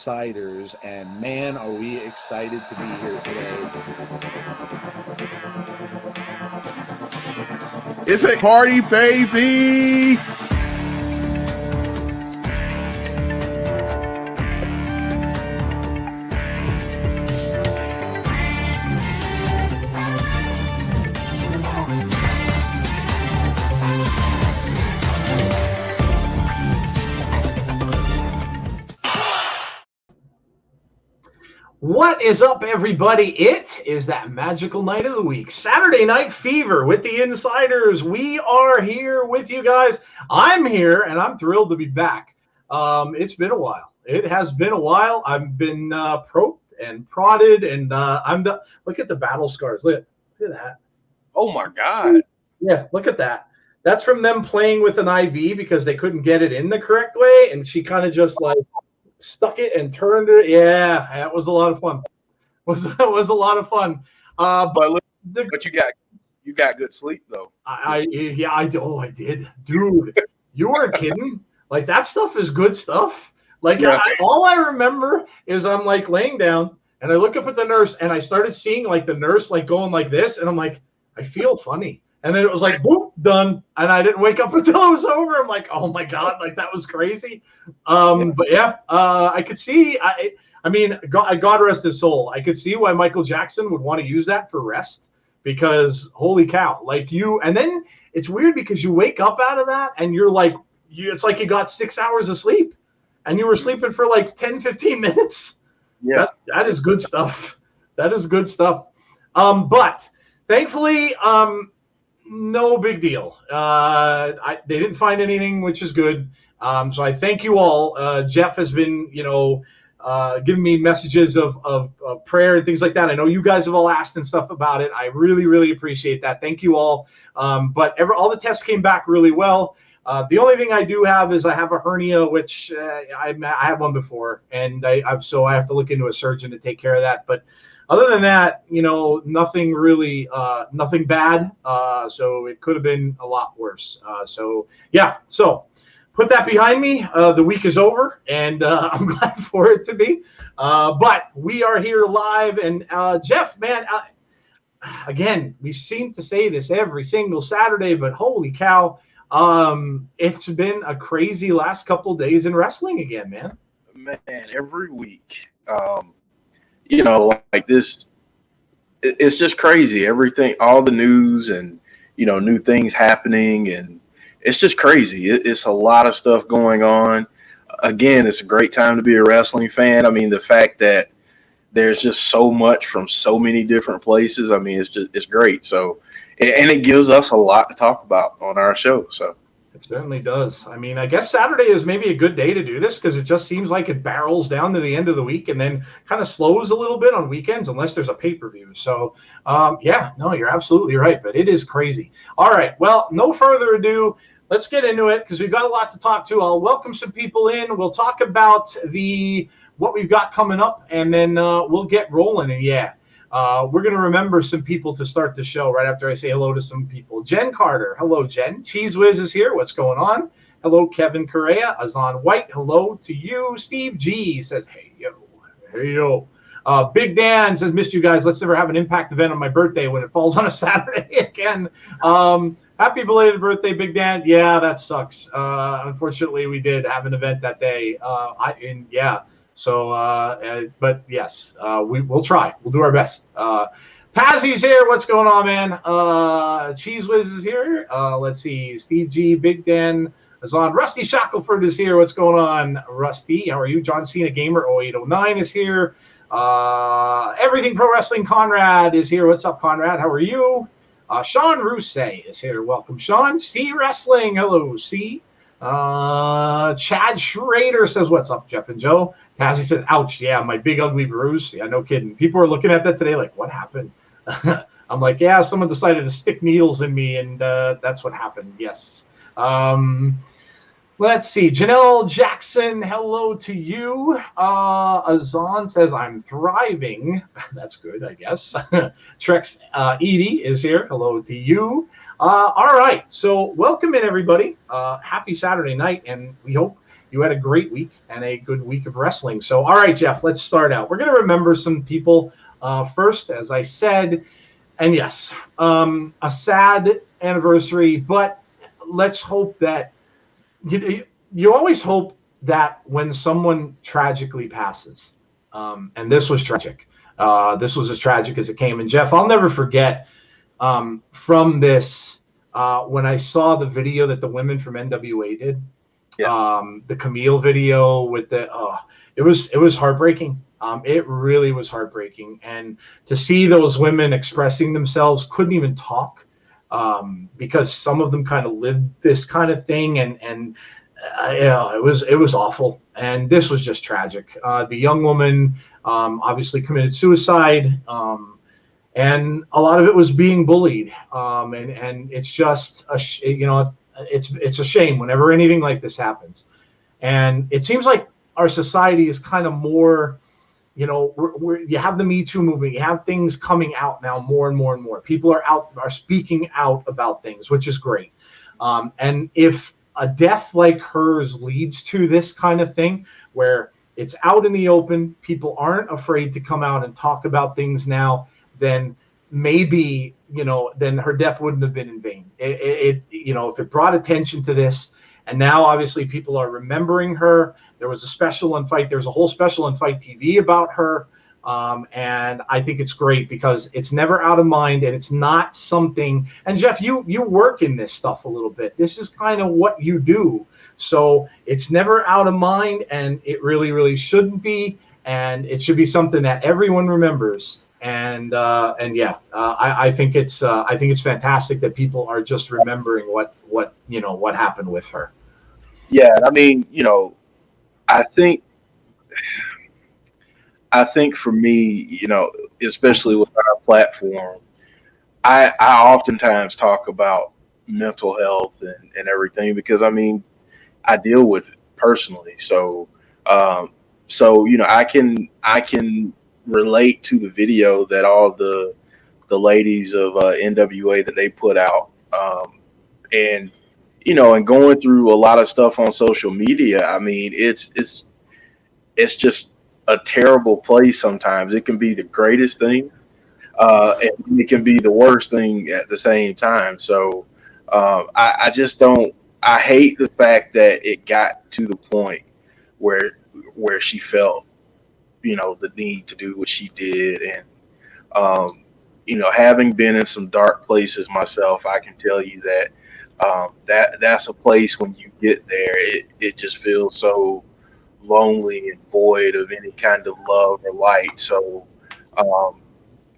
Insiders, and man, are we excited to be here today. It's a party, baby! What is up, everybody? It is that magical night of the week, Saturday Night Fever with the Insiders. We are here with you guys. I'm here, and I'm thrilled to be back. It's been a while. It has been a while. I've been poked and prodded, and look at the battle scars. Look at that. Oh, my God. Yeah, look at that. That's from them playing with an IV because they couldn't get it in the correct way, and she kind of just like stuck it and turned it. Yeah, that was a lot of fun. Was a lot of fun. But you got good sleep though. I did, dude. You weren't kidding. Like, that stuff is good stuff. Like, yeah. All I remember is I'm like laying down and I look up at the nurse and I started seeing like the nurse like going like this, and I'm like, I feel funny. And then it was like, boom, done. And I didn't wake up until it was over. I'm like, oh my God, like that was crazy. But yeah, I could see, I mean, God rest his soul. I could see why Michael Jackson would want to use that for rest, because holy cow, like and then it's weird because you wake up out of that and you're like, it's like you got 6 hours of sleep and you were sleeping for like 10, 15 minutes. Yeah, that is good stuff. That is good stuff. But thankfully, no big deal. They didn't find anything, which is good. So I thank you all. Jeff has been, giving me messages of prayer and things like that. I know you guys have all asked and stuff about it. I really, really appreciate that. Thank you all. But all the tests came back really well. The only thing I do have is I have a hernia, which I had one before, and I have to look into a surgeon to take care of that. But other than that, nothing really, nothing bad. So it could have been a lot worse. So put that behind me. The week is over, and I'm glad for it to be. But we are here live, and Jeff, man, again, we seem to say this every single Saturday, but holy cow, it's been a crazy last couple of days in wrestling again, man. Man, every week. Like this, it's just crazy. Everything, all the news and, new things happening, and it's just crazy. It's a lot of stuff going on. Again, it's a great time to be a wrestling fan. I mean, the fact that there's just so much from so many different places. I mean, it's great. So, and it gives us a lot to talk about on our show. So. It certainly does. I mean, I guess Saturday is maybe a good day to do this because it just seems like it barrels down to the end of the week and then kind of slows a little bit on weekends unless there's a pay-per-view. So, you're absolutely right, but it is crazy. All right, well, no further ado, let's get into it because we've got a lot to talk to. I'll welcome some people in. We'll talk about what we've got coming up, and then we'll get rolling. And we're going to remember some people to start the show right after I say hello to some people. Jen Carter. Hello, Jen. Cheese Whiz is here. What's going on? Hello, Kevin Correa. Azan White. Hello to you. Steve G says, hey, yo. Big Dan says, missed you guys. Let's never have an Impact event on my birthday when it falls on a Saturday again. Happy belated birthday, Big Dan. Yeah, that sucks. Unfortunately, we did have an event that day. So, but yes, we'll try. We'll do our best. Tazzy's here. What's going on, man? Cheese Whiz is here. Let's see. Steve G, Big Dan is on. Rusty Shackelford is here. What's going on, Rusty? How are you? John Cena Gamer 0809 is here. Everything Pro Wrestling Conrad is here. What's up, Conrad? How are you? Sean Rousset is here. Welcome, Sean. C Wrestling. Hello, C. Chad Schrader says, what's up, Jeff and Joe? Tazzy says, ouch, yeah, my big ugly bruise. Yeah, no kidding. People are looking at that today like, what happened? I'm like, yeah, someone decided to stick needles in me, and that's what happened. Yes. Let's see. Janelle Jackson, hello to you. Azan says, I'm thriving. That's good, I guess. Trex Edie is here. Hello to you. All right. So welcome in, everybody. Happy Saturday night, and we hope you had a great week and a good week of wrestling. So, all right, Jeff, let's start out. We're going to remember some people first, as I said. And yes, a sad anniversary, but let's hope that you always hope that when someone tragically passes, and this was tragic. This was as tragic as it came. And Jeff, I'll never forget from this when I saw the video that the women from NWA did, the Camille video with the it was heartbreaking. It really was heartbreaking, and to see those women expressing themselves, couldn't even talk because some of them kind of lived this kind of thing, and it was awful. And this was just tragic. The young woman obviously committed suicide, and a lot of it was being bullied. And it's just it's a shame whenever anything like this happens. And it seems like our society is kind of more, you have the Me Too movement, you have things coming out now more and more and more. People are speaking out about things, which is great. And if a death like hers leads to this kind of thing where it's out in the open, people aren't afraid to come out and talk about things now, then maybe, then her death wouldn't have been in vain. If it brought attention to this, and now obviously people are remembering her. There was a special on Fight. There's a whole special on Fight TV about her. And I think it's great because it's never out of mind, and it's not something. And Jeff, you work in this stuff a little bit. This is kind of what you do. So it's never out of mind, and it really, really shouldn't be. And it should be something that everyone remembers. And I think it's fantastic that people are just remembering what happened with her. Yeah, I mean, I think for me, especially with our platform, I oftentimes talk about mental health and everything because I deal with it personally. So I can relate to the video that all the ladies of NWA that they put out, and going through a lot of stuff on social media. It's just a terrible place sometimes. It can be the greatest thing, and it can be the worst thing at the same time. So I just don't. I hate the fact that it got to the point where she felt, the need to do what she did, and having been in some dark places myself, I can tell you that that's a place when you get there, it just feels so lonely and void of any kind of love or light. So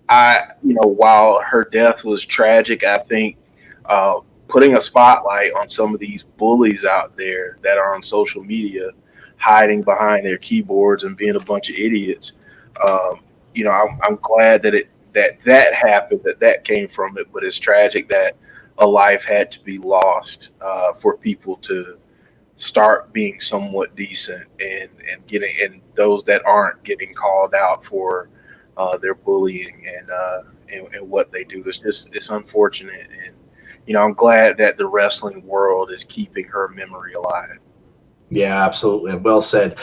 while her death was tragic, I think putting a spotlight on some of these bullies out there that are on social media hiding behind their keyboards and being a bunch of idiots, I'm glad that happened, that came from it. But it's tragic that a life had to be lost for people to start being somewhat decent and those that aren't getting called out for their bullying and what they do. It's unfortunate, and I'm glad that the wrestling world is keeping her memory alive. Yeah, absolutely. Well said.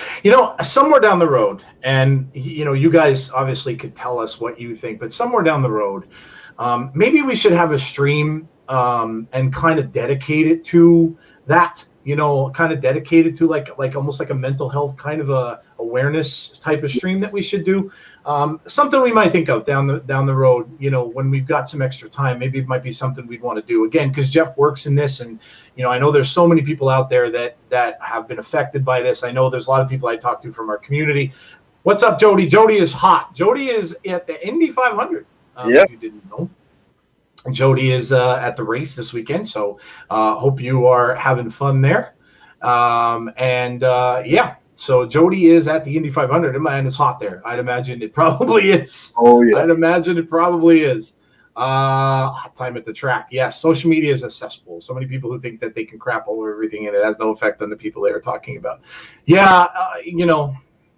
Somewhere down the road, and you guys obviously could tell us what you think, but somewhere down the road, maybe we should have a stream and kind of dedicate it to that. Kind of dedicated to like almost like a mental health kind of a awareness type of stream that we should do. Something we might think of down the road, when we've got some extra time. Maybe it might be something we'd want to do again, because Jeff works in this, and I know there's so many people out there that have been affected by this. I know there's a lot of people I talk to from our community. What's up, Jody? Jody is hot. Jody is at the Indy 500. If you didn't know. Jody is at the race this weekend, so hope you are having fun there. So Jody is at the Indy 500, and it's hot there. I'd imagine it probably is. Oh, yeah. I'd imagine it probably is. Hot time at the track. Yes, social media is a cesspool. So many people who think that they can crap all over everything, and it has no effect on the people they are talking about. Yeah,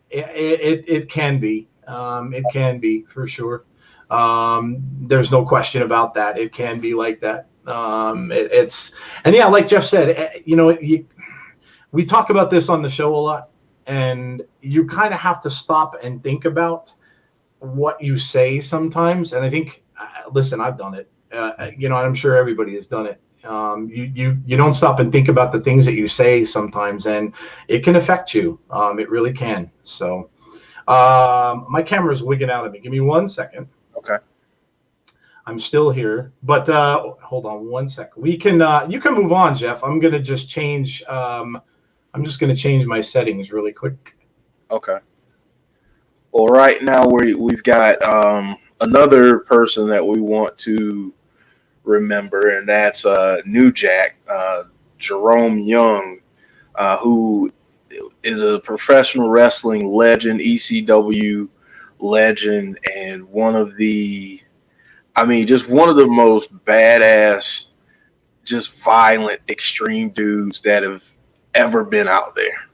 it can be. It can be, for sure. There's no question about that. It can be like that. Like Jeff said, we talk about this on the show a lot, and you kind of have to stop and think about what you say sometimes. And I think, listen, I've done it, and I'm sure everybody has done it. You don't stop and think about the things that you say sometimes, and it can affect you. It really can. So my camera's wigging out of me. Give me 1 second. Okay. I'm still here, but hold on 1 second. We can you can move on, Jeff. I'm gonna just change. I'm just gonna change my settings really quick. Okay. Well, right now we've got another person that we want to remember, and that's New Jack, Jerome Young, who is a professional wrestling legend, ECW legend, and just one of the most badass, just violent, extreme dudes that have ever been out there.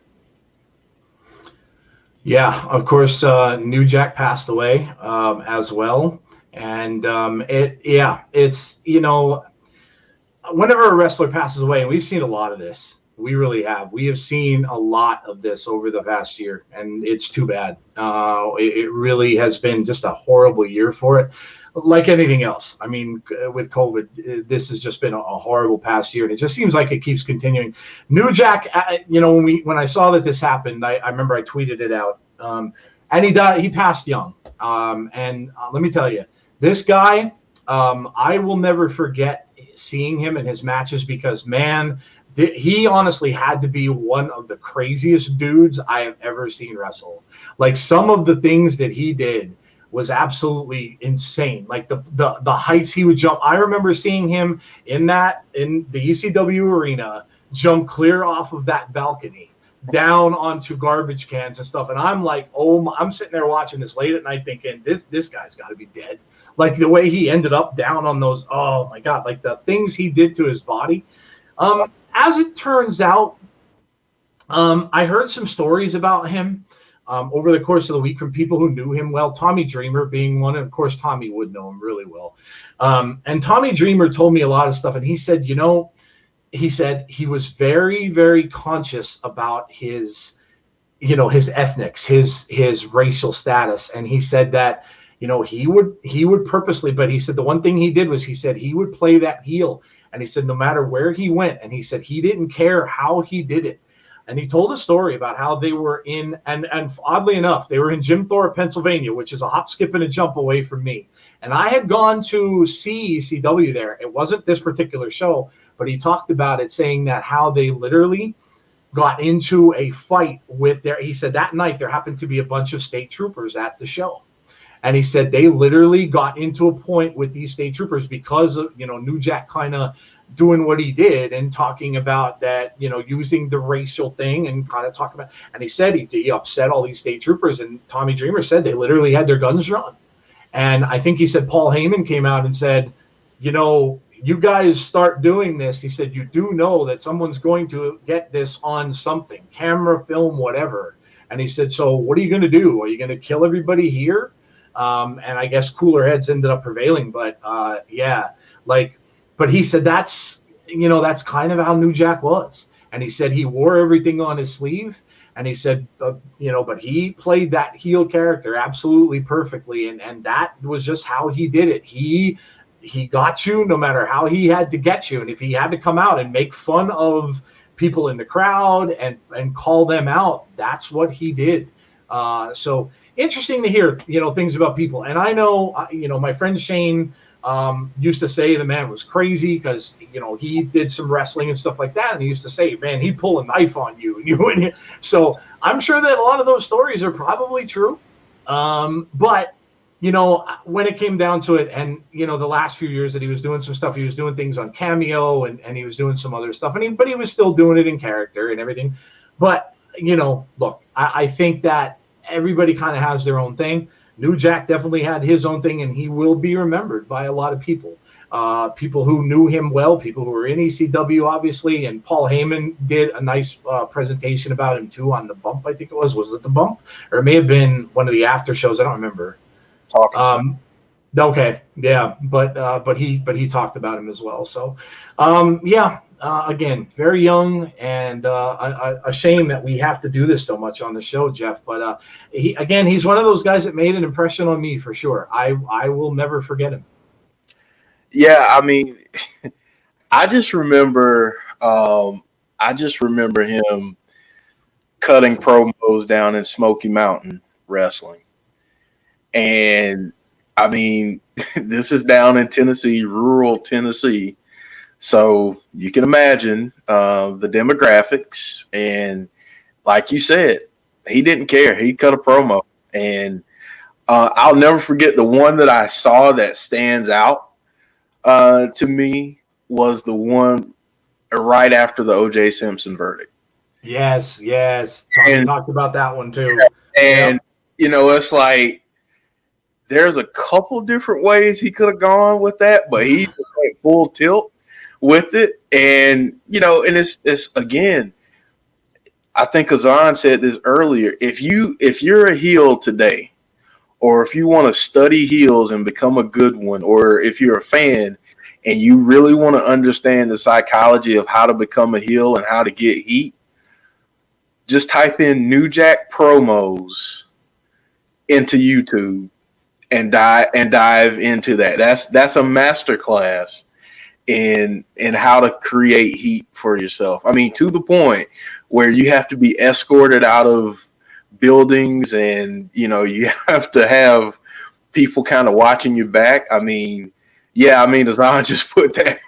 Yeah, of course, New Jack passed away as well. And it's, whenever a wrestler passes away, and we've seen a lot of this, we really have. We have seen a lot of this over the past year, and it's too bad. It really has been just a horrible year for it. Like anything else. I mean, with COVID, this has just been a horrible past year, and it just seems like it keeps continuing. New Jack, when I saw that this happened, I remember I tweeted it out, and he died. He passed young, and let me tell you, this guy, I will never forget seeing him in his matches because, man, he honestly had to be one of the craziest dudes I have ever seen wrestle. Like, some of the things that he did was absolutely insane. Like the heights he would jump. I remember seeing him in the ECW arena jump clear off of that balcony down onto garbage cans and stuff. And I'm like, I'm sitting there watching this late at night thinking, this guy's got to be dead. Like the way he ended up down on those, oh my God, like the things he did to his body. As it turns out, I heard some stories about him over the course of the week from people who knew him well, Tommy Dreamer being one. And of course, Tommy would know him really well. And Tommy Dreamer told me a lot of stuff. And he said, he said he was very, very conscious about his ethnics, his racial status. And he said that, he would purposely, but he said the one thing he did was he said he would play that heel. And he said no matter where he went, and he said he didn't care how he did it. And he told a story about how they were in, and oddly enough, they were in Jim Thorpe, Pennsylvania, which is a hop, skip, and a jump away from me. And I had gone to see ECW there. It wasn't this particular show, but he talked about it, saying that how they literally got into a fight he said that night there happened to be a bunch of state troopers at the show. And he said they literally got into a point with these state troopers because of, New Jack kind of doing what he did and talking about that, using the racial thing and kind of talking about, and he said he upset all these state troopers, and Tommy Dreamer said they literally had their guns drawn. And I think he said Paul Heyman came out and said, you guys start doing this. He said, you do know that someone's going to get this on something, camera, film, whatever. And he said, so what are you going to do? Are you going to kill everybody here? And I guess cooler heads ended up prevailing, but but he said that's kind of how New Jack was. And he said he wore everything on his sleeve, and he said, but he played that heel character absolutely perfectly. And that was just how he did it. He got you no matter how he had to get you. And if he had to come out and make fun of people in the crowd and call them out, that's what he did. So interesting to hear, things about people. And I know, my friend Shane used to say the man was crazy because, he did some wrestling and stuff like that. And he used to say, man, he'd pull a knife on you. And you wouldn't. So I'm sure that a lot of those stories are probably true. But, when it came down to it, and, the last few years that he was doing some stuff, he was doing things on Cameo and he was doing some other stuff. But he was still doing it in character and everything. But, look, I think that everybody kind of has their own thing. New Jack definitely had his own thing, and he will be remembered by a lot of people. People who knew him well, people who were in ECW, obviously, and Paul Heyman did a nice presentation about him too on The Bump, I think it was. Was it The Bump? Or it may have been one of the after shows. I don't remember. Okay, yeah, but he talked about him as well. So, again, very young, and a shame that we have to do this so much on the show, Jeff. But he's one of those guys that made an impression on me for sure. I will never forget him. Yeah, I mean, I just remember him cutting promos down in Smoky Mountain Wrestling. And I mean, this is down in Tennessee, rural Tennessee. So you can imagine the demographics. And like you said, he didn't care. He cut a promo. And I'll never forget the one that I saw that stands out to me was the one right after the O.J. Simpson verdict. Yes. Tommy talked about that one too. And, it's like there's a couple different ways he could have gone with that, but he went full tilt with it. And, and it's again, I think Azan said this earlier. If you're a heel today, or if you want to study heels and become a good one, or if you're a fan and you really want to understand the psychology of how to become a heel and how to get heat, just type in New Jack promos into YouTube and dive into that. That's a masterclass in how to create heat for yourself. I mean, to the point where you have to be escorted out of buildings and you have to have people kind of watching you back. I mean, Azan just put that.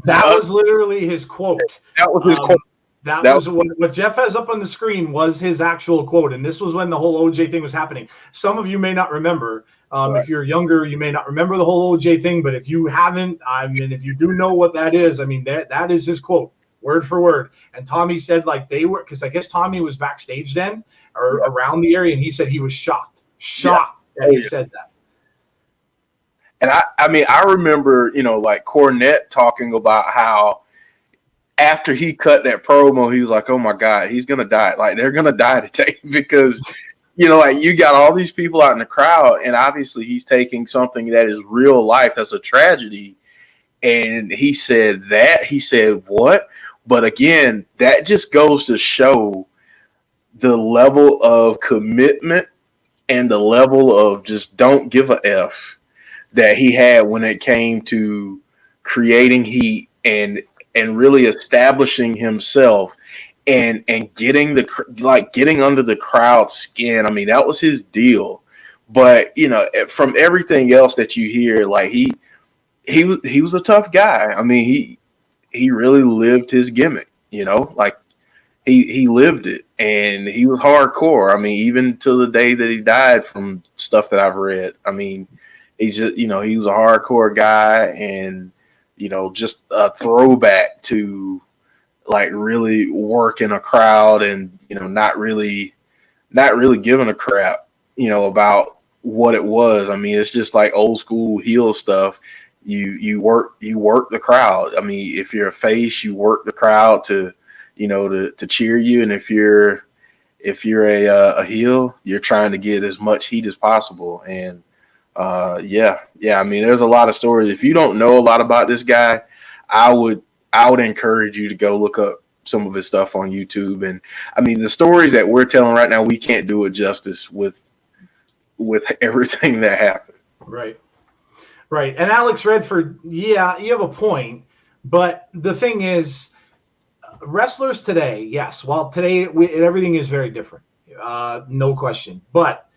That was literally his quote. That was his quote. That was what Jeff has up on the screen was his actual quote. And this was when the whole OJ thing was happening. Some of you may not remember. Right. If you're younger, you may not remember the whole OJ thing. But if you haven't, if you do know what that is, that is his quote, word for word. And Tommy said like they were, because I guess Tommy was backstage then or around the area. And he said he was shocked that he said that. And I remember, like Cornette talking about how after he cut that promo, he was like, oh my God, he's going to die. Like they're going to die today because, like you got all these people out in the crowd and obviously he's taking something that is real life. That's a tragedy. And he said what? But again, that just goes to show the level of commitment and the level of just don't give a F that he had when it came to creating heat and really establishing himself and getting getting under the crowd's skin. I mean, that was his deal. But, from everything else that you hear, like he was a tough guy. I mean, he really lived his gimmick, like he lived it and he was hardcore. I mean, even to the day that he died from stuff that I've read. I mean, he's just, he was a hardcore guy and, just a throwback to like really working a crowd and, not really giving a crap, about what it was. I mean, it's just like old school heel stuff. You work the crowd. I mean, if you're a face, you work the crowd to cheer you. And if you're a heel, you're trying to get as much heat as possible. And, I mean, there's a lot of stories. If you don't know a lot about this guy, I would encourage you to go look up some of his stuff on YouTube. And I mean, the stories that we're telling right now, we can't do it justice with everything that happened. Right. And Alex Redford, you have a point. But the thing is, wrestlers today, yes, while today everything is very different, no question. But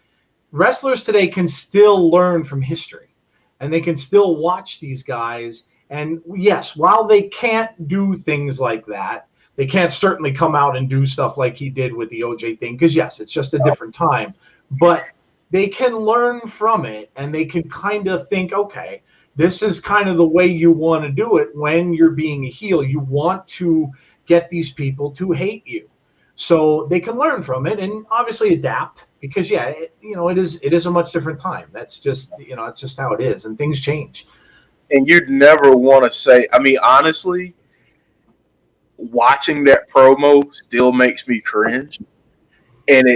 wrestlers today can still learn from history and they can still watch these guys. And yes, while they can't do things like that, they can't certainly come out and do stuff like he did with the OJ thing. Because yes, it's just a different time, but they can learn from it and they can kind of think, okay, this is kind of the way you want to do it. When you're being a heel, you want to get these people to hate you. So they can learn from it and obviously adapt because, it is a much different time. That's just, it's just how it is and things change. And you'd never want to say, I mean, honestly, watching that promo still makes me cringe. And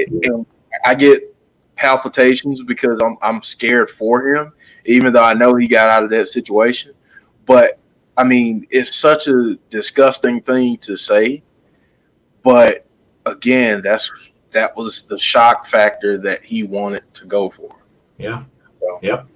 I get palpitations because I'm scared for him, even though I know he got out of that situation. But I mean, it's such a disgusting thing to say, but again, that was the shock factor that he wanted to go for. Yeah. So. Yep.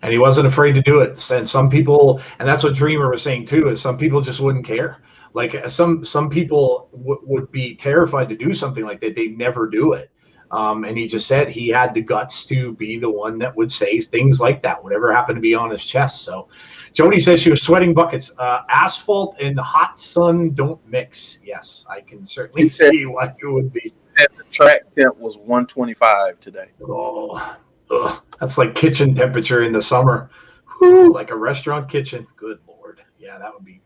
And he wasn't afraid to do it. And some people, and that's what Dreamer was saying too, is some people just wouldn't care. Like some people would be terrified to do something like that. They never do it. And he just said he had the guts to be the one that would say things like that, whatever happened to be on his chest. So Jody says she was sweating buckets. Asphalt and hot sun don't mix. Yes, I can certainly see why it would be. The track temp was 125 today. Oh, that's like kitchen temperature in the summer. Whew, like a restaurant kitchen. Good Lord. Yeah, that'd be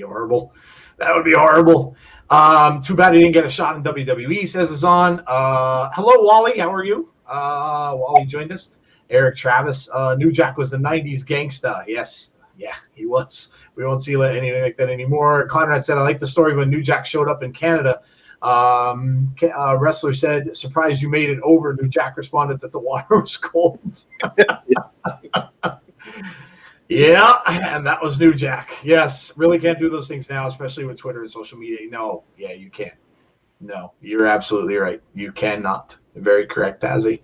horrible. That would be horrible. Too bad he didn't get a shot in WWE, says is on. Hello, Wally. How are you? Wally joined us. Eric Travis. New Jack was the 90s gangsta. Yes. Yeah, he was. We won't see anything like that anymore. Conrad said, I like the story when New Jack showed up in Canada. Wrestler said, surprised you made it over. New Jack responded that the water was cold. Yeah, and that was New Jack. Yes, really can't do those things now, especially with Twitter and social media. No, yeah, you can't. No, you're absolutely right. You cannot. Very correct, Tazzy.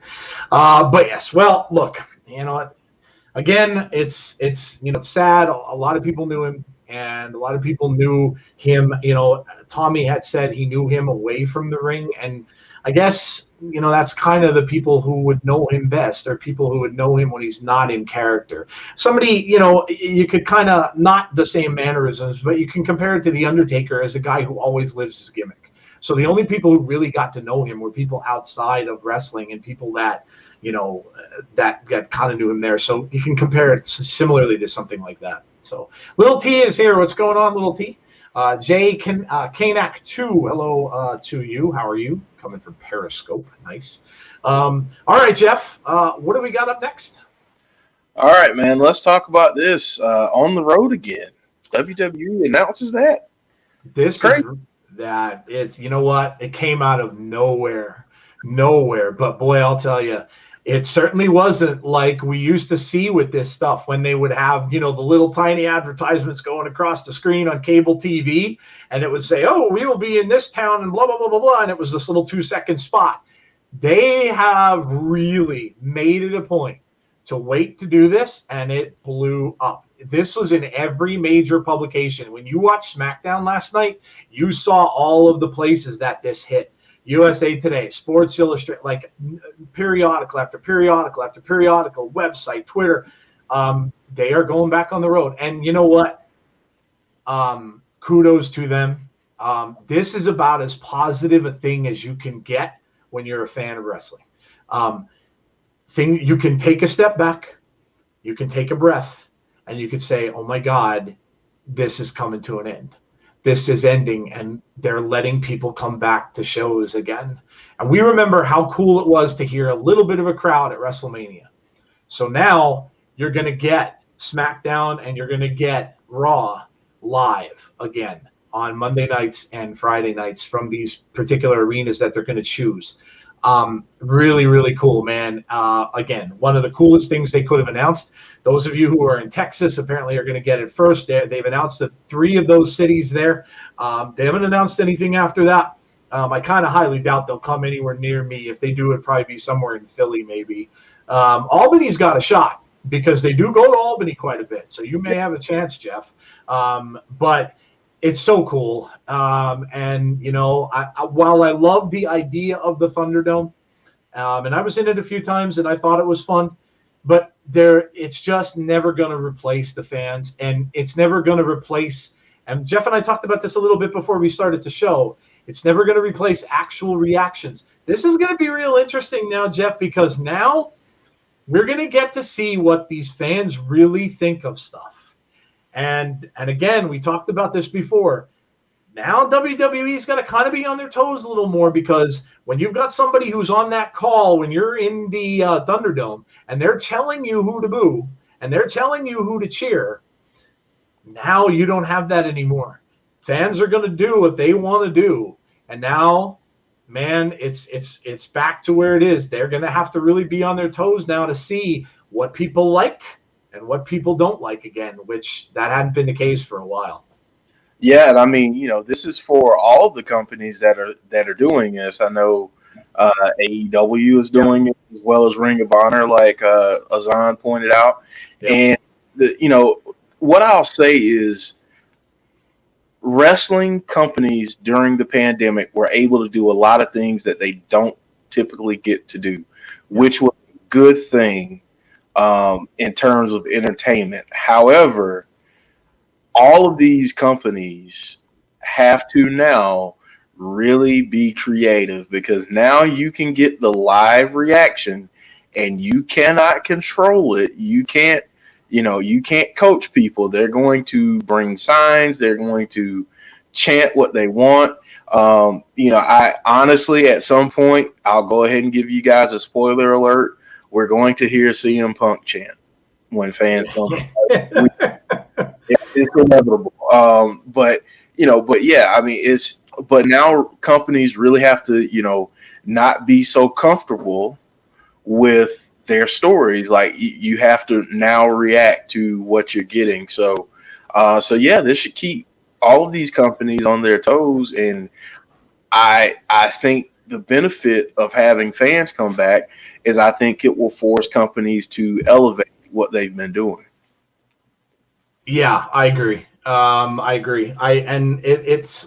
But yes, well, look, you know what? Again, it's sad. A lot of people knew him, and a lot of people knew him. You know, Tommy had said he knew him away from the ring, and I guess, that's kind of the people who would know him best, or people who would know him when he's not in character. Somebody, you could kind of, not the same mannerisms, but you can compare it to The Undertaker as a guy who always lives his gimmick. So the only people who really got to know him were people outside of wrestling and people that, that kind of knew him there. So you can compare it similarly to something like that. So Little T is here. What's going on, Little T? Jay Kanak 2, hello to you. How are you? Coming from Periscope. Nice. All right, Jeff, what do we got up next? All right, man. Let's talk about this. On the road again. WWE announces that. This is that. It's, you know what? It came out of nowhere. But boy, I'll tell you, it certainly wasn't like we used to see with this stuff when they would have, the little tiny advertisements going across the screen on cable TV, and it would say, oh, we will be in this town and blah, blah, blah, blah, blah, and it was this little 2-second spot. They have really made it a point to wait to do this, and it blew up. This was in every major publication. When you watched SmackDown last night, you saw all of the places that this hit. USA Today, Sports Illustrated, like periodical after periodical after periodical, website, Twitter. They are going back on the road. And you know what? Kudos to them. This is about as positive a thing as you can get when you're a fan of wrestling. You can take a step back, you can take a breath, and you can say, oh my God, this is coming to an end. This is ending, and they're letting people come back to shows again. And we remember how cool it was to hear a little bit of a crowd at WrestleMania. So now you're going to get SmackDown and you're going to get Raw live again on Monday nights and Friday nights from these particular arenas that they're going to choose. Really, really cool, man. Again, one of the coolest things they could have announced. Those of you who are in Texas apparently are going to get it first. They've announced the 3 of those cities there. They haven't announced anything after that. I kind of highly doubt they'll come anywhere near me. If they do, it'd probably be somewhere in Philly, maybe. Albany's got a shot because they do go to Albany quite a bit. So you may have a chance, Jeff. But it's so cool. And, while I love the idea of the Thunderdome, and I was in it a few times and I thought it was fun, but it's just never going to replace the fans, and it's never going to replace, and Jeff and I talked about this a little bit before we started the show, it's never going to replace actual reactions. This is going to be real interesting now, Jeff, because now we're going to get to see what these fans really think of stuff. And again, we talked about this before. Now WWE's got to kind of be on their toes a little more, because when you've got somebody who's on that call when you're in the Thunderdome and they're telling you who to boo and they're telling you who to cheer, now you don't have that anymore. Fans are going to do what they want to do. And now, man, it's back to where it is. They're going to have to really be on their toes now to see what people like and what people don't like again, which that hadn't been the case for a while. Yeah, and I mean, this is for all of the companies that are doing this. I know AEW is doing it as well as Ring of Honor, like Azan pointed out. Yeah. And what I'll say is, wrestling companies during the pandemic were able to do a lot of things that they don't typically get to do, which was a good thing in terms of entertainment. However, all of these companies have to now really be creative, because now you can get the live reaction and you cannot control it. You can't coach people. They're going to bring signs. They're going to chant what they want. I honestly, at some point, I'll go ahead and give you guys a spoiler alert. We're going to hear CM Punk chant when fans come. It's inevitable. But yeah, I mean, but now companies really have to, not be so comfortable with their stories. Like, you have to now react to what you're getting. So yeah, this should keep all of these companies on their toes. And I think the benefit of having fans come back is I think it will force companies to elevate what they've been doing. Yeah, I agree. It's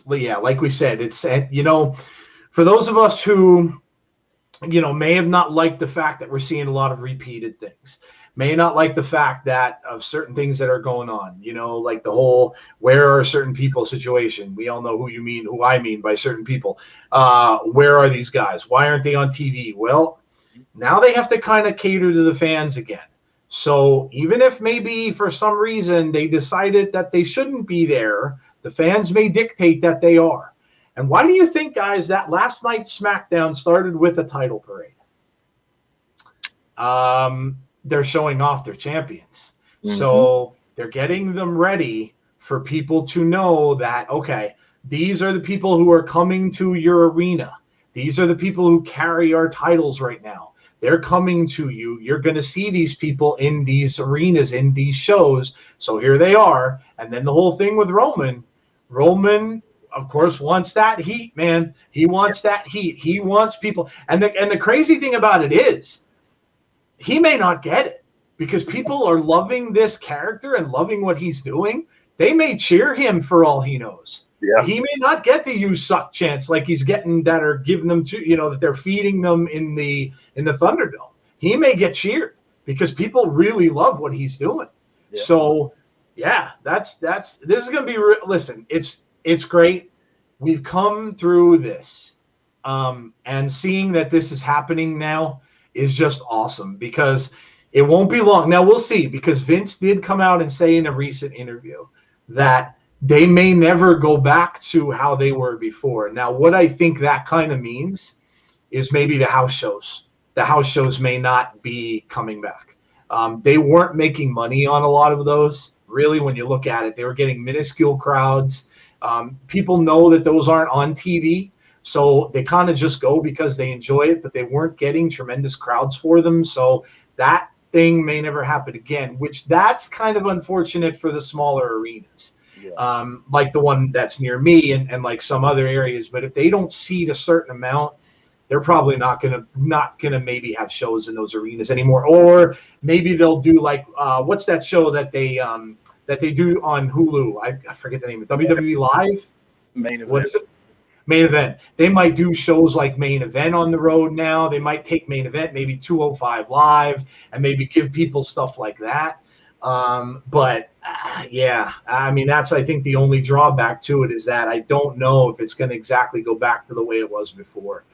like we said, it's, for those of us who, may have not liked the fact that we're seeing a lot of repeated things, may not like the fact that of certain things that are going on, like the whole, where are certain people situation. We all know who I mean by certain people. Where are these guys? Why aren't they on TV? Well, now they have to kind of cater to the fans again. So even if maybe for some reason they decided that they shouldn't be there, the fans may dictate that they are. And why do you think, guys, that last night's SmackDown started with a title parade? They're showing off their champions. Mm-hmm. So they're getting them ready for people to know that, okay, these are the people who are coming to your arena. These are the people who carry our titles right now. They're coming to you. You're going to see these people in these arenas, in these shows. So here they are. And then the whole thing with Roman, of course, wants that heat, man. He wants that heat. He wants people. And the crazy thing about it is, he may not get it, because people are loving this character and loving what he's doing. They may cheer him for all he knows. Yeah. He may not get the "you suck" chants like he's getting that are giving them to, that they're feeding them in the Thunderdome. He may get cheered because people really love what he's doing. Yeah. So yeah, this is going to be, listen, it's great. We've come through this. And seeing that this is happening now is just awesome, because it won't be long. Now we'll see, because Vince did come out and say in a recent interview that they may never go back to how they were before. Now, what I think that kind of means is maybe the house shows. The house shows may not be coming back. They weren't making money on a lot of those. Really, when you look at it, they were getting minuscule crowds. People know that those aren't on TV, so they kind of just go because they enjoy it, but they weren't getting tremendous crowds for them. So that thing may never happen again, which that's kind of unfortunate for the smaller arenas. Yeah. Like the one that's near me and like some other areas. But if they don't seat a certain amount, they're probably not gonna maybe have shows in those arenas anymore. Or maybe they'll do like what's that show that they do on Hulu? I forget the name of it. WWE Live? Main Event. What is it? Main Event. They might do shows like Main Event on the road now. They might take Main Event, maybe 205 Live, and maybe give people stuff like that. Yeah, I mean, that's, I think, the only drawback to it is that I don't know if it's going to exactly go back to the way it was before.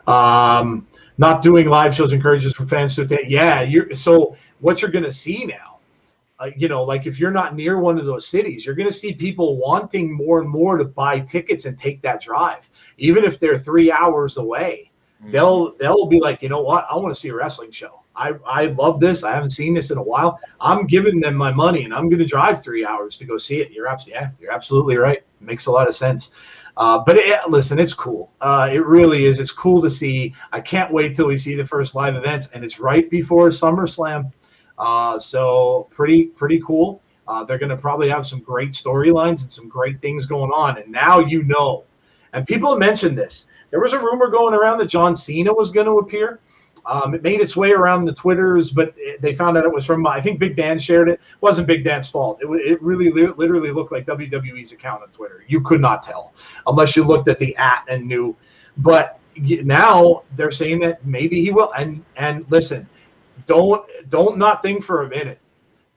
Not doing live shows encourages for fans to attend. Yeah, so what you're going to see now, like if you're not near one of those cities, you're going to see people wanting more and more to buy tickets and take that drive, even if they're 3 hours away. Mm-hmm. They'll be like, you know what, I want to see a wrestling show. I love this. I haven't seen this in a while. I'm giving them my money, and I'm going to drive 3 hours to go see it. You're absolutely right. It makes a lot of sense. But listen, it's cool. It really is. It's cool to see. I can't wait till we see the first live events, and it's right before SummerSlam. So pretty cool. They're going to probably have some great storylines and some great things going on. And now you know. And people have mentioned this. There was a rumor going around that John Cena was going to appear. It made its way around the Twitters, but they found out it was from, I think Big Dan shared it. It wasn't Big Dan's fault. It really literally looked like WWE's account on Twitter. You could not tell unless you looked at the @ and knew. But now they're saying that maybe he will. And listen, don't not think for a minute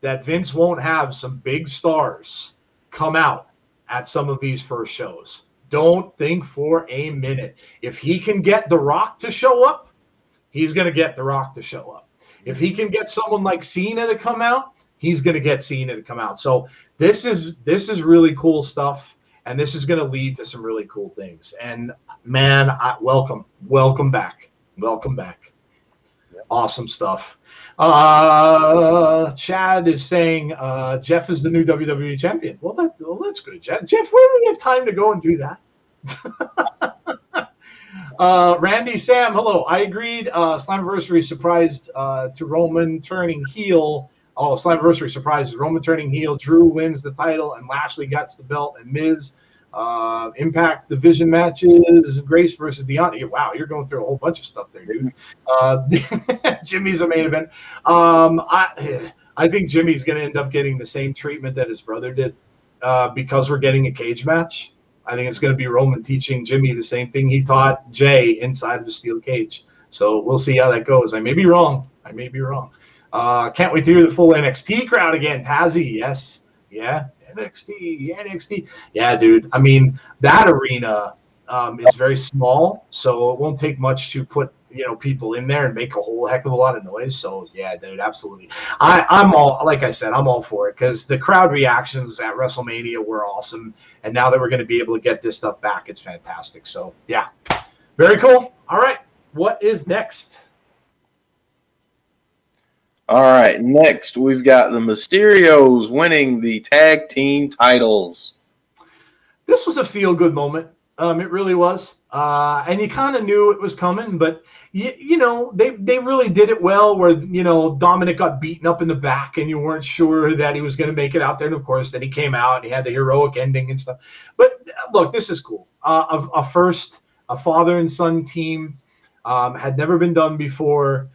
that Vince won't have some big stars come out at some of these first shows. Don't think for a minute. If he can get The Rock to show up, he's going to get The Rock to show up. If he can get someone like Cena to come out, he's going to get Cena to come out. So this is really cool stuff, and this is going to lead to some really cool things. And man, welcome back. Awesome stuff. Chad is saying Jeff is the new WWE champion. Well, that's good, Jeff. Jeff, where do you have time to go and do that? Randy Sam, hello. I agreed. Slammiversary surprised to Roman turning heel. Oh, Slammiversary surprised Roman turning heel. Drew wins the title, and Lashley gets the belt, and Miz. Impact division matches, Grace versus Deontay. Wow, you're going through a whole bunch of stuff there, dude. Jimmy's a main event. I think Jimmy's going to end up getting the same treatment that his brother did because we're getting a cage match. I think it's going to be Roman teaching Jimmy the same thing he taught Jay inside of the steel cage. So we'll see how that goes. I may be wrong. Can't wait to hear the full NXT crowd again. Tazzy, yes. Yeah. NXT. Yeah, dude. I mean, that arena is very small, so it won't take much to put people in there and make a whole heck of a lot of noise. So yeah, dude, absolutely. I'm all, like I said, I'm all for it because the crowd reactions at WrestleMania were awesome, and now that we're going to be able to get this stuff back, it's fantastic. So yeah, very cool. All right, what is next? All right, next we've got the Mysterios winning the tag team titles. This was a feel-good moment. It really was. And you kind of knew it was coming, but, they really did it well where, Dominic got beaten up in the back and you weren't sure that he was going to make it out there. And, of course, then he came out and he had the heroic ending and stuff. But, look, this is cool. A father and son team had never been done before.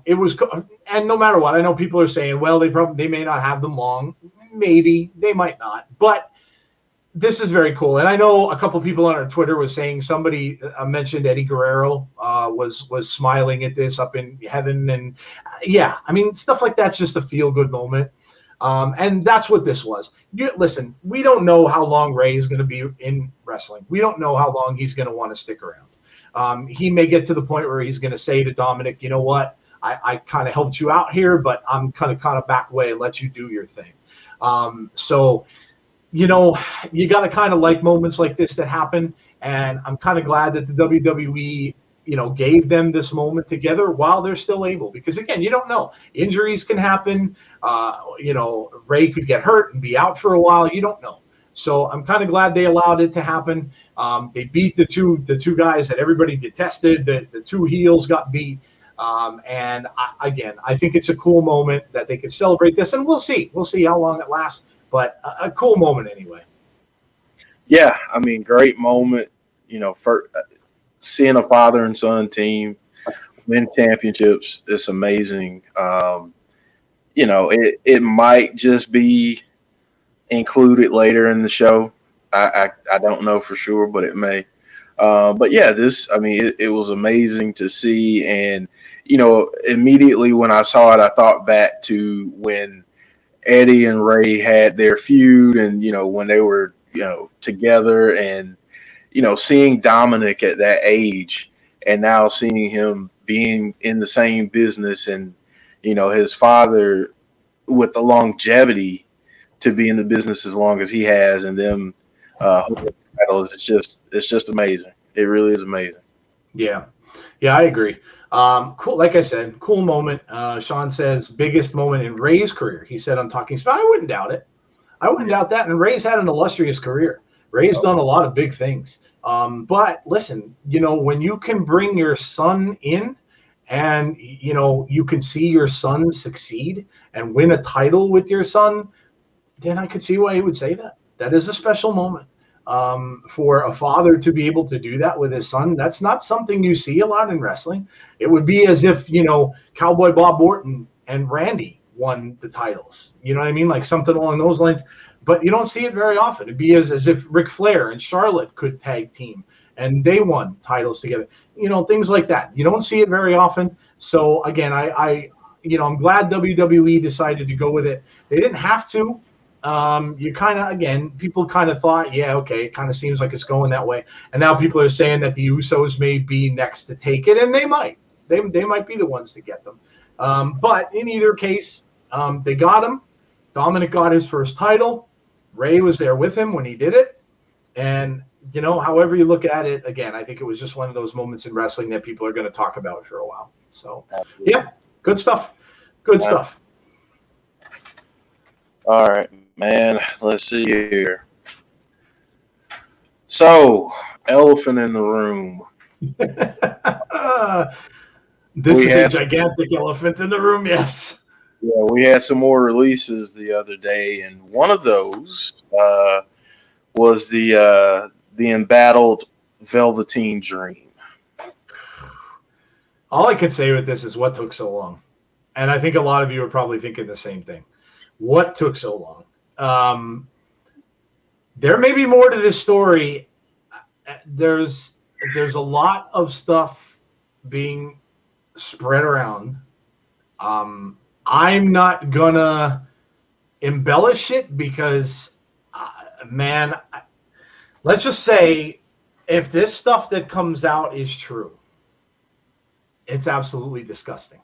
It was, and no matter what, I know people are saying, well, they may not have them long. Maybe they might not, but this is very cool. And I know a couple people on our Twitter was saying somebody mentioned Eddie Guerrero was smiling at this up in heaven. And yeah, I mean, stuff like that's just a feel good moment. And that's what this was. Listen, we don't know how long Ray is going to be in wrestling. We don't know how long he's going to want to stick around. He may get to the point where he's going to say to Dominic, you know what, I kind of helped you out here, but I'm kind of back away and let you do your thing. So, you got to kind of like moments like this that happen. And I'm kind of glad that the WWE, gave them this moment together while they're still able. Because, again, you don't know. Injuries can happen. Ray could get hurt and be out for a while. You don't know. So I'm kind of glad they allowed it to happen. They beat the two guys that everybody detested. The two heels got beat. And I think it's a cool moment that they could celebrate this. And we'll see how long it lasts. But a cool moment anyway. Yeah, I mean, great moment. For seeing a father and son team win championships, it's amazing. It might just be included later in the show. I don't know for sure, but it may. But yeah, it was amazing to see. And, immediately when I saw it, I thought back to when Eddie and Ray had their feud and, when they were, together and, seeing Dominic at that age and now seeing him being in the same business and, his father with the longevity to be in the business as long as he has and them titles, it's just amazing. It really is amazing. Yeah, I agree. Cool. Like I said, cool moment. Sean says biggest moment in Ray's career. He said on Talking Smack. I wouldn't doubt it. I wouldn't doubt that. And Ray's had an illustrious career. Ray's done a lot of big things. But listen, when you can bring your son in and you can see your son succeed and win a title with your son, then I could see why he would say that. That is a special moment. For a father to be able to do that with his son, that's not something you see a lot in wrestling. It would be as if, Cowboy Bob Orton and Randy won the titles. You know what I mean? Like something along those lines. But you don't see it very often. It'd be as if Ric Flair and Charlotte could tag team and they won titles together. Things like that. You don't see it very often. So again, I'm glad WWE decided to go with it. They didn't have to. People kind of thought, yeah, okay, it kind of seems like it's going that way. And now people are saying that the Usos may be next to take it, and they might. They might be the ones to get them. But in either case, they got him. Dominic got his first title. Ray was there with him when he did it. And, however you look at it, again, I think it was just one of those moments in wrestling that people are going to talk about for a while. So, yeah, good stuff. Good stuff. All right. Man, let's see here. So, elephant in the room. This is a gigantic elephant in the room, yes. Yeah, we had some more releases the other day, and one of those was the embattled Velveteen Dream. All I can say with this is what took so long. And I think a lot of you are probably thinking the same thing. What took so long? There may be more to this story. There's a lot of stuff being spread around. I'm not gonna embellish it because, let's just say if this stuff that comes out is true, it's absolutely disgusting.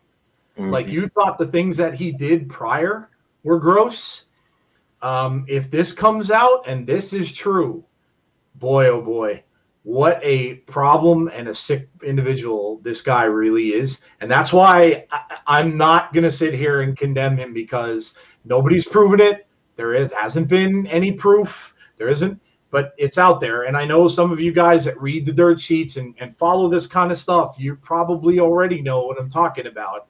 Mm-hmm. Like you thought the things that he did prior were gross. If this comes out and this is true, boy, oh boy, what a problem and a sick individual this guy really is. And that's why I'm not going to sit here and condemn him because nobody's proven it. Hasn't been any proof. There isn't, but it's out there. And I know some of you guys that read the dirt sheets and follow this kind of stuff, you probably already know what I'm talking about.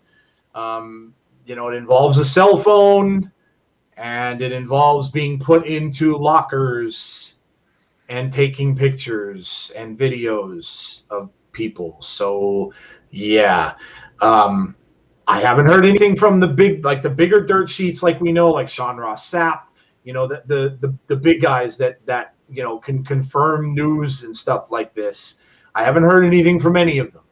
It involves a cell phone. And it involves being put into lockers and taking pictures and videos of people. So, yeah. I haven't heard anything from the bigger dirt sheets like we know, like Sean Ross Sapp, the big guys that can confirm news and stuff like this. I haven't heard anything from any of them.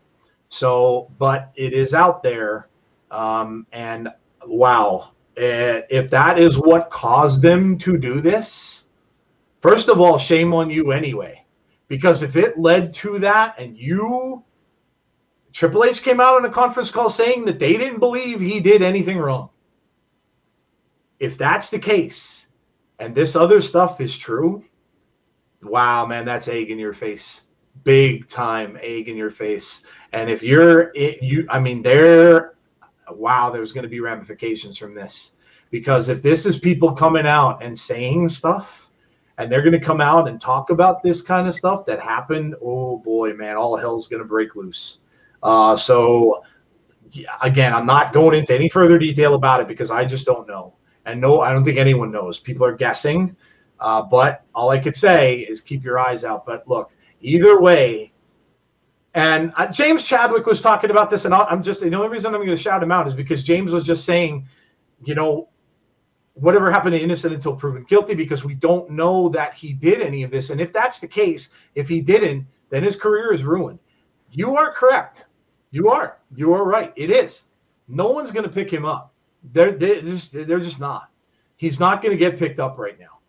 So, but it is out there. And wow. If that is what caused them to do this, first of all, shame on you anyway. Because if it led to that and Triple H came out on a conference call saying that they didn't believe he did anything wrong. If that's the case and this other stuff is true, wow, man, that's egg in your face. Big time egg in your face. And if there's going to be ramifications from this, because if this is people coming out and saying stuff and they're going to come out and talk about this kind of stuff that happened, oh boy, man, all hell's going to break loose. So again, I'm not going into any further detail about it because I just don't know. And no, I don't think anyone knows. People are guessing, but all I could say is keep your eyes out. But look, either way, and James Chadwick was talking about this, and the only reason I'm going to shout him out is because James was just saying, whatever happened to innocent until proven guilty, because we don't know that he did any of this. And if that's the case, if he didn't, then his career is ruined. You are correct. You are right. It is. No one's going to pick him up. They're just not. He's not going to get picked up right now.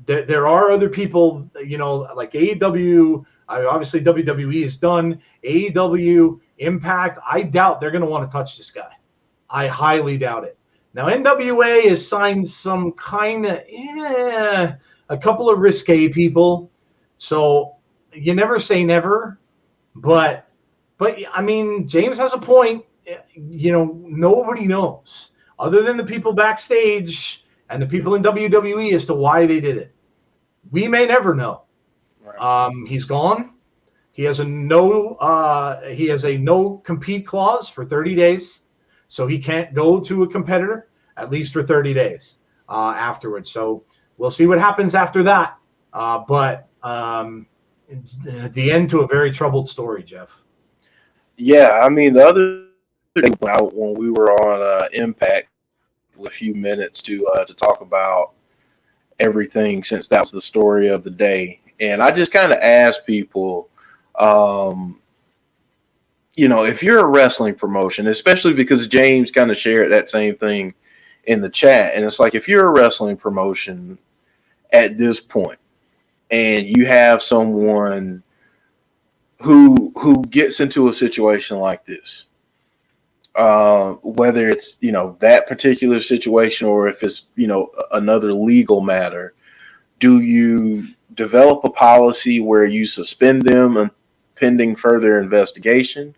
There are other people, like AEW. Obviously, WWE is done. AEW, Impact, I doubt they're going to want to touch this guy. I highly doubt it. Now, NWA has signed some kind of, a couple of risque people. So you never say never. But I mean, James has a point. Nobody knows other than the people backstage and the people in WWE as to why they did it. We may never know. He's gone. He has a no compete clause for 30 days, so he can't go to a competitor at least for 30 days afterwards. So we'll see what happens after that. But the end to a very troubled story, Jeff. Yeah, I mean, the other day when we were on Impact, a few minutes to talk about everything, since that was the story of the day, and I just kind of asked people, if you're a wrestling promotion, especially because James kind of shared that same thing in the chat, and it's like, if you're a wrestling promotion at this point, and you have someone who gets into a situation like this, whether it's, that particular situation or if it's, another legal matter, do you develop a policy where you suspend them pending further investigation,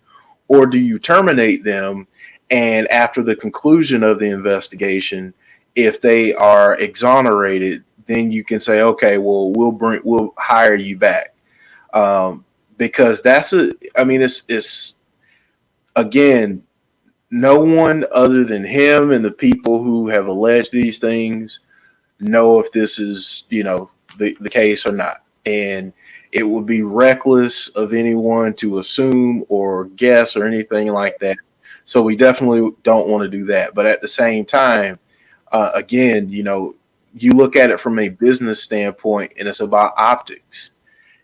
or do you terminate them, and after the conclusion of the investigation, if they are exonerated, then you can say, okay, well, we'll hire you back, because it's again, no one other than him and the people who have alleged these things know if this is, the case or not. And it would be reckless of anyone to assume or guess or anything like that. So we definitely don't want to do that. But at the same time, again, you look at it from a business standpoint, and it's about optics,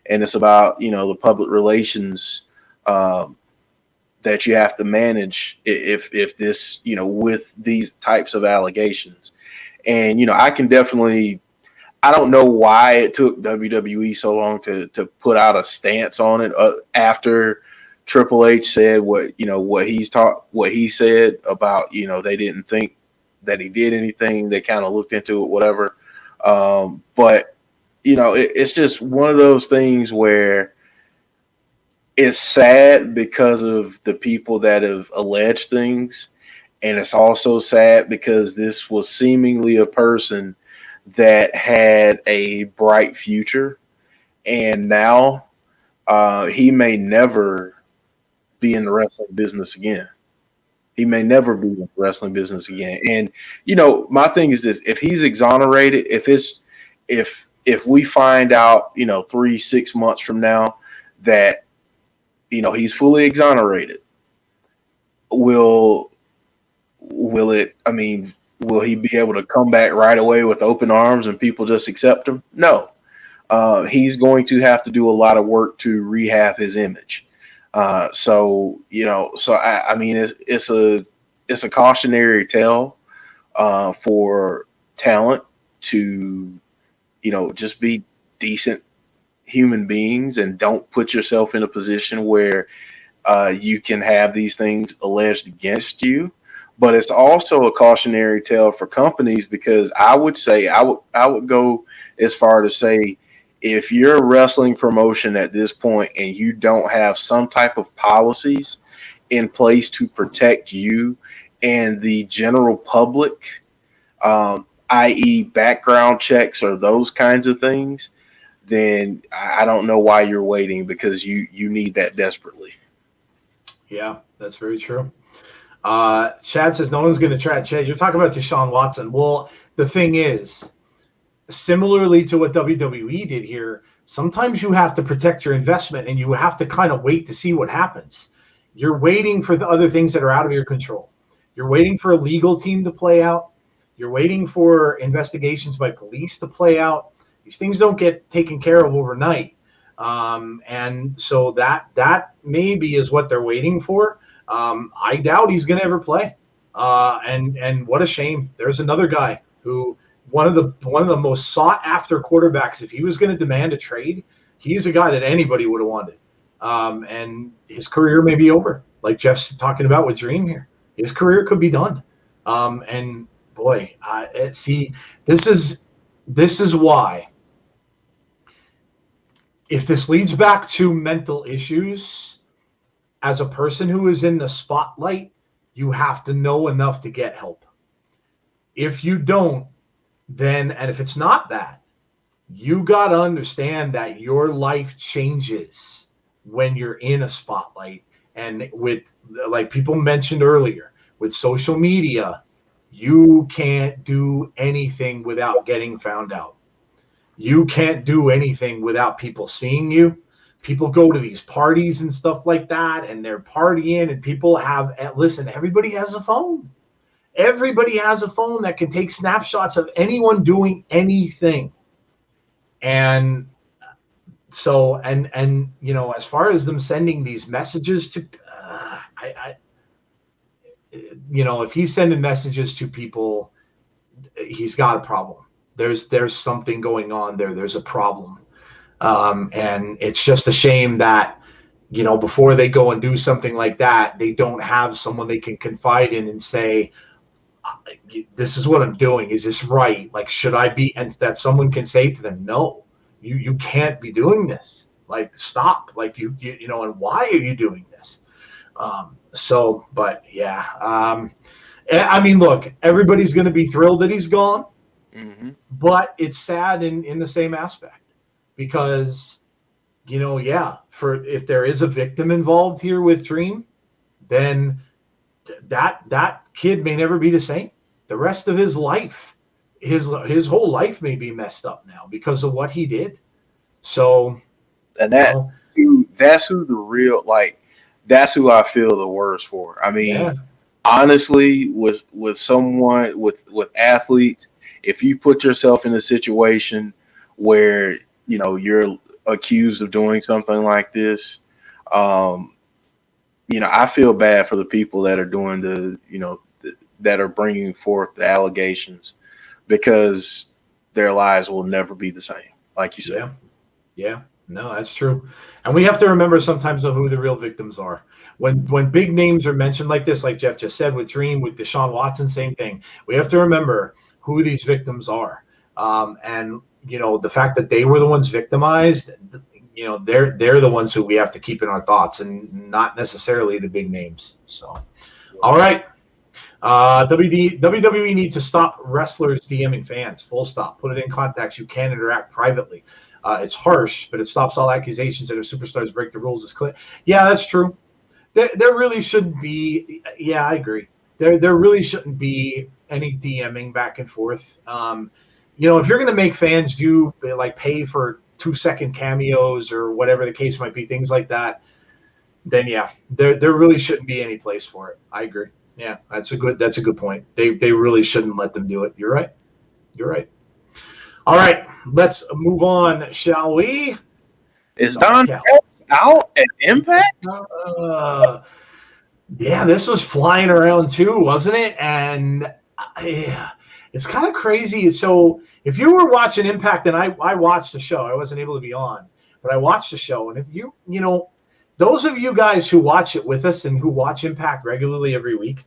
and it's about, the public relations that you have to manage if this, with these types of allegations. And, I can definitely, I don't know why it took WWE so long to put out a stance on it after Triple H said what he said about, they didn't think that he did anything. They kind of looked into it, whatever. But, it's just one of those things where it's sad because of the people that have alleged things. And it's also sad because this was seemingly a person that had a bright future. And now he may never be in the wrestling business again. He may never be in the wrestling business again. And, my thing is this: if he's exonerated, if we find out, 3-6 months from now that, he's fully exonerated, will he be able to come back right away with open arms and people just accept him? No. He's going to have to do a lot of work to rehab his image. It's a cautionary tale for talent to, just be decent human beings and don't put yourself in a position where you can have these things alleged against you. But it's also a cautionary tale for companies, because I would go as far to say, if you're a wrestling promotion at this point and you don't have some type of policies in place to protect you and the general public, i.e. background checks or those kinds of things, then I don't know why you're waiting, because you need that desperately. Yeah, that's very true. Chad says no one's going to try. Chad, you're talking about Deshaun Watson. Well, the thing is, similarly to what WWE did here, sometimes you have to protect your investment and you have to kind of wait to see what happens. You're waiting for the other things that are out of your control. You're waiting for a legal team to play out. You're waiting for investigations by police to play out. These things don't get taken care of overnight. And so that maybe is what they're waiting for. I doubt he's going to ever play. And what a shame. There's another guy who, one of the most sought after quarterbacks. If he was going to demand a trade, he's a guy that anybody would have wanted. And his career may be over, like Jeff's talking about with Dream here. His career could be done. And boy, see, this is why, if this leads back to mental issues, as a person who is in the spotlight, you have to know enough to get help. If you don't, then, and if it's not that, you got to understand that your life changes when you're in a spotlight. And with, like people mentioned earlier, with social media, you can't do anything without getting found out. You can't do anything without people seeing you. People go to these parties and stuff like that, and they're partying, and people have, listen, everybody has a phone. Everybody has a phone that can take snapshots of anyone doing anything. And so, and you know, as far as them sending these messages to, you know, if he's sending messages to people, he's got a problem. There's something going on there. There's a problem. And it's just a shame that, you know, before they go and do something like that, they don't have someone they can confide in and say, this is what I'm doing. Is this right? Like, should I be? And that someone can say to them, no, you can't be doing this. Like, stop. Like, you know, and why are you doing this? So, but yeah, I mean, look, everybody's going to be thrilled that he's gone, but it's sad in the same aspect because, you know, yeah, for if there is a victim involved here with Dream, then that kid may never be the same. The rest of his life, his whole life may be messed up now because of what he did. So, and that's who the real, like, that's who I feel the worst for. I mean, honestly, with someone, with athletes, if you put yourself in a situation where, you know, you're accused of doing something like this, you know, I feel bad for the people that are doing the, you know, that are bringing forth the allegations, because their lives will never be the same, like you said. Yeah. No, that's true. And we have to remember sometimes who the real victims are. When big names are mentioned like this, like Jeff just said, with Dream, with Deshaun Watson, same thing. We have to remember who these victims are. And, you know, the fact that they were the ones victimized, you know, they're the ones who we have to keep in our thoughts, and not necessarily the big names. So, all right. WWE needs to stop wrestlers DMing fans. Full stop. Put it in contacts. You can interact privately. It's harsh, but it stops all accusations that if superstars break the rules. Is clear. Yeah, that's true. There really shouldn't be. Yeah, I agree. There really shouldn't be any DMing back and forth. You know, if you're going to make fans do, like, pay for 2-second cameos or whatever the case might be, things like that, then yeah, there really shouldn't be any place for it. I agree. Yeah, that's a good point. They really shouldn't let them do it. You're right. All right, let's move on, shall we? Is Don out at Impact? Yeah, this was flying around too, wasn't it? And it's kind of crazy. So if you were watching Impact, and I watched the show, I wasn't able to be on, but I watched the show. And if you know, those of you guys who watch it with us and who watch Impact regularly every week,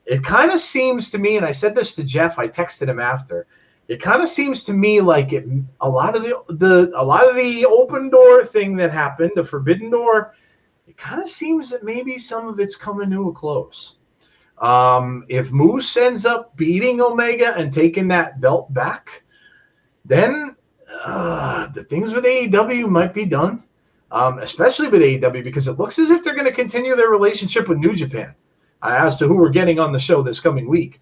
it kind of seems to me, and I said this to Jeff, I texted him after, it kind of seems to me like a lot of the open door thing that happened, the forbidden door, it kind of seems that maybe some of it's coming to a close. If Moose ends up beating Omega and taking that belt back, then the things with AEW might be done, especially with AEW, because it looks as if they're going to continue their relationship with New Japan as to who we're getting on the show this coming week.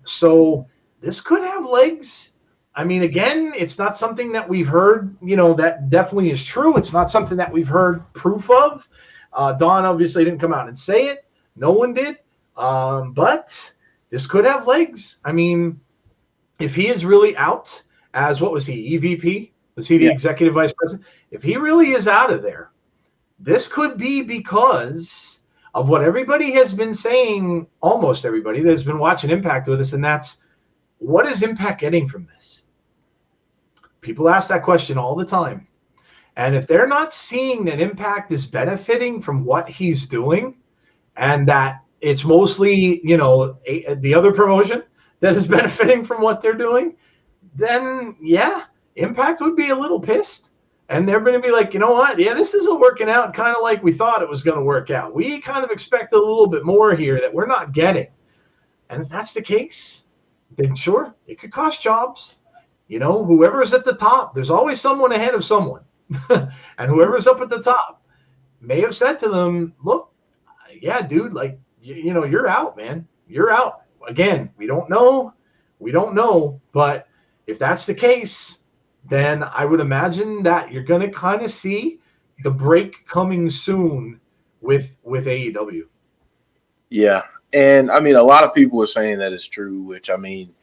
So this could have legs. I mean, again, it's not something that we've heard, you know, that definitely is true. It's not something that we've heard proof of. Don obviously didn't come out and say it. No one did. But this could have legs. I mean, if he is really out as, what was he, EVP? Was he the executive vice president? If he really is out of there, this could be because of what everybody has been saying, almost everybody that has been watching Impact with us, and that's, what is Impact getting from this? People ask that question all the time. And if they're not seeing that Impact is benefiting from what he's doing, and that it's mostly, you know, the other promotion that is benefiting from what they're doing, then yeah, Impact would be a little pissed. And they're going to be like, you know what? Yeah, this isn't working out kind of like we thought it was going to work out. We kind of expected a little bit more here that we're not getting. And if that's the case, then sure, it could cost jobs. You know, whoever's at the top, there's always someone ahead of someone. And whoever's up at the top, may have said to them, look, yeah, dude, like, you know, you're out, man. You're out. Again, we don't know. But if that's the case, then I would imagine that you're going to kind of see the break coming soon with AEW. Yeah. And I mean, a lot of people are saying that it's true, which I mean,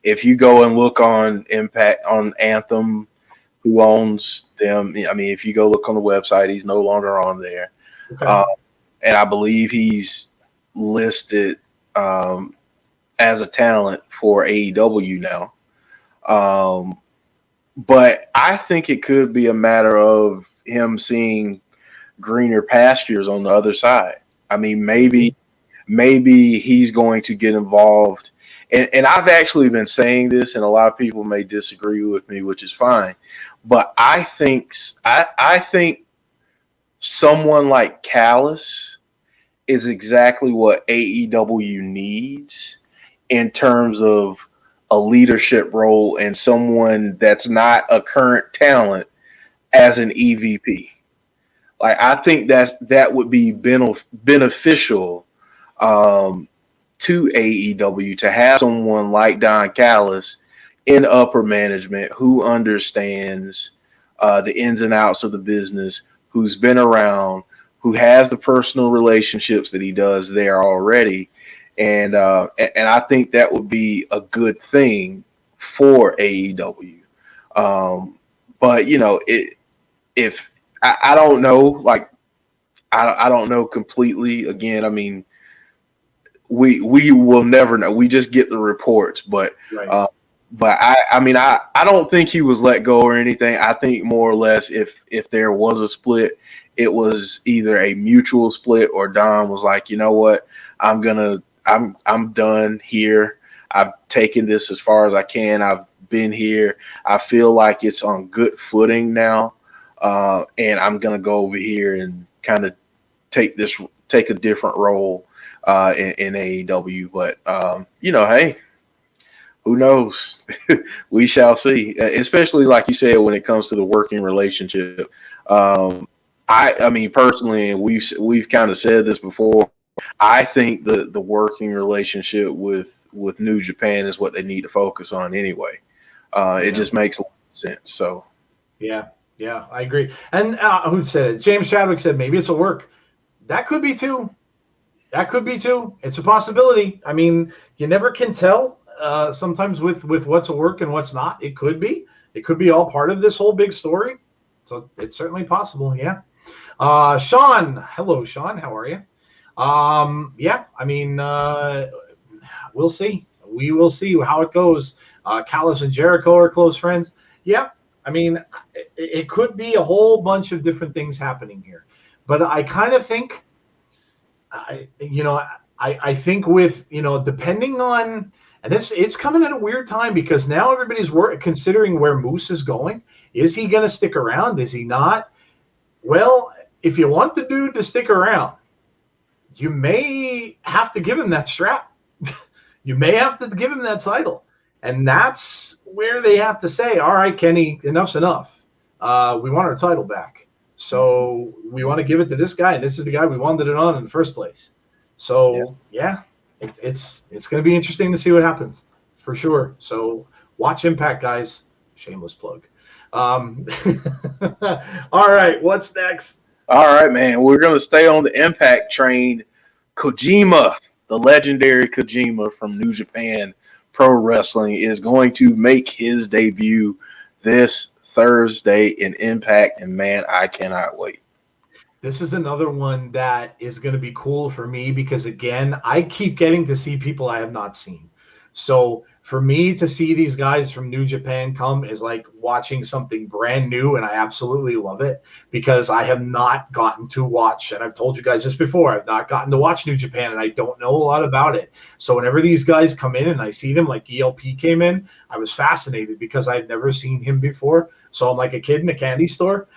if you go and look on Impact, on Anthem, who owns them, I mean, if you go look on the website, he's no longer on there. Okay. And I believe he's listed as a talent for AEW now. But I think it could be a matter of him seeing greener pastures on the other side. I mean, maybe he's going to get involved. And I've actually been saying this, and a lot of people may disagree with me, which is fine. But I think someone like Callis is exactly what AEW needs in terms of a leadership role and someone that's not a current talent as an EVP. Like, I think that would be beneficial to AEW to have someone like Don Callis in upper management who understands the ins and outs of the business, who's been around, who has the personal relationships that he does there already. And I think that would be a good thing for AEW. But, you know, if I don't know, like, I don't know completely. Again, I mean, we will never know. We just get the reports, but Right. But I don't think he was let go or anything. I think more or less if there was a split, it was either a mutual split or Don was like, you know what, I'm done here. I've taken this as far as I can. I've been here. I feel like it's on good footing now. And I'm gonna go over here and kind of take a different role in AEW. But you know, hey, who knows? We shall see. Especially like you said, when it comes to the working relationship. I mean, personally, and we've kind of said this before. I think the working relationship with New Japan is what they need to focus on anyway. It just makes a lot of sense. So, Yeah, I agree. And who said it? James Chadwick said maybe it's a work. That could be too. It's a possibility. I mean, you never can tell. Sometimes with what's a work and what's not. It could be all part of this whole big story. So it's certainly possible. Yeah. Sean, hello, Sean. How are you? Yeah. I mean, we'll see. We will see how it goes. Callis and Jericho are close friends. Yeah. I mean, it could be a whole bunch of different things happening here, but I kind of think, I think with, depending on, and it's coming at a weird time because now everybody's considering where Moose is going. Is he going to stick around? Is he not? Well, if you want the dude to stick around, you may have to give him that strap. You may have to give him that title. And that's where they have to say, all right, Kenny, enough's enough. We want our title back. So we want to give it to this guy, and this is the guy we wanted it on in the first place. So, yeah, it's going to be interesting to see what happens, for sure. So watch Impact, guys. Shameless plug. All right, what's next? all right, man, we're going to stay on the Impact train. Kojima, the legendary Kojima from New Japan Pro Wrestling, is going to make his debut this Thursday in Impact, and man, I cannot wait. This is another one that is going to be cool for me because, again, I keep getting to see people I have not seen. So for me to see these guys from New Japan come is like watching something brand new, and I absolutely love it because I have not gotten to watch, and I've told you guys this before, I've not gotten to watch New Japan, and I don't know a lot about it. So whenever these guys come in and I see them, like ELP came in, I was fascinated because I've never seen him before. So I'm like a kid in a candy store.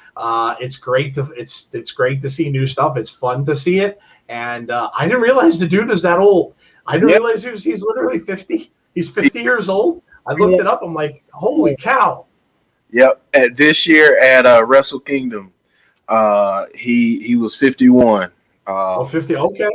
It's great to see new stuff. It's fun to see it, and I didn't realize the dude is that old. I didn't realize he's literally 50. He's 50 years old. I looked it up. I'm like, holy cow. Yep. This year at Wrestle Kingdom, He was 51. 50. Okay.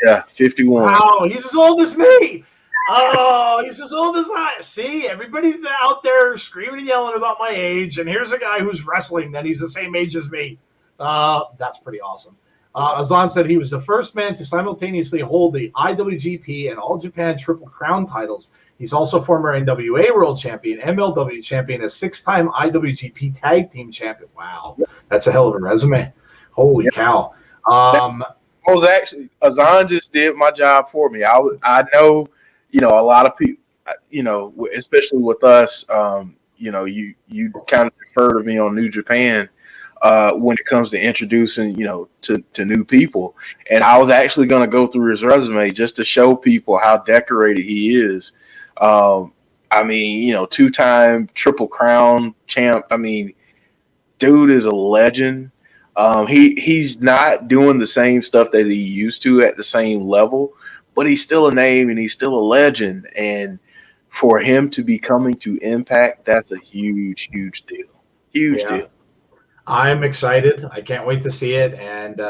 Yeah, 51. Wow, he's as old as me. Oh, he's as old as I. See, everybody's out there screaming and yelling about my age, and here's a guy who's wrestling that he's the same age as me. That's pretty awesome. Azan said he was the first man to simultaneously hold the IWGP and All Japan Triple Crown titles. He's also former NWA World Champion, MLW Champion, a 6-time IWGP Tag Team Champion. Wow, that's a hell of a resume. Holy cow. I was actually, Azan just did my job for me. I know, a lot of people, especially with us, you kind of defer to me on New Japan when it comes to introducing, to new people. And I was actually going to go through his resume just to show people how decorated he is. 2-time Triple Crown champ. I mean, dude is a legend. He's not doing the same stuff that he used to at the same level, but he's still a name and he's still a legend. And for him to be coming to Impact, that's a huge, huge deal. Huge deal. I'm excited. I can't wait to see it, and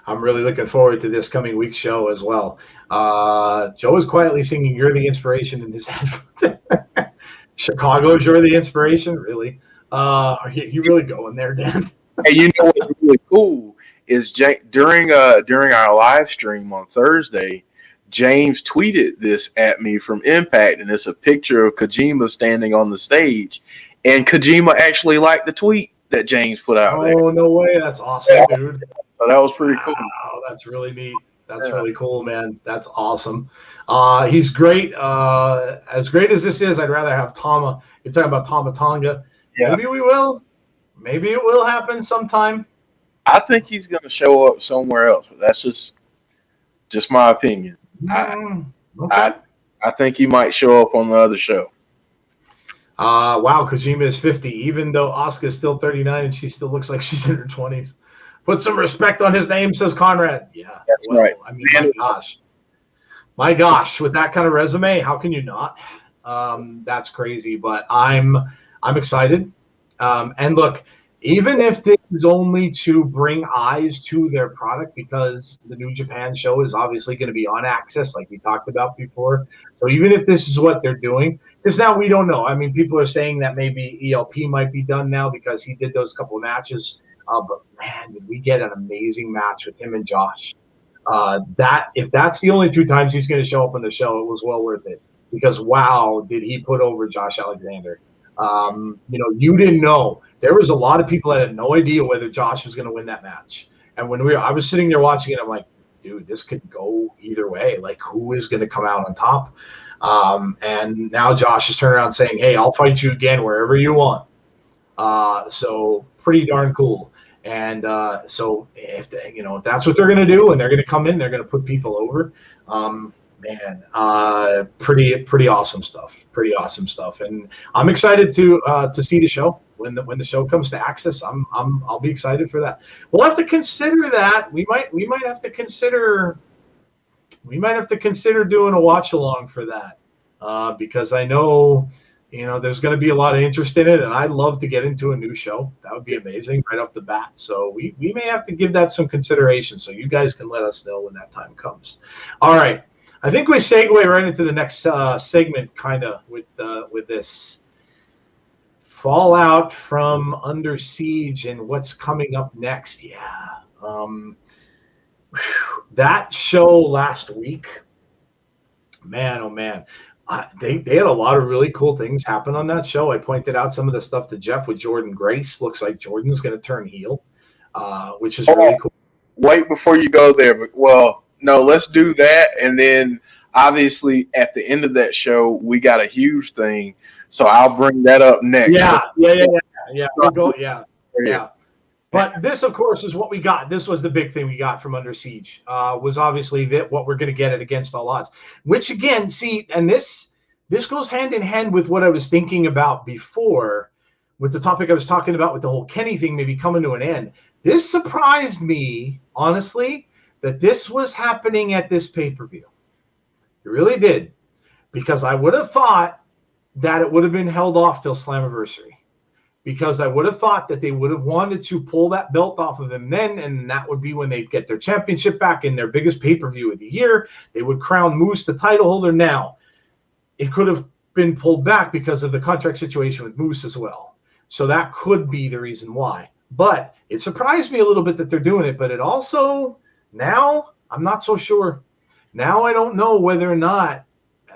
I'm really looking forward to this coming week's show as well. Joe is quietly singing "You're the Inspiration" in his headphones. Chicago's "You're the Inspiration," really? Are you really going there, Dan? Hey, you know what's really cool is during our live stream on Thursday, James tweeted this at me from Impact, and it's a picture of Kojima standing on the stage, and Kojima actually liked the tweet that James put out there. Oh, no way. That's awesome, dude. So that was pretty cool. Wow, that's really neat. That's really cool, man. That's awesome. He's great. As great as this is, I'd rather have Tama. You're talking about Tama Tonga. Yeah. Maybe we will. Maybe it will happen sometime. I think he's going to show up somewhere else, but that's just my opinion. Okay. I think he might show up on the other show. Wow, Kojima is 50, even though Asuka's still 39 and she still looks like she's in her 20s. Put some respect on his name, says Conrad. Yeah, that's right. I mean, my gosh, with that kind of resume, how can you not? That's crazy, but I'm excited. And look, even if this is only to bring eyes to their product, because the New Japan show is obviously going to be on Access, like we talked about before. So even if this is what they're doing, because now we don't know. I mean, people are saying that maybe ELP might be done now because he did those couple of matches. But man, did we get an amazing match with him and Josh. If that's the only 2 times he's going to show up on the show, it was well worth it. Because wow, did he put over Josh Alexander. You didn't know. There was a lot of people that had no idea whether Josh was going to win that match. And when I was sitting there watching it, I'm like, dude, this could go either way. Like, who is going to come out on top? And now Josh is turning around saying, hey, I'll fight you again wherever you want. So pretty darn cool. And so if that's what they're going to do and they're going to come in, they're going to put people over. Pretty awesome stuff. Pretty awesome stuff. And I'm excited to see the show. When the show comes to Access, I'll be excited for that. We'll have to consider that. We might have to consider doing a watch along for that. Because I know there's going to be a lot of interest in it, and I'd love to get into a new show. That would be amazing right off the bat. So we may have to give that some consideration. So you guys can let us know when that time comes. All right. I think we segue right into the next segment, kind of with this fallout from Under Siege and what's coming up next. Yeah, that show last week, man, oh man, they had a lot of really cool things happen on that show. I pointed out some of the stuff to Jeff with Jordan Grace. Looks like Jordan's going to turn heel, which is really cool. Wait before you go there, but no, let's do that. And then obviously at the end of that show, we got a huge thing. So I'll bring that up next. Yeah. We'll go. Yeah. But this, of course, is what we got. This was the big thing we got from Under Siege. Was obviously what we're going to get at Against All Odds. Which again, see, and this goes hand in hand with what I was thinking about before, with the topic I was talking about with the whole Kenny thing maybe coming to an end. This surprised me, honestly, that this was happening at this pay-per-view. It really did. Because I would have thought that it would have been held off till Slammiversary. because I would have thought that they would have wanted to pull that belt off of him then, and that would be when they'd get their championship back in their biggest pay-per-view of the year. They would crown Moose the title holder. Now, it could have been pulled back because of the contract situation with Moose as well. So that could be the reason why. But it surprised me a little bit that they're doing it, but it also, now, I'm not so sure. Now I don't know whether or not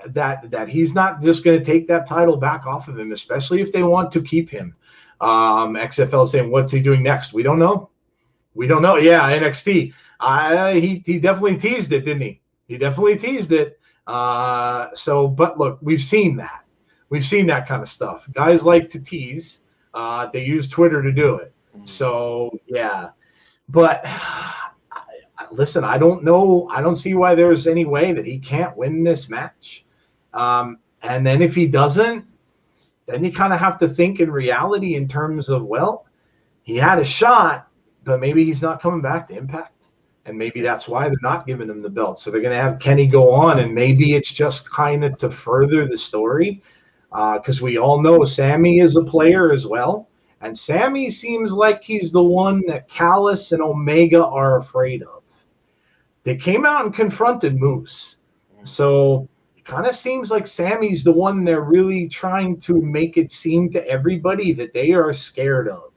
that he's not just going to take that title back off of him, especially if they want to keep him. XFL saying, what's he doing next? We don't know. We don't know. Yeah, NXT. He definitely teased it, didn't he? He definitely teased it. But look, we've seen that. We've seen that kind of stuff. Guys like to tease. They use Twitter to do it. So, yeah. But listen, I don't know. I don't see why there's any way that he can't win this match. And then if he doesn't, then you kind of have to think in reality in terms of, well, he had a shot, but maybe he's not coming back to Impact. And maybe that's why they're not giving him the belt. So they're going to have Kenny go on, and maybe it's just kind of to further the story, because we all know Sammy is a player as well. And Sammy seems like he's the one that Callis and Omega are afraid of. They came out and confronted Moose. So it kind of seems like Sammy's the one they're really trying to make it seem to everybody that they are scared of.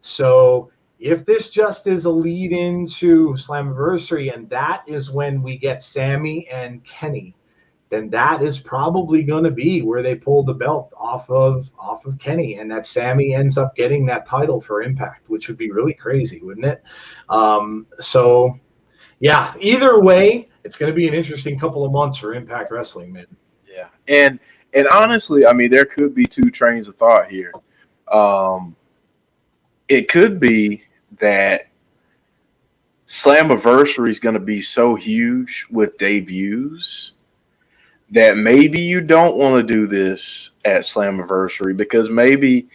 So if this just is a lead into Slammiversary and that is when we get Sammy and Kenny, then that is probably going to be where they pull the belt off of Kenny, and that Sammy ends up getting that title for Impact, which would be really crazy, wouldn't it? So, yeah, either way, it's going to be an interesting couple of months for Impact Wrestling, man. Yeah, and honestly, I mean, there could be two trains of thought here. It could be that Slammiversary is going to be so huge with debuts that maybe you don't want to do this at Slammiversary, because maybe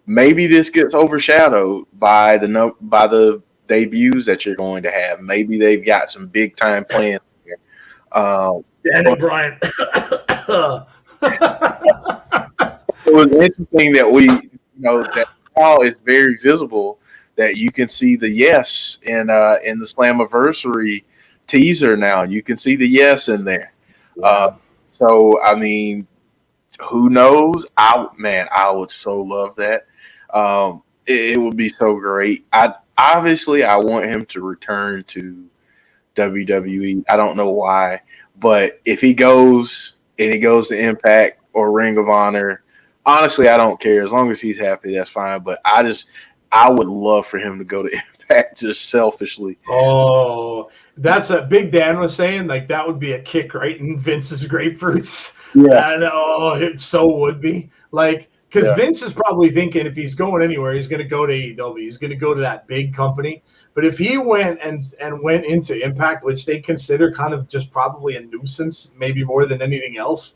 this gets overshadowed by the debuts that you're going to have. Maybe they've got some big time plans here. Daniel Bryan. It was interesting that that now it's very visible that you can see the yes in the Slammiversary teaser now. You can see the yes in there. So, I mean, who knows? I would so love that. It would be so great. I want him to return to WWE. I don't know why, but if he goes to Impact or Ring of Honor, honestly, I don't care. As long as he's happy, that's fine. But I would love for him to go to Impact, just selfishly. Oh, that's a Big Dan was saying, like, that would be a kick right in Vince's grapefruits. Yeah. And it so would be. Like, because Vince is probably thinking if he's going anywhere, he's going to go to AEW. He's going to go to that big company. But if he went and went into Impact, which they consider kind of just probably a nuisance, maybe more than anything else,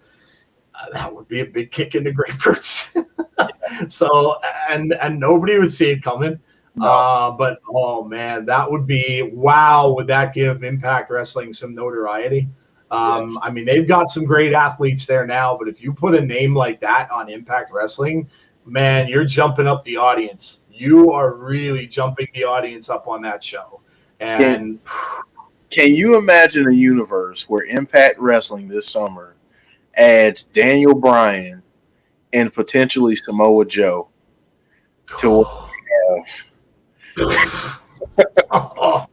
that would be a big kick in the grapefruits. So, and nobody would see it coming. No. But, oh, man, that would be, wow, would that give Impact Wrestling some notoriety? Yes. I mean, they've got some great athletes there now, but if you put a name like that on Impact Wrestling, man, you're jumping up the audience. You are really jumping the audience up on that show. And can you imagine a universe where Impact Wrestling this summer adds Daniel Bryan and potentially Samoa Joe to oh,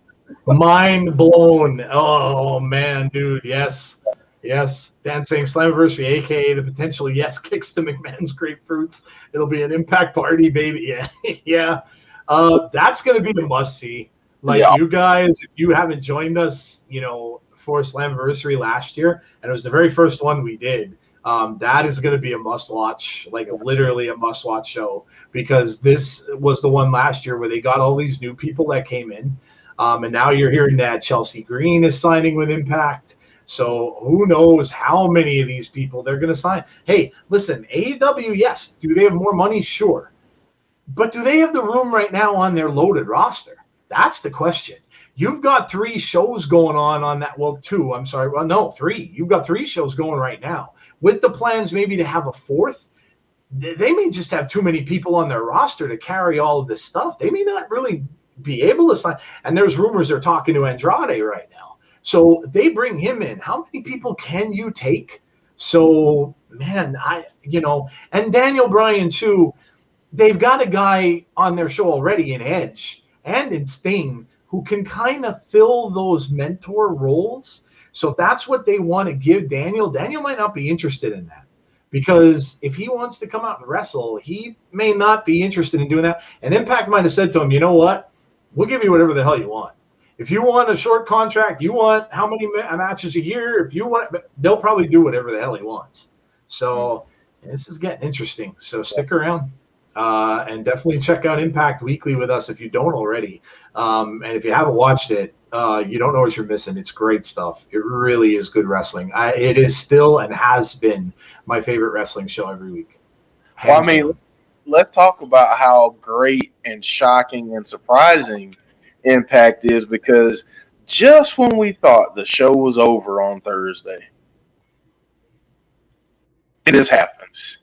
mind blown. Oh, man, dude. Yes. Dan saying Slammiversary, a.k.a. the potential yes kicks to McMahon's grapefruits. It'll be an Impact party, baby. Yeah. That's going to be a must-see. You guys, if you haven't joined us, for Slammiversary last year, and it was the very first one we did, that is going to be a must-watch, literally a must-watch show, because this was the one last year where they got all these new people that came in, and now you're hearing that Chelsea Green is signing with Impact. So who knows how many of these people they're going to sign. Hey, listen, AEW, yes. Do they have more money? Sure. But do they have the room right now on their loaded roster? That's the question. You've got 3 shows going on that. Well, 2. I'm sorry. Well, no, 3. You've got 3 shows going right now. With the plans maybe to have a 4th, they may just have too many people on their roster to carry all of this stuff. They may not really be able to sign. And there's rumors they're talking to Andrade right now. So they bring him in. How many people can you take? So, man, and Daniel Bryan too, they've got a guy on their show already in Edge and in Sting who can kind of fill those mentor roles. So if that's what they want to give Daniel might not be interested in that. Because if he wants to come out and wrestle, he may not be interested in doing that. And Impact might have said to him, you know what? We'll give you whatever the hell you want. If you want a short contract, you want how many matches a year, if you want, they'll probably do whatever the hell he wants. So this is getting interesting. So stick around and definitely check out Impact Weekly with us if you don't already. And if you haven't watched it, you don't know what you're missing. It's great stuff. It really is good wrestling. It is still and has been my favorite wrestling show every week. Well, I mean, let's talk about how great and shocking and surprising Impact is, because just when we thought the show was over on Thursday, it just happens.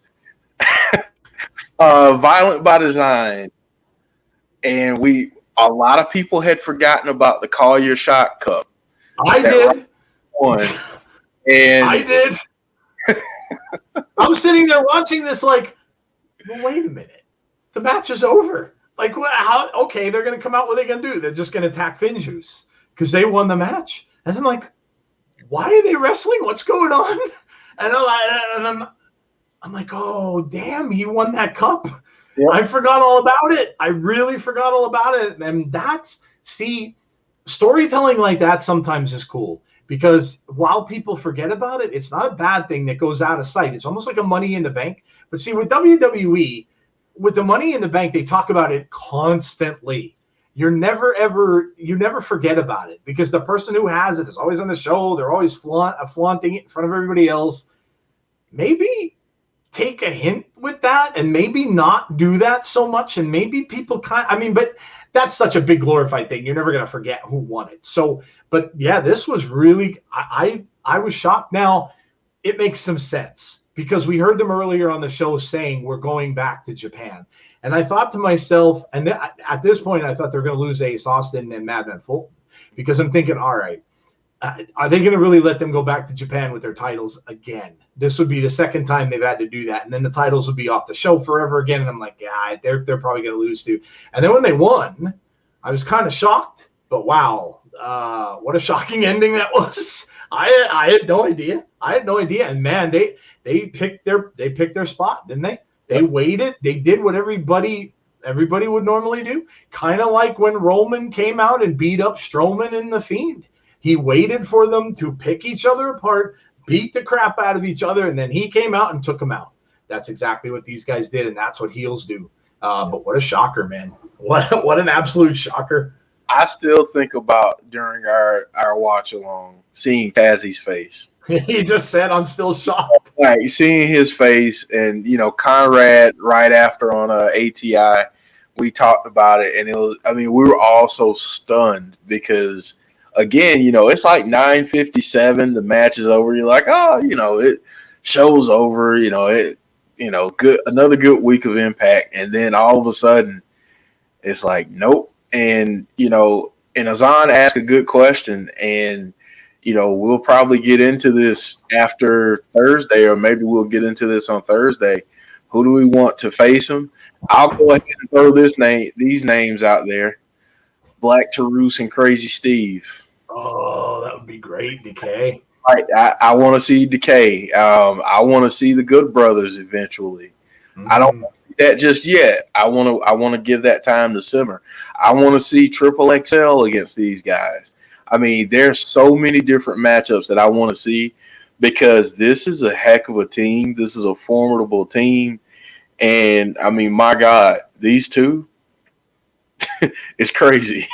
Violent by Design, and a lot of people had forgotten about the Call Your Shot Cup. I did. And I did. I'm sitting there watching this like, well, wait a minute. The match is over. Like, how? Okay, they're going to come out. What are they going to do? They're just going to attack Finjuice because they won the match. And I'm like, why are they wrestling? What's going on? And I'm like, oh, damn, he won that cup. Yep. I forgot all about it. I really forgot all about it. And storytelling like that sometimes is cool, because while people forget about it, it's not a bad thing that goes out of sight. It's almost like a Money in the Bank. But see, with WWE, with the Money in the Bank, they talk about it constantly. You never forget about it, because the person who has it is always on the show. They're always flaunting it in front of everybody else. Maybe take a hint with that and maybe not do that so much. And maybe people but that's such a big glorified thing. You're never going to forget who won it. So, but yeah, this was really, I was shocked. Now it makes some sense, because we heard them earlier on the show saying we're going back to Japan. And I thought to myself, and at this point, I thought they were going to lose Ace Austin and Madman Fulton, because I'm thinking, all right, are they going to really let them go back to Japan with their titles again? This would be the second time they've had to do that. And then the titles would be off the show forever again. And I'm like, yeah, they're probably going to lose too. And then when they won, I was kind of shocked. But wow, what a shocking ending that was. I had no idea. And man, they picked their spot, didn't they? They waited. They did what everybody would normally do. Kind of like when Roman came out and beat up Strowman and The Fiend. He waited for them to pick each other apart, beat the crap out of each other, and then he came out and took them out. That's exactly what these guys did, and that's what heels do. But what a shocker, man. What an absolute shocker. I still think about, during our watch along, seeing Tazzy's face. He just said, I'm still shocked. Right, seeing his face, and Conrad right after on ATI, we talked about it, and it was, we were all so stunned, because again, it's like 9:57, the match is over. You're like, oh, it show's over. Good, another good week of Impact, and then all of a sudden, it's like, nope. And and Azan asked a good question, and we'll probably get into this after Thursday, or maybe we'll get into this on Thursday. Who do we want to face them? I'll go ahead and throw these names out there: Black Taurus and Crazy Steve. Oh, that would be great, Decay. Right, I want to see Decay. I want to see the Good Brothers eventually. Mm-hmm. I don't want to see that just yet. I want to give that time to simmer. I want to see Triple XL against these guys. There's so many different matchups that I want to see, because this is a heck of a team. This is a formidable team, and my God, these two. It's crazy.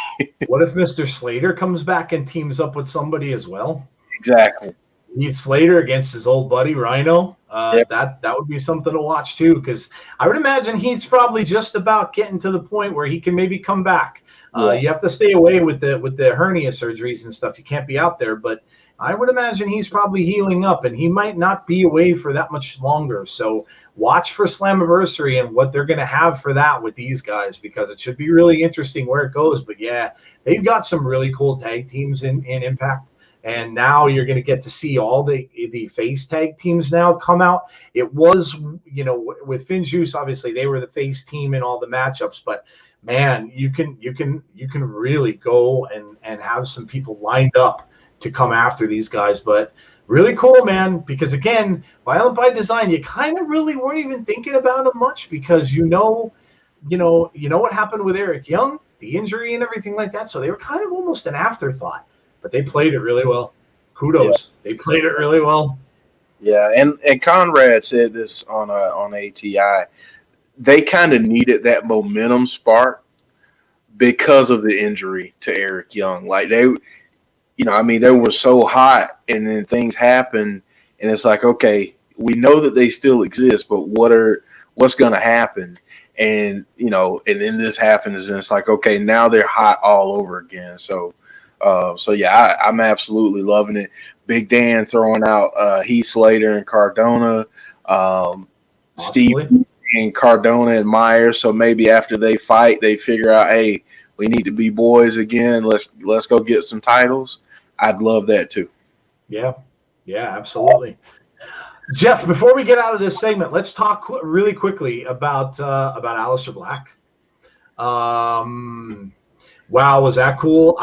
What if Mr. Slater comes back and teams up with somebody as well? Exactly. Heath Slater against his old buddy Rhino. Yep. That would be something to watch too, because I would imagine Heath's probably just about getting to the point where he can maybe come back. You have to stay away with the hernia surgeries and stuff. You can't be out there, but I would imagine he's probably healing up, and he might not be away for that much longer. So watch for Slammiversary and what they're going to have for that with these guys, because it should be really interesting where it goes. But yeah, they've got some really cool tag teams in Impact. And now you're going to get to see all the face tag teams now come out. It was, with Finjuice, obviously they were the face team in all the matchups, but man, you can really go and have some people lined up to come after these guys. But really cool, man, because again, Violent by Design, you kind of really weren't even thinking about them much, because you know what happened with Eric Young, the injury and everything like that. So they were kind of almost an afterthought. But they played it really well. Kudos. Yeah. They played it really well. Yeah, and Conrad said this on ATI. They kind of needed that momentum spark because of the injury to Eric Young. Like they were so hot, and then things happen, and it's like, okay, we know that they still exist, but what's going to happen? And and then this happens, and it's like, okay, now they're hot all over again. So yeah, I'm absolutely loving it. Big Dan throwing out Heath Slater and Cardona, Steve and Cardona and Myers. So maybe after they fight, they figure out, hey, we need to be boys again. Let's go get some titles. I'd love that too. Yeah, absolutely. Jeff, before we get out of this segment, let's talk really quickly about Aleister Black. Wow, was that cool?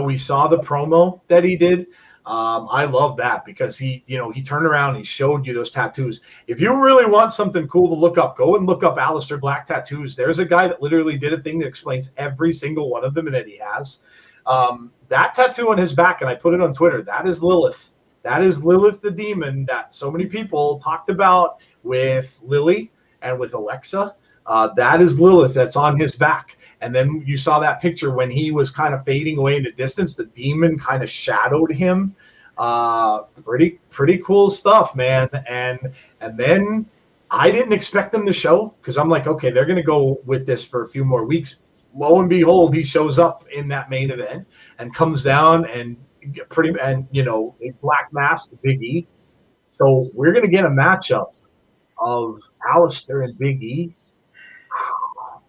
We saw the promo that he did. I love that, because he turned around and he showed you those tattoos. If you really want something cool to look up, go and look up Aleister Black tattoos. There's a guy that literally did a thing that explains every single one of them that he has. That tattoo on his back, and I put it on Twitter, that is Lilith. That is Lilith the demon that so many people talked about with Lily and with Alexa. That is Lilith that's on his back. And then you saw that picture when he was kind of fading away in the distance. The demon kind of shadowed him. Pretty cool stuff, man. And then I didn't expect him to show, because I'm like, okay, they're going to go with this for a few more weeks. Lo and behold, he shows up in that main event and comes down and a black mask, Big E. So we're going to get a matchup of Aleister and Big E.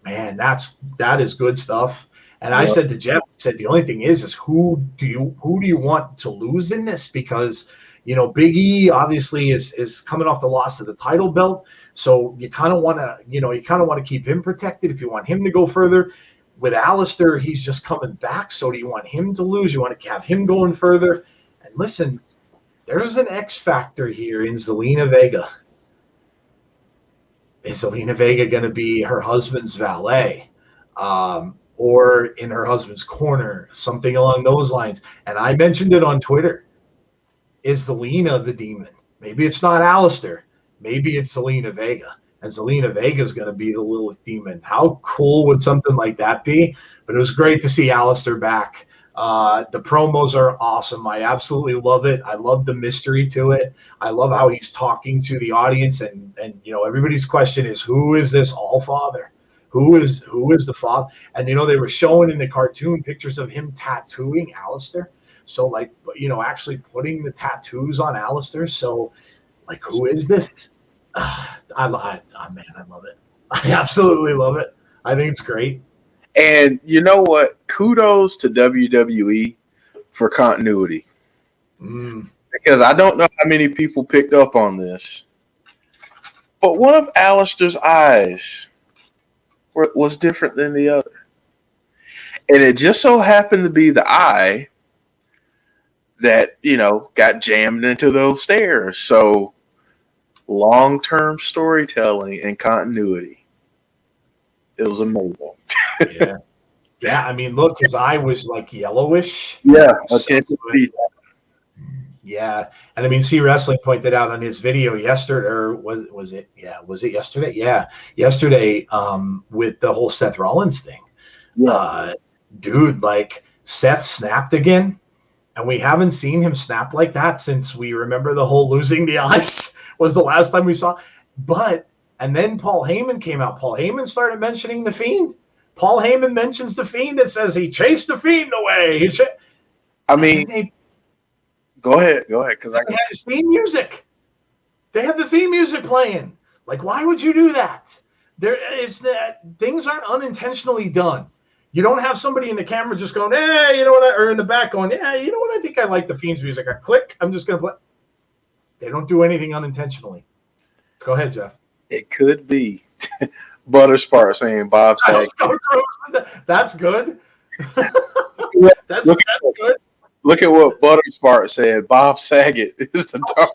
Man, that is good stuff. And I said to Jeff, the only thing is who do you want to lose in this? Because Big E obviously is coming off the loss of the title belt, so you kind of want to keep him protected if you want him to go further. With Aleister, he's just coming back, so do you want him to lose? You want to have him going further? And listen, there's an X factor here in Zelina Vega. Is Zelina Vega going to be her husband's valet, or in her husband's corner, something along those lines? And I mentioned it on Twitter. Is Zelina the demon? Maybe it's not Aleister. Maybe it's Zelina Vega. And Zelina Vega is going to be the Lilith demon. How cool would something like that be? But it was great to see Aleister back. The promos are awesome. I absolutely love it. I love the mystery to it. I love how he's talking to the audience, and everybody's question is, who is this All Father? Who is the father? And they were showing in the cartoon pictures of him tattooing Aleister. So actually putting the tattoos on Aleister. So who is this? I love it. I absolutely love it. I think it's great. And you know what? Kudos to WWE for continuity. Because I don't know how many people picked up on this, but one of Aleister's eyes was different than the other. And it just so happened to be the eye that, got jammed into those stairs. So long-term storytelling and continuity. It was amazing. Yeah. I mean, look, his eye was yellowish. Yeah. Yeah. And I mean, C Wrestling pointed out on his video yesterday, or was it yesterday? Yeah. Yesterday, with the whole Seth Rollins thing. Yeah. Dude, Seth snapped again. And we haven't seen him snap like that since we remember the whole losing the eyes was the last time we saw. And then Paul Heyman came out. Paul Heyman started mentioning The Fiend. Paul Heyman mentions The Fiend that says he chased The Fiend away. Go ahead, because They had his theme music. They had the theme music playing. Like, why would you do that? There is that things aren't unintentionally done. You don't have somebody in the camera just going, hey, you know what? Or in the back going, yeah, you know what? I think I like the Fiend's music. I click. I'm just going to play. They don't do anything unintentionally. Go ahead, Jeff. it could be Butterspart saying Bob Saget. That's good. That's Look good. Look at what Butterspart said. Bob Saget is the top.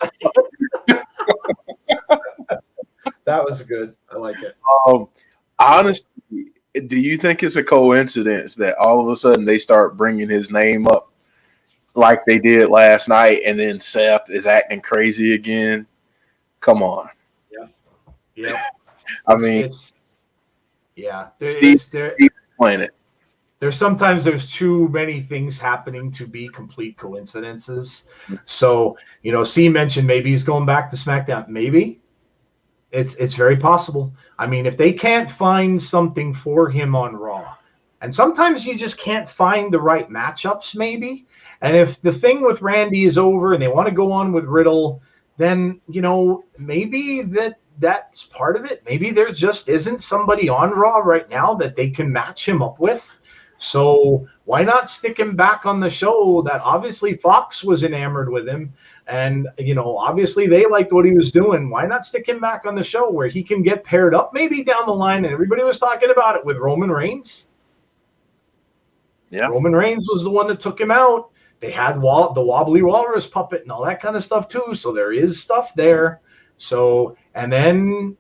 That was good. I like it. Honestly, do you think it's a coincidence that all of a sudden they start bringing his name up like they did last night, and then Seth is acting crazy again? Come on. Yeah. I mean, he's playing it. There's sometimes too many things happening to be complete coincidences. So, C mentioned maybe he's going back to SmackDown. Maybe it's very possible. I mean, if they can't find something for him on Raw, and sometimes you just can't find the right matchups, maybe. And if the thing with Randy is over and they want to go on with Riddle, then, maybe that's part of it. Maybe there just isn't somebody on Raw right now that they can match him up with. So why not stick him back on the show that obviously Fox was enamored with him, and obviously they liked what he was doing. Why not stick him back on the show where he can get paired up maybe down the line? And everybody was talking about it with Roman Reigns. Yeah, Roman Reigns was the one that took him out. They had the wobbly walrus puppet and all that kind of stuff too. So there is stuff there. So, and then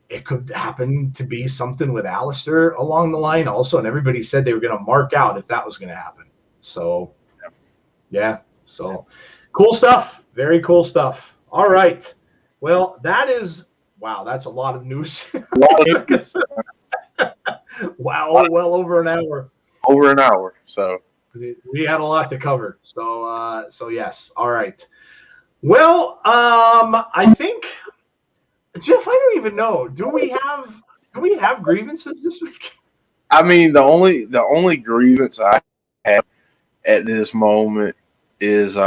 it could happen to be something with Alistair along the line also. And everybody said they were going to mark out if that was going to happen. So, yeah. So, cool stuff. Very cool stuff. All right. Well, that's a lot of news. Wow. Well over an hour. Over an hour. So we had a lot to cover. So yes. All right. Well, I think, Jeff, I don't even know. Do we have grievances this week? I mean, the only grievance I have at this moment is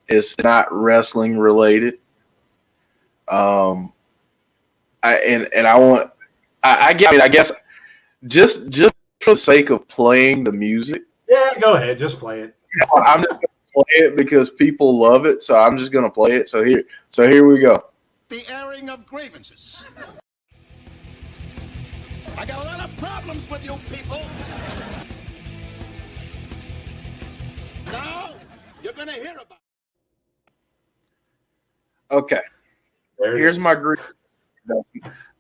it's not wrestling related. I guess just for the sake of playing the music. Yeah, go ahead, just play it. I'm just gonna play it because people love it, so I'm just gonna play it. So here we go. The airing of grievances. I got a lot of problems with you people. Now you're gonna hear about it. Okay. Here's my grievance.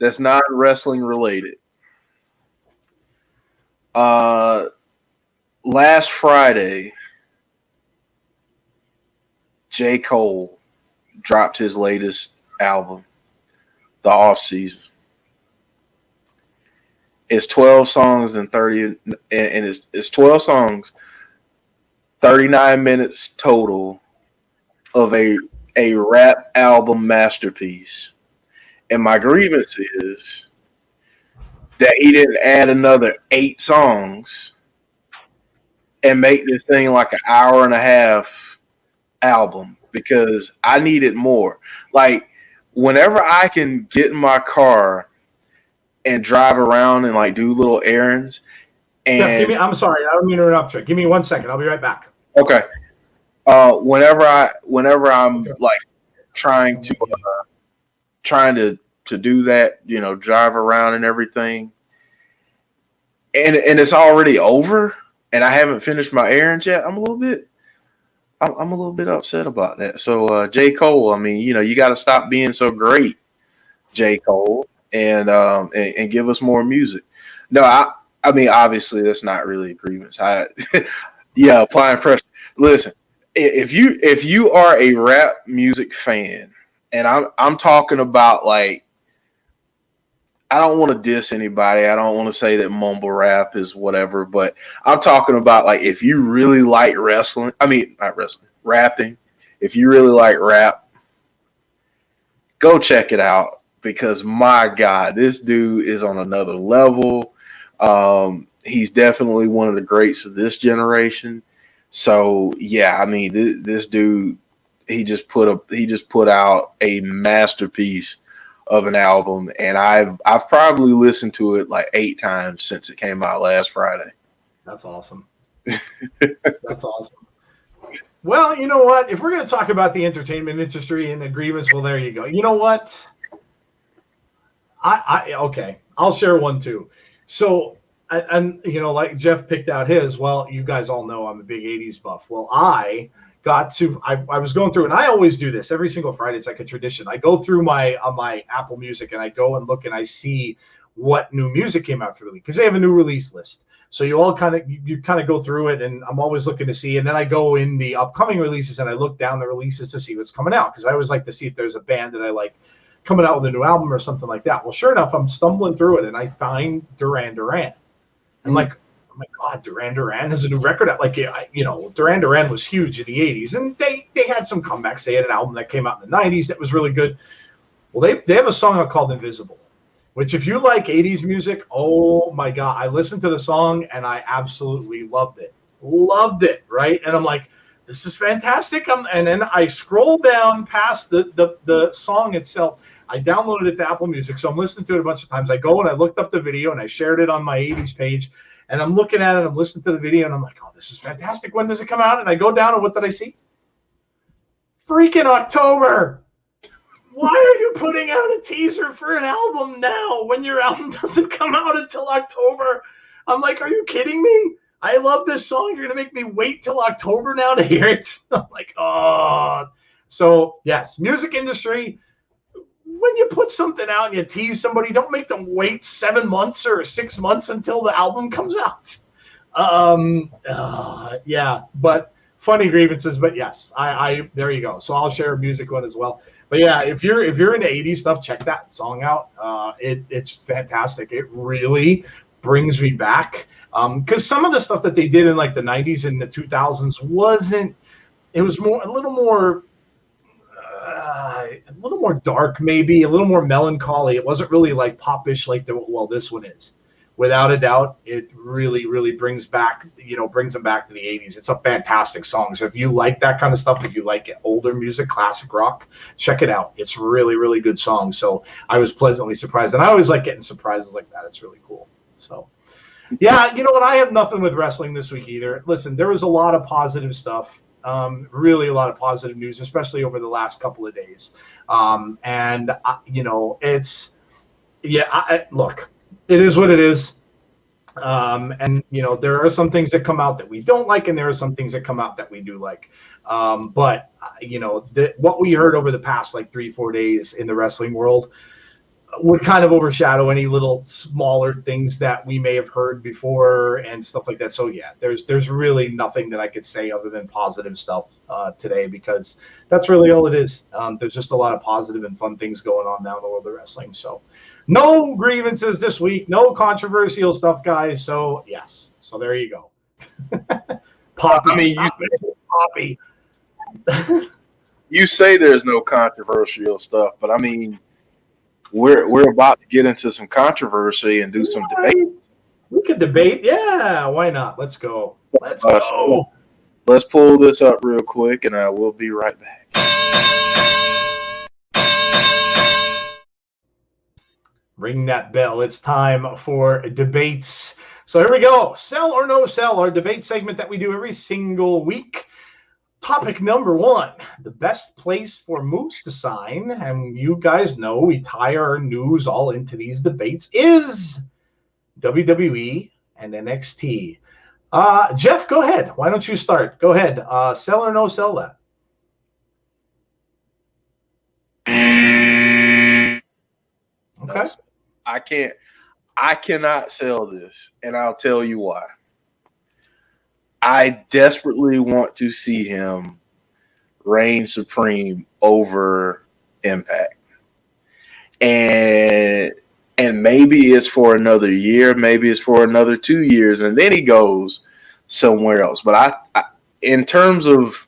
That's not wrestling related. Last Friday, J. Cole dropped his latest album, The Off Season. It's 12 songs and it's 12 songs, 39 minutes total of a rap album masterpiece. And my grievance is that he didn't add another 8 songs and make this thing like an hour and a half album, because I needed more. Like, whenever I can get in my car and drive around and like do little errands, and I'm sorry, I don't mean to interrupt you. Give me 1 second. I'll be right back. Okay. Whenever I'm like trying to do that, drive around and everything, and it's already over, and I haven't finished my errands yet, I'm a little bit upset about that. So J. Cole, I mean, you got to stop being so great, J. Cole, and give us more music. No, I mean, obviously that's not really a grievance. Applying pressure. Listen, if you are a rap music fan, and I'm talking about, like, I don't want to diss anybody. I don't want to say that mumble rap is whatever, but I'm talking about, like, if you really like rapping, if you really like rap, go check it out, because my God, this dude is on another level. He's definitely one of the greats of this generation. So yeah, I mean, this dude he just put out a masterpiece of an album, and I've probably listened to it like 8 times since it came out last Friday. That's awesome. That's awesome. Well, you know what? If we're going to talk about the entertainment industry and the grievance, well, there you go. You know what? Okay, I'll share one too. So, and you know, like Jeff picked out his. Well, you guys all know I'm a big '80s buff. Well, I was going through, and I always do this every single Friday. It's like a tradition. I go through my Apple Music and I go and look and I see what new music came out for the week because they have a new release list. So you all kind of go through it, and I'm always looking to see. And then I go in the upcoming releases and I look down the releases to see what's coming out because I always like to see if there's a band that I like coming out with a new album or something like that. Well, sure enough, I'm stumbling through it and I find Duran Duran. I'm like, oh my God, Duran Duran has a new record out. Like, you know, Duran Duran was huge in the 80s, and they had some comebacks. They had an album that came out in the 90s that was really good. Well, they have a song called Invisible, which if you like 80s music, oh my God, I listened to the song and I absolutely loved it. Loved it, right? And I'm like, this is fantastic. And then I scroll down past the song itself. I downloaded it to Apple Music, so I'm listening to it a bunch of times. I go and I looked up the video and I shared it on my 80s page. And I'm looking at it, I'm listening to the video, and I'm like, oh, this is fantastic. When does it come out? And I go down, and what did I see? Freaking October. Why are you putting out a teaser for an album now when your album doesn't come out until October? I'm like, are you kidding me? I love this song. You're going to make me wait till October now to hear it? I'm like, oh. So, yes, music industry, when you put something out and you tease somebody, don't make them wait 7 months or 6 months until the album comes out. Yeah, but funny grievances. But yes, I there you go. So I'll share a music one as well. But yeah, if you're into 80s stuff, check that song out. It's fantastic. It really brings me back. Because some of the stuff that they did in like the 90s and the 2000s it was a little more dark, maybe a little more melancholy. It wasn't really like popish like this one is. Without a doubt, it really, really brings them back to the 80s. It's a fantastic song. So if you like that kind of stuff, if you like older music, classic rock, check it out. It's really, really good song. So I was pleasantly surprised. And I always like getting surprises like that. It's really cool. So yeah, you know what? I have nothing with wrestling this week either. Listen, there was a lot of positive stuff. Really a lot of positive news, especially over the last couple of days. Look, it is what it is. And, you know, there are some things that come out that we don't like, and there are some things that come out that we do like. But what we heard over the past like 3-4 days in the wrestling world would kind of overshadow any little smaller things that we may have heard before and stuff like that. So yeah, there's really nothing that I could say other than positive stuff today, because that's really all it is. There's just a lot of positive and fun things going on now in the world of wrestling. So no grievances this week, no controversial stuff, guys. So yes, so there you go. Poppy, Poppy. You say there's no controversial stuff, but I mean, we're about to get into some controversy and do some debate. We could debate. Yeah, why not? Let's go. Let's go. Let's pull this up real quick, and I will be right back. Ring that bell. It's time for debates. So here we go. Sell or no sell, our debate segment that we do every single week. Topic number 1, the best place for moves to sign, and you guys know we tie our news all into these debates, is WWE and NXT. Jeff, go ahead. Why don't you start? Go ahead. Sell or no sell that? Okay. I cannot sell this, and I'll tell you why. I desperately want to see him reign supreme over Impact. And maybe it's for another year, maybe it's for another 2 years, and then he goes somewhere else. But I in terms of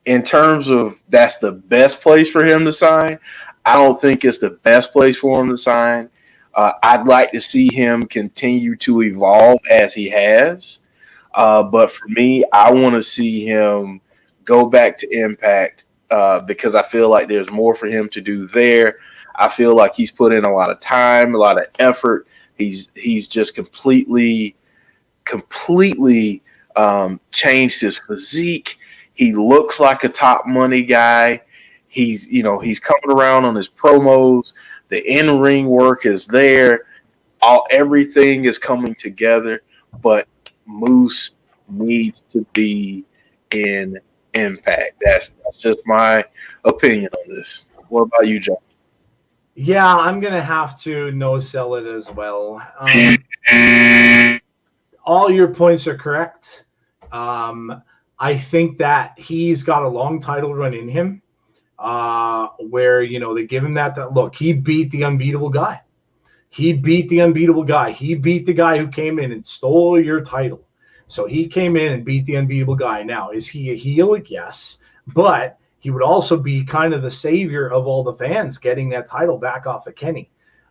that's the best place for him to sign, I don't think it's the best place for him to sign. I'd like to see him continue to evolve as he has. But for me, I want to see him go back to Impact because I feel like there's more for him to do there. I feel like he's put in a lot of time, a lot of effort. He's just completely changed his physique. He looks like a top money guy. He's coming around on his promos. The in-ring work is there. Everything is coming together, but Moose needs to be in Impact. That's just my opinion on this. What about you, John? Yeah, I'm going to have to no-sell it as well. All your points are correct. I think that he's got a long title run in him where, they give him that look. He beat the unbeatable guy. He beat the unbeatable guy. He beat the guy who came in and stole your title. So he came in and beat the unbeatable guy. Now, is he a heel? Yes. But he would also be kind of the savior of all the fans getting that title back off of Kenny.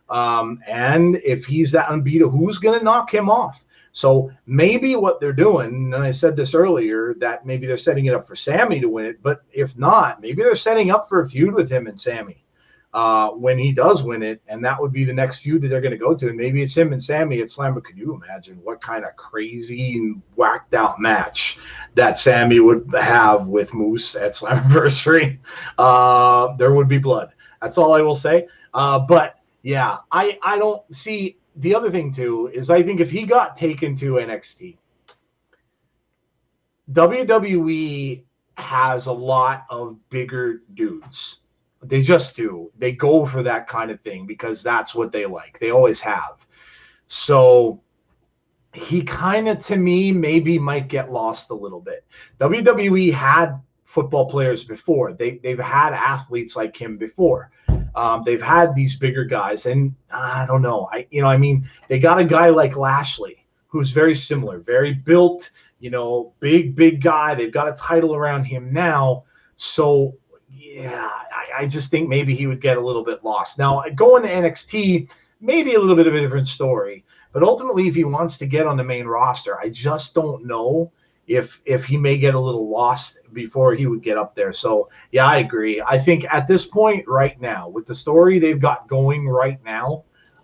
And if he's that unbeatable, who's going to knock him off? So maybe what they're doing, and I said this earlier, that maybe they're setting it up for Sammy to win it. But if not, maybe they're setting up for a feud with him and Sammy when he does win it. And that would be the next feud that they're going to go to. And maybe it's him and Sammy at Slammer. Could you imagine what kind of crazy and whacked out match that Sammy would have with Moose at Slammiversary? There would be blood. That's all I will say. But yeah, I don't see. The other thing too is I think if he got taken to NXT, WWE has a lot of bigger dudes. They just do. They go for that kind of thing because that's what they like. They always have. So he kind of, to me, maybe might get lost a little bit. WWE had football players before. They've had athletes like him before. They've had these bigger guys, and I don't know. They got a guy like Lashley who's very similar, very built, big guy. They've got a title around him now. So yeah, I just think maybe he would get a little bit lost. Now, going to NXT, maybe a little bit of a different story. But ultimately, if he wants to get on the main roster, I just don't know if he may get a little lost before he would get up there. So, yeah, I agree. I think at this point right now, with the story they've got going right now,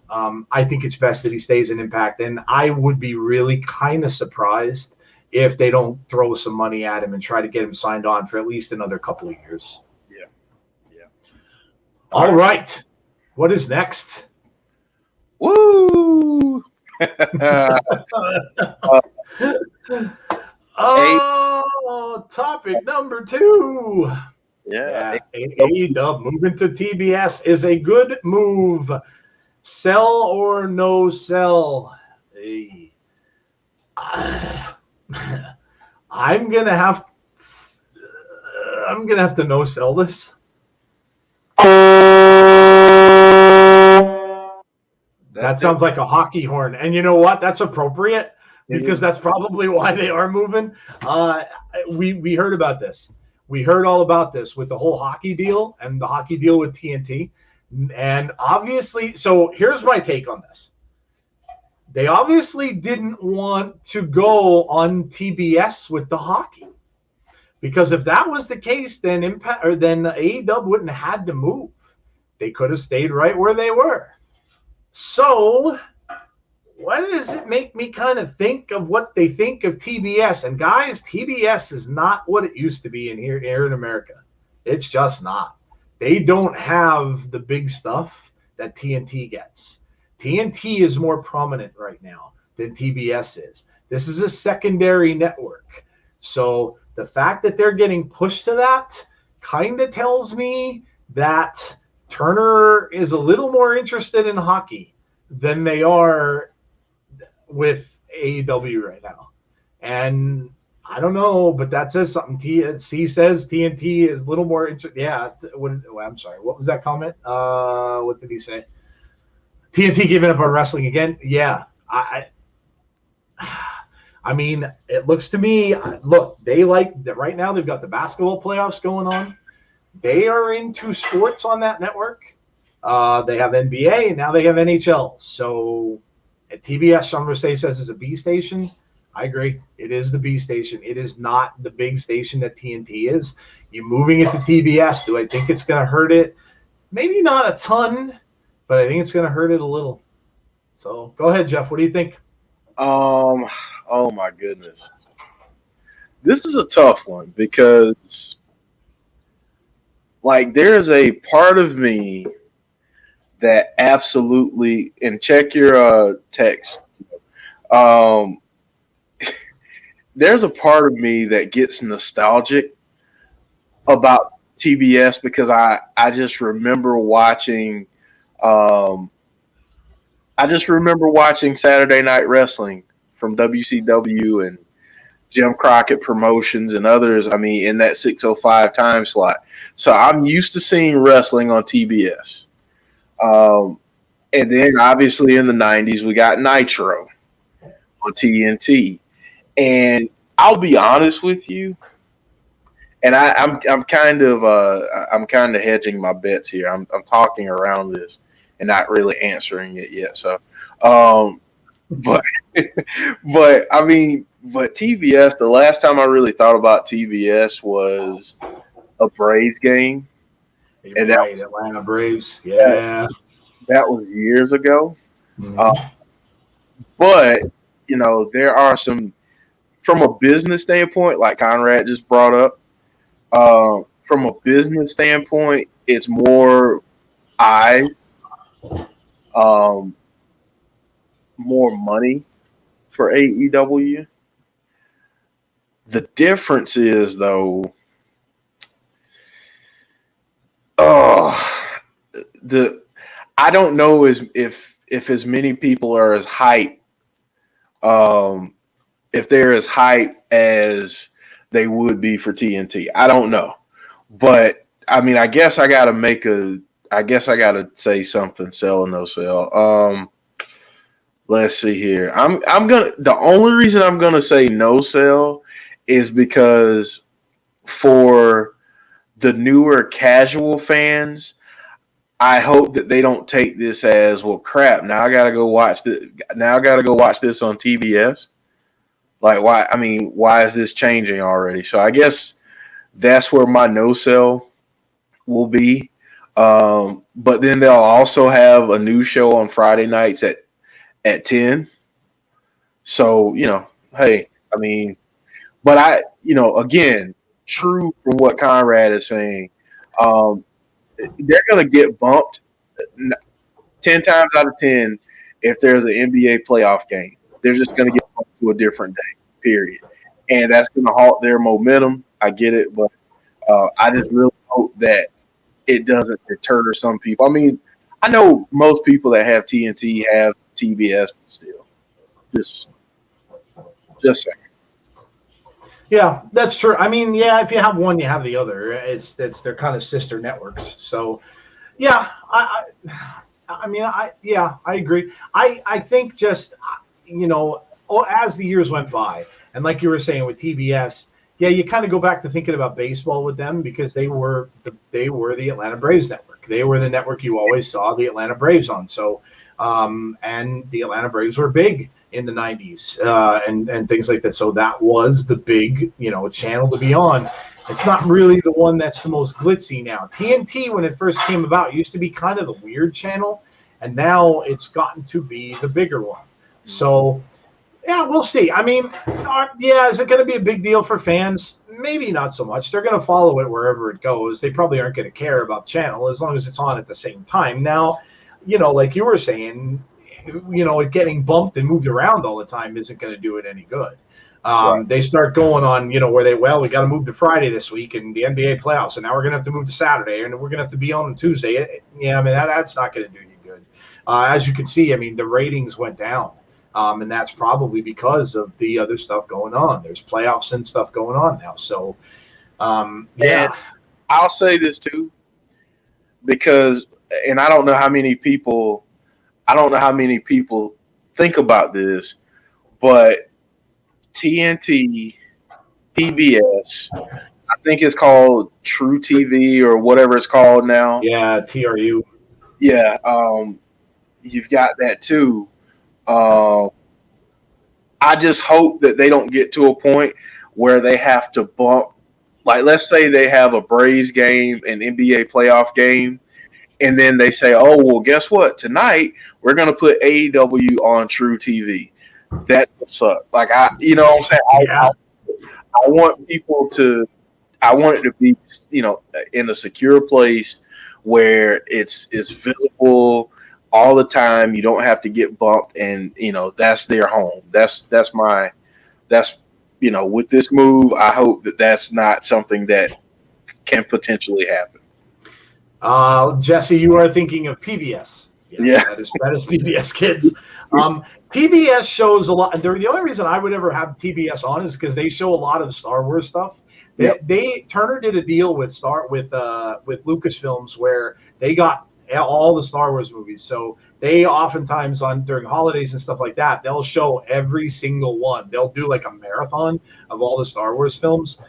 I think it's best that he stays in Impact. And I would be really kind of surprised if they don't throw some money at him and try to get him signed on for at least another couple of years. Yeah. All right. What is next? Woo! Topic number 2. Yeah. AEW moving to TBS is a good move. Sell or no sell? Hey. I'm gonna have to no sell this. That sounds like a hockey horn. And you know what? That's appropriate because that's probably why they are moving. We heard about this. We heard all about this with the whole hockey deal and the hockey deal with TNT. And obviously, so here's my take on this. They obviously didn't want to go on TBS with the hockey. Because if that was the case, then AEW wouldn't have had to move. They could have stayed right where they were. So, what does it make me kind of think of what they think of TBS? And guys, TBS is not what it used to be here in America. It's just not. They don't have the big stuff that TNT gets. TNT is more prominent right now than TBS is. This is a secondary network. So the fact that they're getting pushed to that kind of tells me that Turner is a little more interested in hockey than they are with AEW right now. And I don't know, but that says something. TNC says TNT is a little more interested. Yeah, I'm sorry. What was that comment? What did he say? TNT giving up on wrestling again? Yeah. I mean, it looks to me, look, they like that right now. They've got the basketball playoffs going on. They are into sports on that network. They have NBA, and now they have NHL. So at TBS, Sean Mercedes says is a B station. I agree. It is the B station. It is not the big station that TNT is. You moving it to TBS, do I think it's going to hurt it? Maybe not a ton, but I think it's going to hurt it a little. So go ahead, Jeff. What do you think? Oh my goodness. This is a tough one because, like, there's a part of me that absolutely, and check your text. There's a part of me that gets nostalgic about TBS because I just remember watching Saturday Night Wrestling from WCW and Jim Crockett Promotions and others. I mean, in that 6:05 time slot. So I'm used to seeing wrestling on TBS. And then obviously in the 90s, we got Nitro on TNT. And I'll be honest with you, and I'm kind of hedging my bets here. I'm talking around this and not really answering it yet. So, but I mean, but TBS. The last time I really thought about TBS was a Braves game, And right, Atlanta Braves. Yeah, that was years ago. Mm-hmm. But you know, there are some. From a business standpoint, like Conrad just brought up, from a business standpoint, it's more more money for AEW. The difference is, though, I don't know if as many people are as hyped. If they're as hype as they would be for TNT. I don't know. But I mean, I guess I gotta say something, sell or no sell. Let's see here. The only reason I'm gonna say no sell is because for the newer casual fans, I hope that they don't take this as, well, crap, now I gotta go watch this on TBS. Like, why? I mean, why is this changing already? So I guess that's where my no sell will be. But then they'll also have a new show on Friday nights at 10. So, you know, hey, I mean, but again, true from what Conrad is saying, they're going to get bumped 10 times out of 10 if there's an NBA playoff game. They're just going to get bumped to a different day, period. And that's going to halt their momentum. I get it, but I just really hope that it doesn't deter some people. I mean, I know most people that have TNT have TBS, but still. Just saying. Yeah, that's true. I mean, yeah, if you have one, you have the other. They're kind of sister networks. So, yeah, I agree. I think just, as the years went by, and like you were saying with TBS, yeah, you kind of go back to thinking about baseball with them because they were the Atlanta Braves network. They were the network you always saw the Atlanta Braves on. So, and the Atlanta Braves were big in the 90s and things like that. So that was the big, channel to be on. It's not really the one that's the most glitzy now. TNT, when it first came about, used to be kind of the weird channel, and now it's gotten to be the bigger one. So, yeah, we'll see. I mean, is it going to be a big deal for fans? Maybe not so much. They're going to follow it wherever it goes. They probably aren't going to care about channel as long as it's on at the same time. Now, like you were saying, it getting bumped and moved around all the time isn't going to do it any good. Right. They start going on, where we got to move to Friday this week and the NBA playoffs, and now we're going to have to move to Saturday, and we're going to have to be on Tuesday. Yeah, I mean, that's not going to do you good. As you can see, I mean, the ratings went down. And that's probably because of the other stuff going on. There's playoffs and stuff going on now. So, And I'll say this too, because, and I don't know how many people think about this, but TNT, PBS, I think it's called True TV or whatever it's called now. Yeah, TRU. Yeah, you've got that too. I just hope that they don't get to a point where they have to bump. Like, let's say they have a Braves game, an NBA playoff game, and then they say, oh, well, guess what? Tonight, we're going to put AEW on True TV. That would suck. Like, you know what I'm saying? I want people to – I want it to be, you know, in a secure place where it's visible all the time. You don't have to get bumped, and, you know, that's their home. That's you know, with this move, I hope that that's not something that can potentially happen. Jesse, you are thinking of PBS. Yes, Yeah. that is PBS Kids. PBS shows a lot. The only reason I would ever have TBS on is because they show a lot of Star Wars stuff. Turner did a deal with Lucasfilms where they got all the Star Wars movies. So they oftentimes during holidays and stuff like that, they'll show every single one. They'll do like a marathon of all the Star Wars films.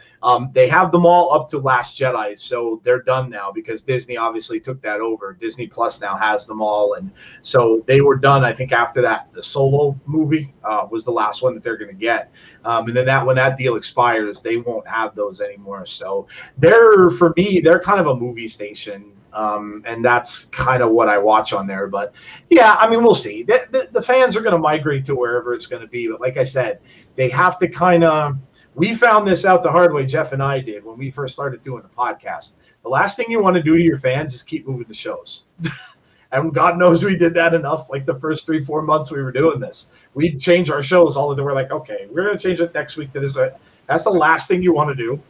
They have them all up to Last Jedi, so they're done now because Disney obviously took that over. Disney Plus now has them all, and so they were done. I think after that, the Solo movie was the last one that they're going to get, and then when that deal expires, they won't have those anymore. So for me, they're kind of a movie station. And that's kind of what I watch on there. But yeah, I mean, we'll see. The fans are going to migrate to wherever it's going to be. But like I said, they have to kind of. We found this out the hard way. Jeff and I did when we first started doing the podcast. The last thing you want to do to your fans is keep moving the shows. And God knows we did that enough. Like the first 3-4 months we were doing this, we'd change our shows all the way. We're like, okay, we're going to change it next week to this. That's the last thing you want to do.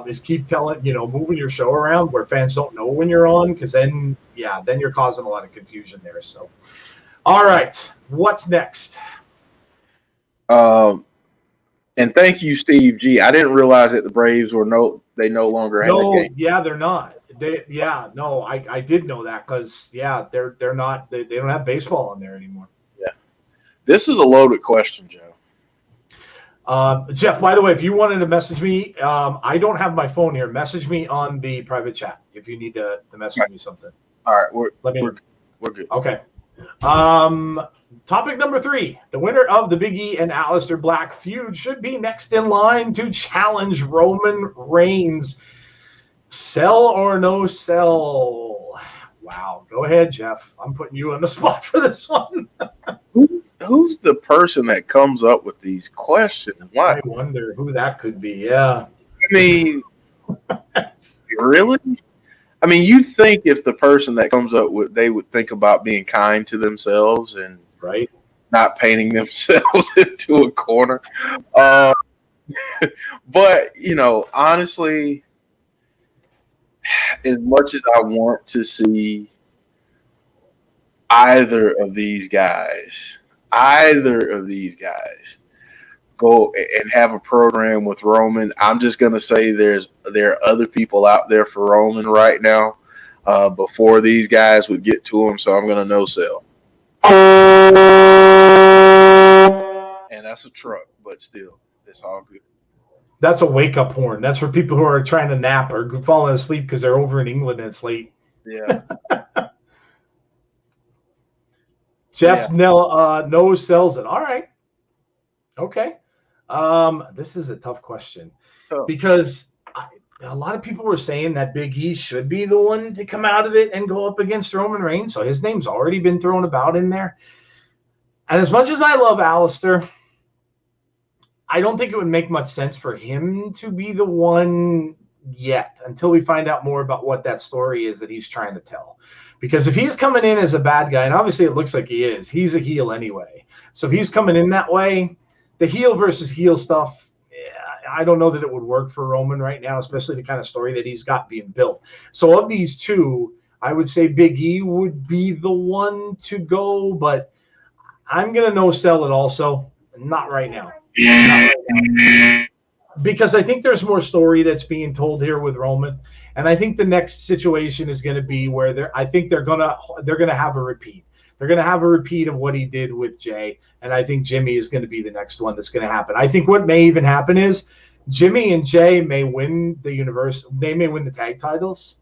Is keep moving your show around where fans don't know when you're on, because then you're causing a lot of confusion there. So, all right, what's next? And thank you, Steve G. I didn't realize that the Braves were no longer have a game. Yeah, they're not. I did know that because they're not. They don't have baseball on there anymore. Yeah, this is a loaded question, Joe. Jeff, by the way, if you wanted to message me, I don't have my phone here. Message me on the private chat if you need to message me something. All right, we're good. Okay. Topic number 3: the winner of the Big E and Aleister Black feud should be next in line to challenge Roman Reigns. Sell or no sell? Wow. Go ahead, Jeff. I'm putting you on the spot for this one. Who's the person that comes up with these questions? Why? I wonder who that could be. Yeah. I mean, really? I mean, you'd think if the person that comes up with, they would think about being kind to themselves and not painting themselves into a corner. But, you know, honestly, as much as I want to see either of these guys go and have a program with Roman, I'm just going to say there are other people out there for Roman right now before these guys would get to him, so I'm going to no sell. And that's a truck, but still, it's all good. That's a wake-up horn. That's for people who are trying to nap or falling asleep because they're over in England and it's late. Yeah. Jeff no sells it. All right. Okay. This is a tough question because a lot of people were saying that Big E should be the one to come out of it and go up against Roman Reigns. So his name's already been thrown about in there. And as much as I love Aleister, I don't think it would make much sense for him to be the one yet until we find out more about what that story is that he's trying to tell. Because if he's coming in as a bad guy, and obviously it looks like he is, he's a heel anyway. So if he's coming in that way, the heel versus heel stuff, I don't know that it would work for Roman right now, especially the kind of story that he's got being built. So of these two, I would say Big E would be the one to go, but I'm going to no sell it also. Not right now. Because I think there's more story that's being told here with Roman, and I think the next situation is going to be where they're going to have a repeat. They're going to have a repeat of what he did with Jay, and I think Jimmy is going to be the next one that's going to happen. I think what may even happen is Jimmy and Jay may win the universe. They may win the tag titles,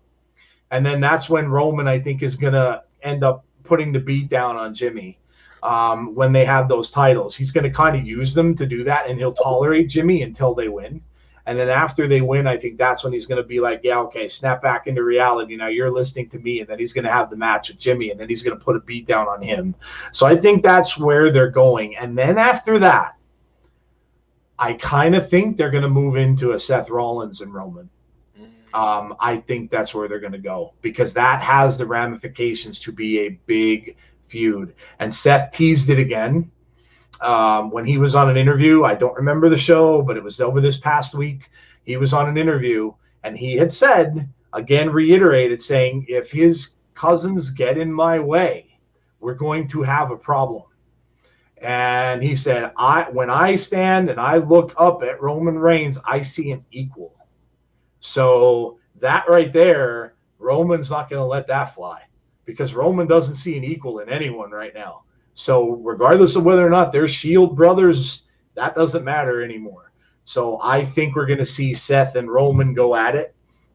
and then that's when Roman, I think, is going to end up putting the beat down on Jimmy. when they have those titles. He's going to kind of use them to do that, and he'll tolerate Jimmy until they win. And then after they win, I think that's when he's going to be like, yeah, okay, snap back into reality. Now you're listening to me. And then he's going to have the match with Jimmy, and then he's going to put a beat down on him. So I think that's where they're going. And then after that, I kind of think they're going to move into a Seth Rollins and Roman. I think that's where they're going to go, because that has the ramifications to be a big feud. And Seth teased it again. When he was on an interview, I don't remember the show, but it was over this past week. He was on an interview, and he had said, again, reiterated, saying, if his cousins get in my way, we're going to have a problem. And he said, when I stand and I look up at Roman Reigns, I see an equal. So that right there, Roman's not going to let that fly, because Roman doesn't see an equal in anyone right now. So regardless of whether or not they're Shield brothers, that doesn't matter anymore. So I think we're going to see Seth and Roman go at it.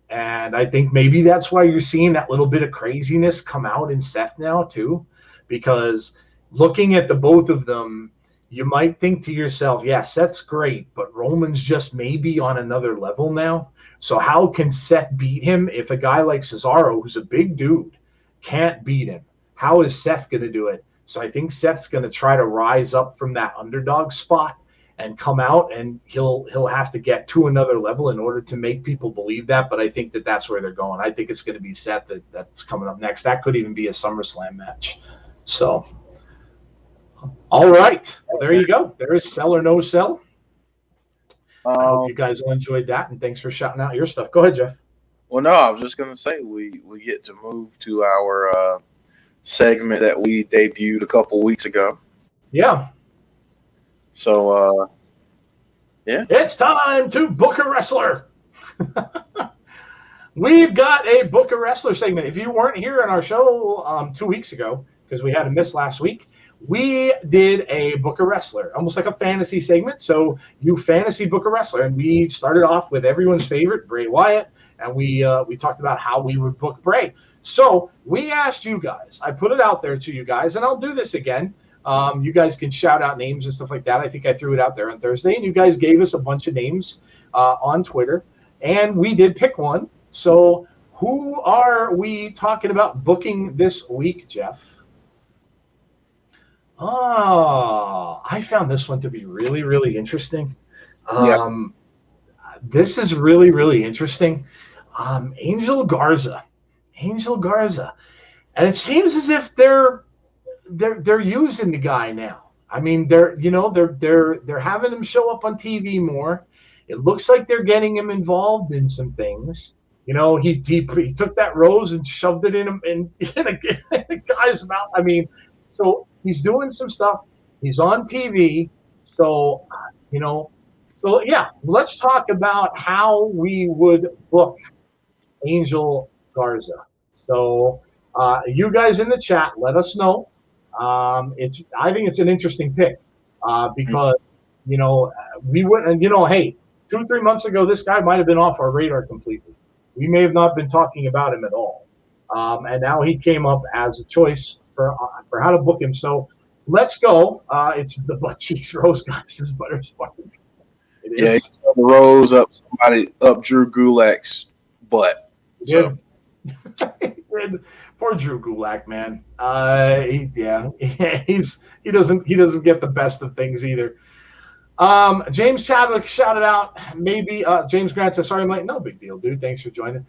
And I think maybe that's why you're seeing that little bit of craziness come out in Seth now too, because looking at the both of them, you might think to yourself, yeah, Seth's great, but Roman's just maybe on another level now. So how can Seth beat him if a guy like Cesaro, who's a big dude, can't beat him? How is Seth going to do it? So I think Seth's going to try to rise up from that underdog spot and come out, and he'll have to get to another level in order to make people believe that. But I think that's where they're going. I think it's going to be Seth that's coming up next. That could even be a SummerSlam match. So, all right. Well, there you go. There is Sell or No Sell. I hope you guys all enjoyed that, and thanks for shouting out your stuff. Go ahead, Jeff. Well, no, I was just going to say we get to move to our segment that we debuted a couple weeks ago. Yeah. So, yeah. It's time to book a wrestler. We've got a book a wrestler segment. If you weren't here on our show 2 weeks ago, because we had a miss last week, we did a book a wrestler, almost like a fantasy segment. So you fantasy book a wrestler, and we started off with everyone's favorite, Bray Wyatt, and we talked about how we would book Bray. So we asked you guys. I put it out there to you guys, and I'll do this again. You guys can shout out names and stuff like that. I think I threw it out there on Thursday, and you guys gave us a bunch of names on Twitter, and we did pick one. So who are we talking about booking this week, Jeff? Oh, I found this one to be really, really interesting. This is really, really interesting. Angel Garza. And it seems as if they're using the guy now. I mean, they're having him show up on TV more. It looks like they're getting him involved in some things. You know, he took that rose and shoved it in a guy's mouth. I mean, so he's doing some stuff. He's on TV. So, yeah, let's talk about how we would book Angel Garza. So you guys in the chat, let us know. I think it's an interesting pick because, we wouldn't, hey, 2-3 months ago, this guy might have been off our radar completely. We may have not been talking about him at all. And now he came up as a choice for how to book him. So let's go. It's the butt cheeks rose, guys. This butter's fucking. It is. Yeah, he rose up Drew Gulak's butt. So. Poor Drew Gulak, man. He doesn't get the best of things either. James Chadwick shouted out, maybe James Grant says, sorry, Mike. No big deal, dude. Thanks for joining.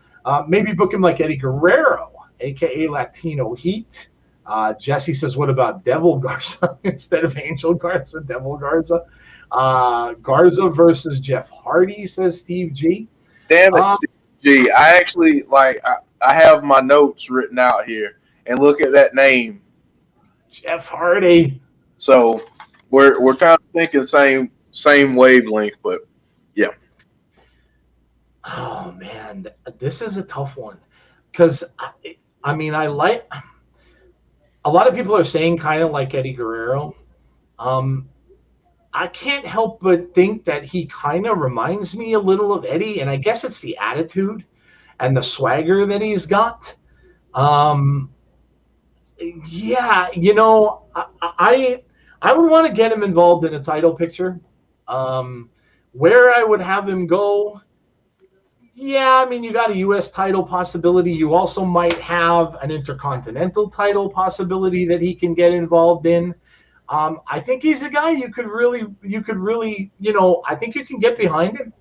Maybe book him like Eddie Guerrero, aka Latino Heat. Jesse says, what about Devil Garza instead of Angel Garza? Devil Garza. Garza versus Jeff Hardy, says Steve G. Damn it, Steve G. I actually I have my notes written out here, and look at that name, Jeff Hardy. So we're kind of thinking same wavelength, but yeah. Oh man, this is a tough one because I mean I like a lot of people are saying kind of like Eddie Guerrero. I can't help but think that he kind of reminds me a little of Eddie, and I guess it's the attitude and the swagger that he's got. Yeah, I would want to get him involved in a title picture. Um, where I would have him go, yeah, I mean, you got a U.S. title possibility. You also might have an intercontinental title possibility that he can get involved in. I think he's a guy you could really, I think you can get behind him.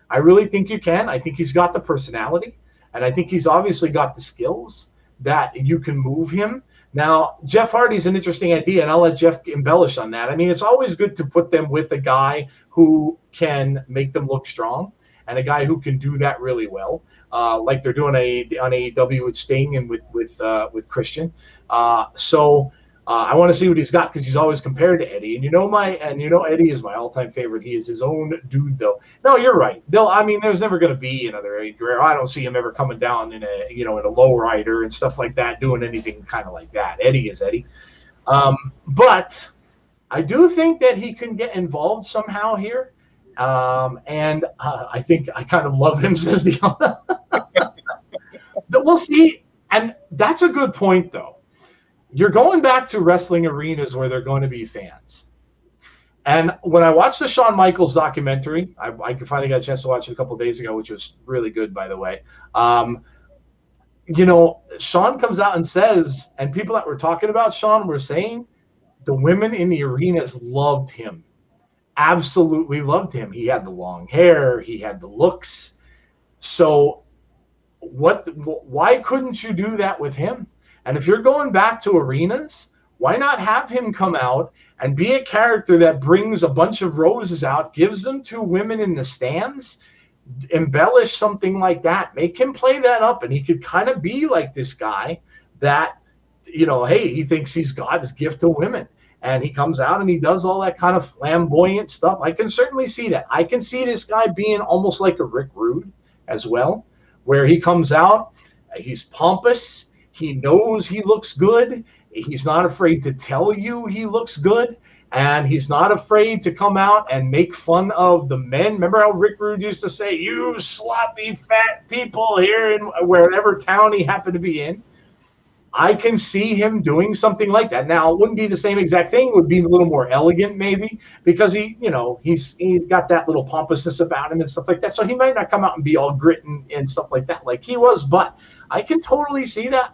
I really think you can. I think he's got the personality, and I think he's obviously got the skills that you can move him. Now, Jeff Hardy's an interesting idea, and I'll let Jeff embellish on that. I mean, it's always good to put them with a guy who can make them look strong and a guy who can do that really well, like they're doing on AEW with Sting and with Christian. I want to see what he's got because he's always compared to Eddie, and Eddie is my all-time favorite. He is his own dude, though. No, you're right. There's never going to be another Eddie Guerrero. I don't see him ever coming down in a lowrider and stuff like that, doing anything kind of like that. Eddie is Eddie, but I do think that he can get involved somehow here, and I think I kind of love him, says the other. We'll see, and that's a good point, though. You're going back to wrestling arenas where there are going to be fans. And when I watched the Shawn Michaels documentary, I finally got a chance to watch it a couple of days ago, which was really good, by the way. Shawn comes out and says, and people that were talking about Shawn were saying, the women in the arenas loved him, absolutely loved him. He had the long hair, he had the looks. So why couldn't you do that with him? And if you're going back to arenas, why not have him come out and be a character that brings a bunch of roses out, gives them to women in the stands, embellish something like that, make him play that up, and he could kind of be like this guy that, hey, he thinks he's God's gift to women. And he comes out and he does all that kind of flamboyant stuff. I can certainly see that. I can see this guy being almost like a Rick Rude as well, where he comes out, he's pompous, he knows he looks good. He's not afraid to tell you he looks good. And he's not afraid to come out and make fun of the men. Remember how Rick Rude used to say, you sloppy fat people here in wherever town he happened to be in? I can see him doing something like that. Now, it wouldn't be the same exact thing. It would be a little more elegant maybe because he's got that little pompousness about him and stuff like that. So he might not come out and be all grit and stuff like that like he was, but I can totally see that.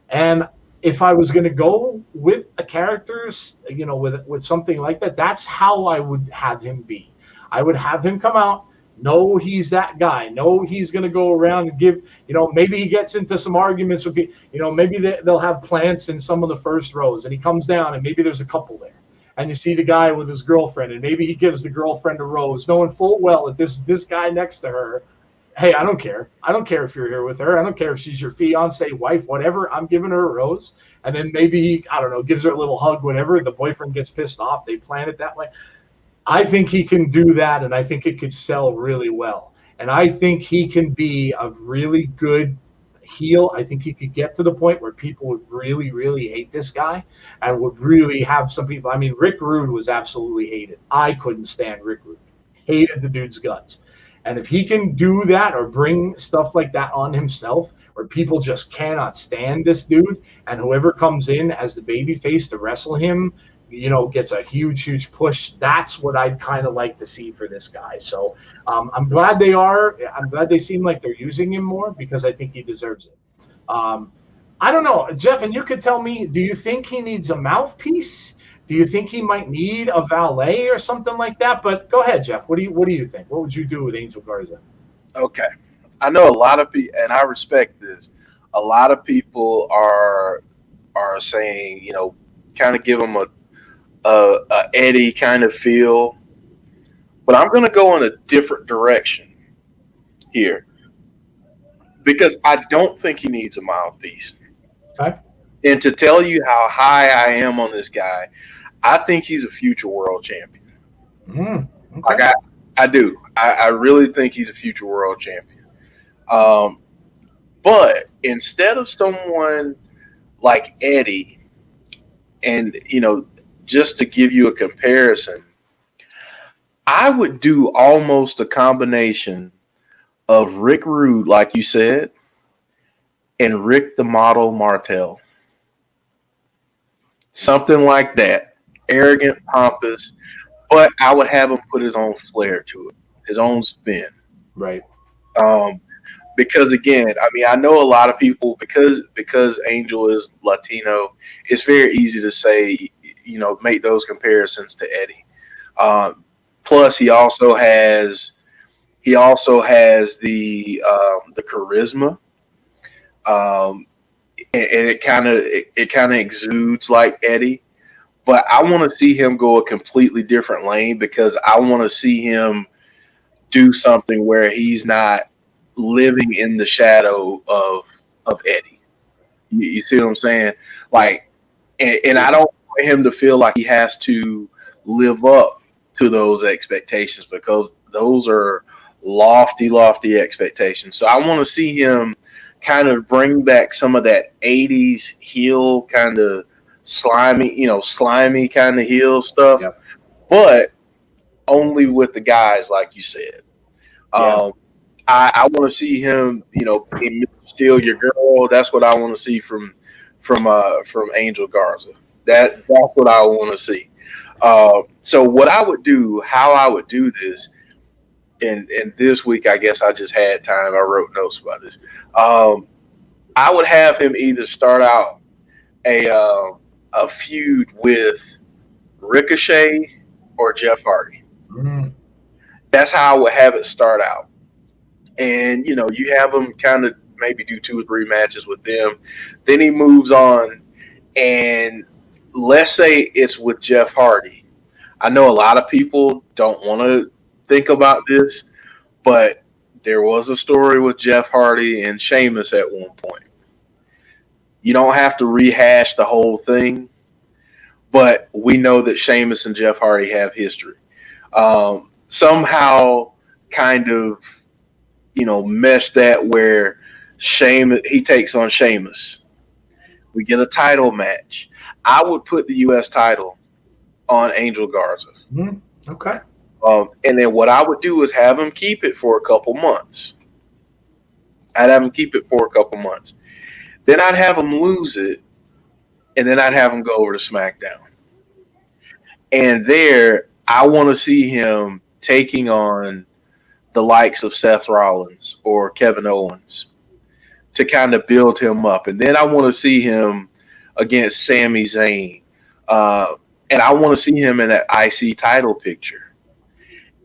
And if I was going to go with a character, with something like that, that's how I would have him be. I would have him come out, know he's that guy, know he's going to go around and give, maybe he gets into some arguments with people, maybe they'll have plants in some of the first rows, and he comes down, and maybe there's a couple there. And you see the guy with his girlfriend, and maybe he gives the girlfriend a rose, knowing full well that this guy next to her, hey, I don't care. I don't care if you're here with her. I don't care if she's your fiance, wife, whatever. I'm giving her a rose. And then maybe he, I don't know, gives her a little hug, whatever. The boyfriend gets pissed off. They plan it that way. I think he can do that, and I think it could sell really well. And I think he can be a really good heel. I think he could get to the point where people would really, really hate this guy and would really have some people. I mean, Rick Rude was absolutely hated. I couldn't stand Rick Rude. Hated the dude's guts. And if he can do that or bring stuff like that on himself, where people just cannot stand this dude, and whoever comes in as the babyface to wrestle him, gets a huge, huge push, that's what I'd kind of like to see for this guy. So I'm glad they seem like they're using him more because I think he deserves it. I don't know, Jeff, and you could tell me, do you think he needs a mouthpiece? Do you think he might need a valet or something like that? But go ahead, Jeff. What do you think? What would you do with Angel Garza? Okay. I know a lot of people, and I respect this, a lot of people are saying, kind of give him a Eddie kind of feel. But I'm going to go in a different direction here because I don't think he needs a mouthpiece. Okay. And to tell you how high I am on this guy, I think he's a future world champion. Okay. Like I do. I really think he's a future world champion. But instead of someone like Eddie, and, just to give you a comparison, I would do almost a combination of Rick Rude, like you said, and Rick the Model Martel. something like that, arrogant, pompous. But I would have him put his own flair to it, his own spin. Right. Um, because again, I mean, I know a lot of people because Angel is Latino. It's very easy to say, make those comparisons to Eddie. Plus, he also has the charisma, and it kind of exudes like Eddie. But I want to see him go a completely different lane because I want to see him do something where he's not living in the shadow of Eddie. You see what I'm saying? Like, and I don't want him to feel like he has to live up to those expectations because those are lofty, lofty expectations. So I want to see him kind of bring back some of that 80s heel kind of slimy kind of heel stuff, Yep. but only with the guys, like you said. Yeah. I want to see him, steal your girl. That's what I want to see from Angel Garza. That's what I want to see. So what I would do, how I would do this, and this week I guess I just had time. I wrote notes about this. I would have him either start out a feud with Ricochet or Jeff Hardy. Mm. That's how I would have it start out. And, you have him kind of maybe do 2 or 3 matches with them. Then he moves on. And let's say it's with Jeff Hardy. I know a lot of people don't want to think about this, but there was a story with Jeff Hardy and Sheamus at one point. You don't have to rehash the whole thing, but we know that Sheamus and Jeff Hardy have history. Somehow kind of, mesh that where Sheamus, he takes on Sheamus. We get a title match. I would put the U.S. title on Angel Garza. Mm. Okay. And then what I would do is have him keep it for a couple months. I'd have him keep it for a couple months. Then I'd have him lose it, and then I'd have him go over to SmackDown. And there, I want to see him taking on the likes of Seth Rollins or Kevin Owens to kind of build him up. And then I want to see him against Sami Zayn. And I want to see him in that IC title picture.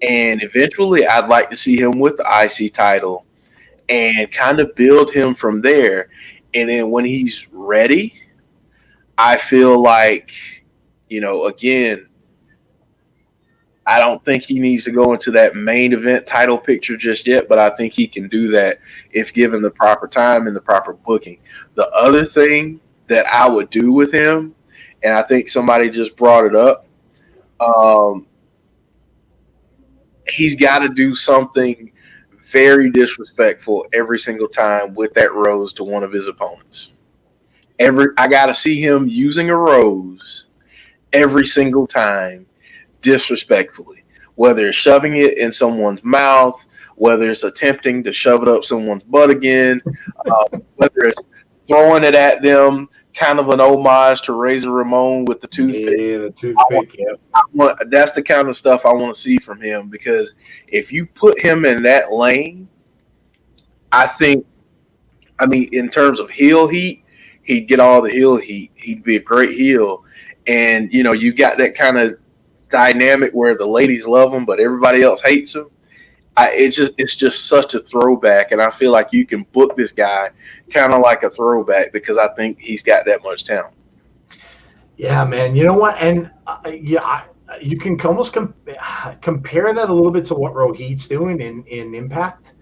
And eventually I'd like to see him with the IC title and kind of build him from there. And then when he's ready, I feel like, again, I don't think he needs to go into that main event title picture just yet, but I think he can do that if given the proper time and the proper booking. The other thing that I would do with him, and I think somebody just brought it up, he's got to do something very disrespectful every single time with that rose to one of his opponents. I got to see him using a rose every single time disrespectfully, whether it's shoving it in someone's mouth, whether it's attempting to shove it up someone's butt again, whether it's throwing it at them, kind of an homage to Razor Ramon with the toothpick. Yeah, the toothpick. That's the kind of stuff I want to see from him, because if you put him in that lane, in terms of heel heat, he'd get all the heel heat. He'd be a great heel. And, you got that kind of dynamic where the ladies love him, but everybody else hates him. It's just such a throwback, and I feel like you can book this guy kind of like a throwback because I think he's got that much talent. Yeah, man. You know what? And you can almost compare that a little bit to what Rohit's doing in Impact.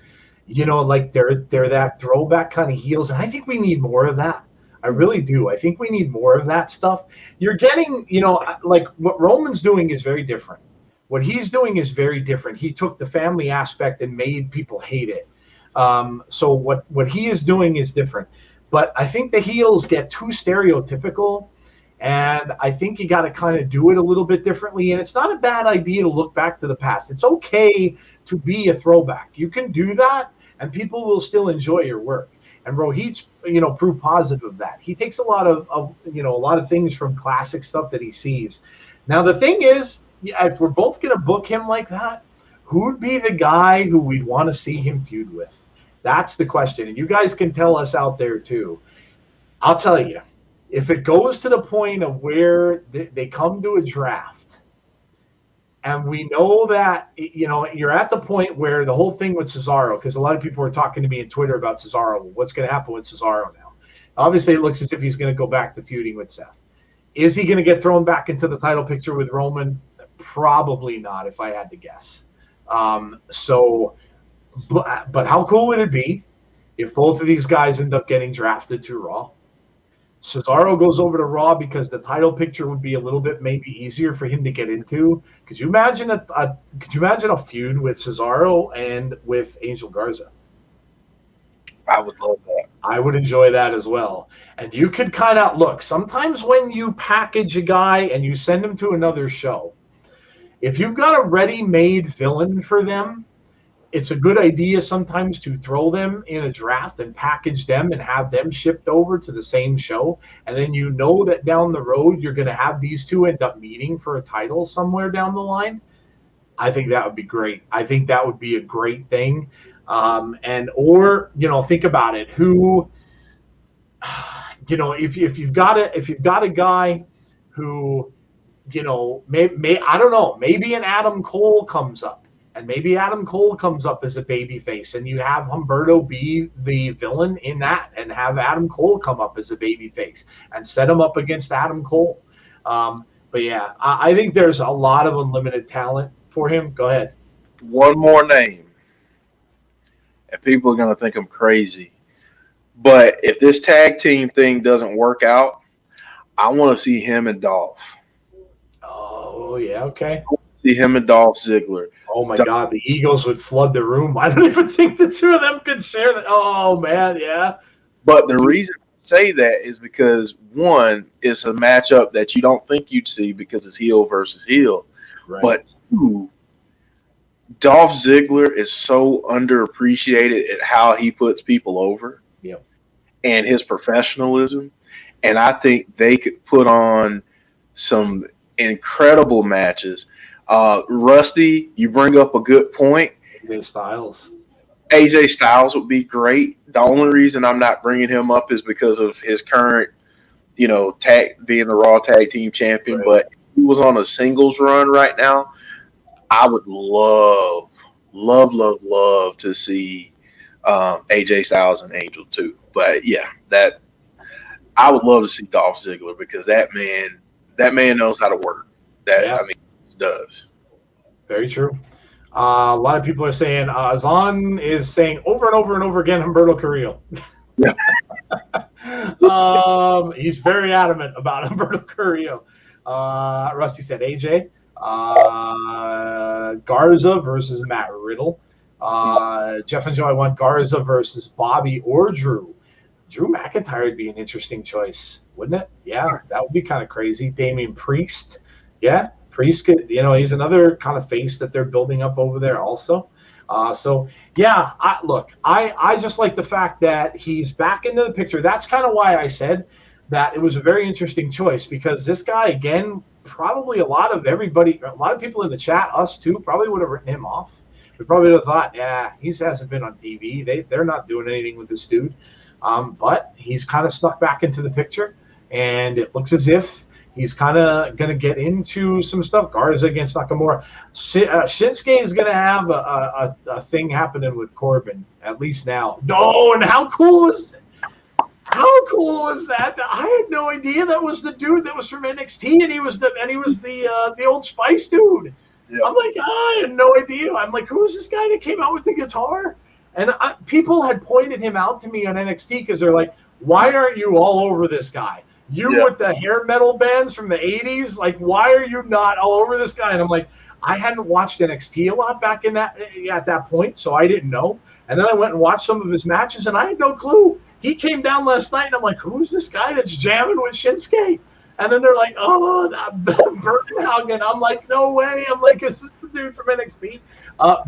Like they're that throwback kind of heels, and I think we need more of that. I really do. I think we need more of that stuff. You're getting, like what Roman's doing is very different. What he's doing is very different. He took the family aspect and made people hate it. So what he is doing is different. But I think the heels get too stereotypical, and I think you got to kind of do it a little bit differently. And it's not a bad idea to look back to the past. It's okay to be a throwback. You can do that, and people will still enjoy your work. And Rohit's, proof positive of that. He takes a lot of a lot of things from classic stuff that he sees. Now, the thing is, if we're both going to book him like that, who'd be the guy who we'd want to see him feud with? That's the question. And you guys can tell us out there too. I'll tell you, if it goes to the point of where they come to a draft, and we know that, you're at the point where the whole thing with Cesaro, because a lot of people were talking to me on Twitter about Cesaro. What's going to happen with Cesaro now? Obviously, it looks as if he's going to go back to feuding with Seth. Is he going to get thrown back into the title picture with Roman? Probably not, if I had to guess. But how cool would it be if both of these guys end up getting drafted to Raw? Cesaro goes over to Raw because the title picture would be a little bit maybe easier for him to get into. Could you imagine a feud with Cesaro and with Angel Garza? I would love that. I would enjoy that as well. And you could kind of look, sometimes when you package a guy and you send him to another show, if you've got a ready-made villain for them, it's a good idea sometimes to throw them in a draft and package them and have them shipped over to the same show. And then that down the road you're going to have these two end up meeting for a title somewhere down the line. I think that would be great. I think that would be a great thing. Think about it. Who, if you've got a guy who, I don't know, maybe an Adam Cole comes up. And maybe Adam Cole comes up as a babyface, and you have Humberto be the villain in that, and have Adam Cole come up as a babyface and set him up against Adam Cole. But yeah, I think there's a lot of unlimited talent for him. Go ahead. One more name, and people are going to think I'm crazy. But if this tag team thing doesn't work out, I want to see him and Dolph. Oh, yeah, okay. See him and Dolph Ziggler. Oh, my God, the Eagles would flood the room. I don't even think the two of them could share that. Oh, man, yeah. But the reason I say that is because, one, it's a matchup that you don't think you'd see because it's heel versus heel. Right. But, two, Dolph Ziggler is so underappreciated at how he puts people over. Yep. And his professionalism. And I think they could put on some incredible matches. Rusty, you bring up a good point. AJ Styles would be great. The only reason I'm not bringing him up is because of his current, being the Raw Tag Team Champion. Right. But if he was on a singles run right now, I would love to see AJ Styles and Angel too. But yeah, that I would love to see Dolph Ziggler because that man knows how to work. He does. Very true. A lot of people are saying Zahn is saying over and over and over again Humberto Carrillo. Yeah. He's very adamant about Humberto Carrillo. Rusty said AJ. Garza versus Matt Riddle. Jeff and Joe, I want Garza versus Bobby or Drew. Drew McIntyre would be an interesting choice, wouldn't it? Yeah, that would be kind of crazy. Damian Priest. Yeah, Priest could, he's another kind of face that they're building up over there also. I just like the fact that he's back into the picture. That's kind of why I said that it was a very interesting choice because this guy, again, probably a lot of people in the chat, us too, probably would have written him off. We probably would have thought, yeah, he hasn't been on TV. They're not doing anything with this dude. But he's kind of snuck back into the picture, and it looks as if he's kind of going to get into some stuff. Garza against Nakamura. Shinsuke is going to have a thing happening with Corbin, at least now. Oh, and how cool was that? How cool was that? I had no idea that was the dude that was from NXT, and he was the Old Spice dude. Yeah. I'm like, I had no idea. I'm like, who is this guy that came out with the guitar? And people had pointed him out to me on NXT because they're like, why aren't you all over this guy? With the hair metal bands from the 80s, like, why are you not all over this guy? And I'm like, I hadn't watched NXT a lot back at that point, so I didn't know. And then I went and watched some of his matches, and I had no clue. He came down last night, and I'm like, who's this guy that's jamming with Shinsuke? And then they're like, oh, Birkenhagen. I'm like, no way. I'm like, is this the dude from NXT?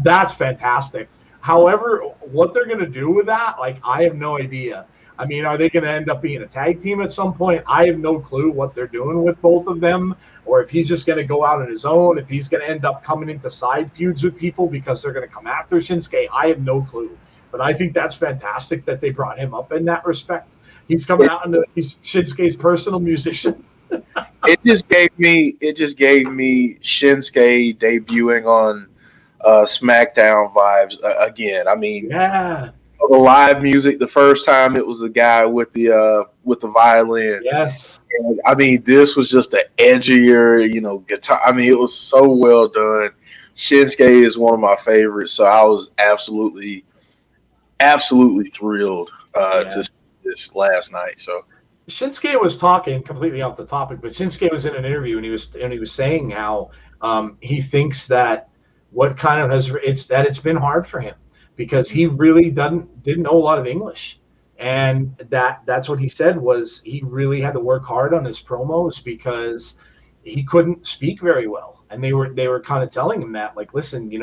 That's fantastic. However, what they're going to do with that, like, I have no idea. I mean, are they going to end up being a tag team at some point? I have no clue what they're doing with both of them, or if he's just going to go out on his own, if he's going to end up coming into side feuds with people because they're going to come after Shinsuke. I have no clue. But I think that's fantastic that they brought him up in that respect. He's coming out and he's Shinsuke's personal musician. It just gave me Shinsuke debuting on SmackDown vibes again. I mean, Yeah. the live music, the first time it was the guy with the violin. Yes. And, I mean, this was just an edgier, guitar. I mean, it was so well done. Shinsuke is one of my favorites, so I was absolutely thrilled to see this last night. So Shinsuke was talking completely off the topic, but Shinsuke was in an interview and he was saying how he thinks that it's been hard for him because he really didn't know a lot of English, and that's what he said was he really had to work hard on his promos because he couldn't speak very well. And they were kind of telling him that, like, listen, you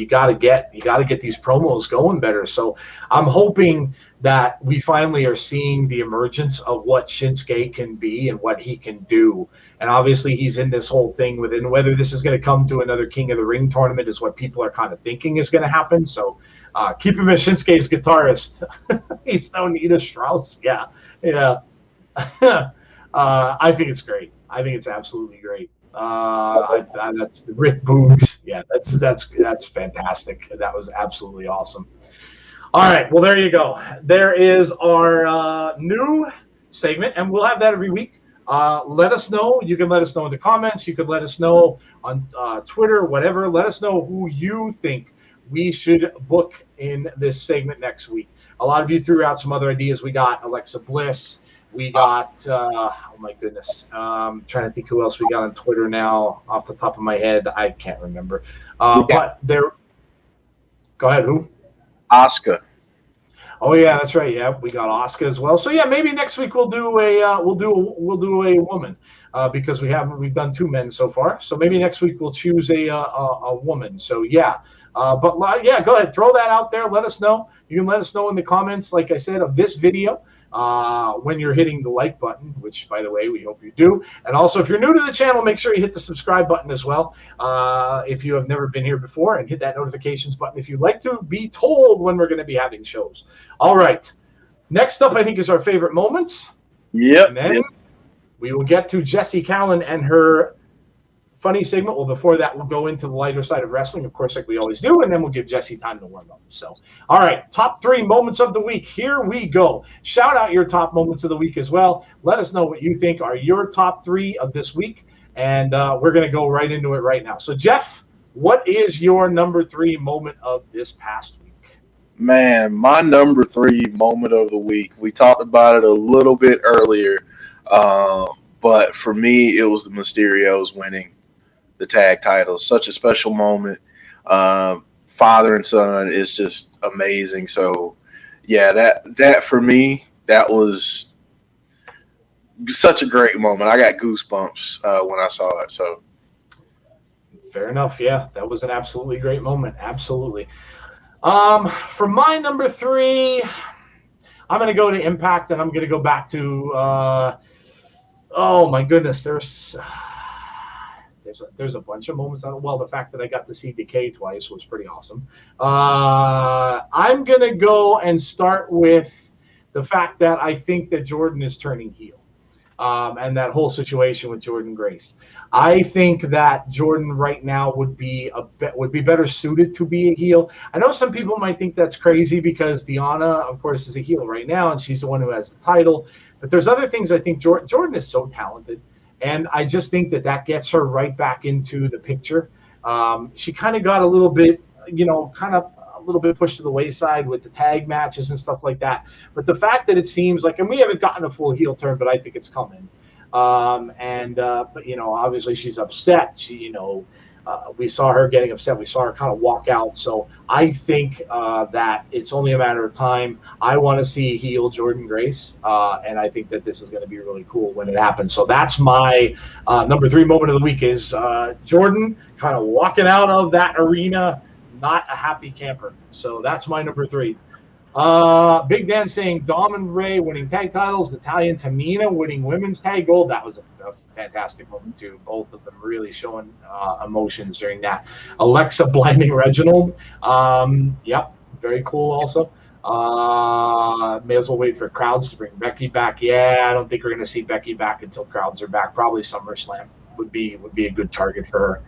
gotta get these promos going better. So I'm hoping that we finally are seeing the emergence of what Shinsuke can be and what he can do. And obviously he's in this whole thing within whether this is going to come to another King of the Ring tournament is what people are kind of thinking is going to happen. So keep him as Shinsuke's guitarist. He's no Nita Strauss. Yeah. I think it's great. I think it's absolutely great. That's the Rick Boogs. Yeah, that's fantastic. That was absolutely awesome. All right, well, there you go. There is our new segment, and we'll have that every week. Let us know. You can let us know in the comments. You can let us know on Twitter, whatever. Let us know who you think we should book in this segment next week. A lot of you threw out some other ideas. We got Alexa Bliss. We got, oh my goodness, trying to think who else we got on Twitter now. Off the top of my head, I can't remember. But there, go ahead. Who? Asuka. Oh yeah, that's right. Yeah, we got Asuka as well. So yeah, maybe next week we'll do a woman because we've done 2 men so far. So maybe next week we'll choose a woman. So yeah. But yeah, go ahead, throw that out there. Let us know. You can let us know in the comments, like I said, of this video. When you're hitting the like button, which, by the way, we hope you do. And also, if you're new to the channel, make sure you hit the subscribe button as well if you have never been here before, and hit that notifications button if you'd like to be told when we're going to be having shows. All right. Next up, I think, is our favorite moments. Yep. And then we will get to Jessie Calynn and her funny segment. Well, before that, we'll go into the lighter side of wrestling, of course, like we always do, and then we'll give Jessie time to warm up. So, all right, top 3 moments of the week. Here we go. Shout out your top moments of the week as well. Let us know what you think are your top 3 of this week, and we're going to go right into it right now. So, Jeff, what is your number 3 moment of this past week? Man, my number 3 moment of the week, we talked about it a little bit earlier, but for me, it was the Mysterios winning the tag titles. Such a special moment. Father and son is just amazing. So yeah, that for me, that was such a great moment. I got goosebumps when I saw it. So fair enough. Yeah, that was an absolutely great moment. Absolutely. For my number 3, I'm going to go to Impact, and I'm going to go back to oh my goodness, there's a bunch of moments. Well, the fact that I got to see Decay twice was pretty awesome. I'm going to go and start with the fact that I think that Jordan is turning heel, and that whole situation with Jordan Grace. I think that Jordan right now would be better suited to be a heel. I know some people might think that's crazy because Deonna, of course, is a heel right now, and she's the one who has the title. But there's other things. I think Jordan is so talented. And I just think that gets her right back into the picture. She kind of got a little bit, pushed to the wayside with the tag matches and stuff like that. But the fact that it seems like, and we haven't gotten a full heel turn, but I think it's coming. But obviously she's upset. She, we saw her getting upset. We saw her kind of walk out. So I think that it's only a matter of time. I want to see heel Jordan Grace, and I think that this is going to be really cool when it happens. So that's my number 3 moment of the week is Jordan kind of walking out of that arena, not a happy camper. So that's my number 3. Big Dan saying Dom and Ray winning tag titles, Natalia and Tamina winning women's tag gold. That was a fantastic moment too. Both of them really showing emotions during that. Alexa blinding Reginald. Yep, very cool also. May as well wait for crowds to bring Becky back. Yeah, I don't think we're going to see Becky back until crowds are back. Probably SummerSlam would be a good target for her.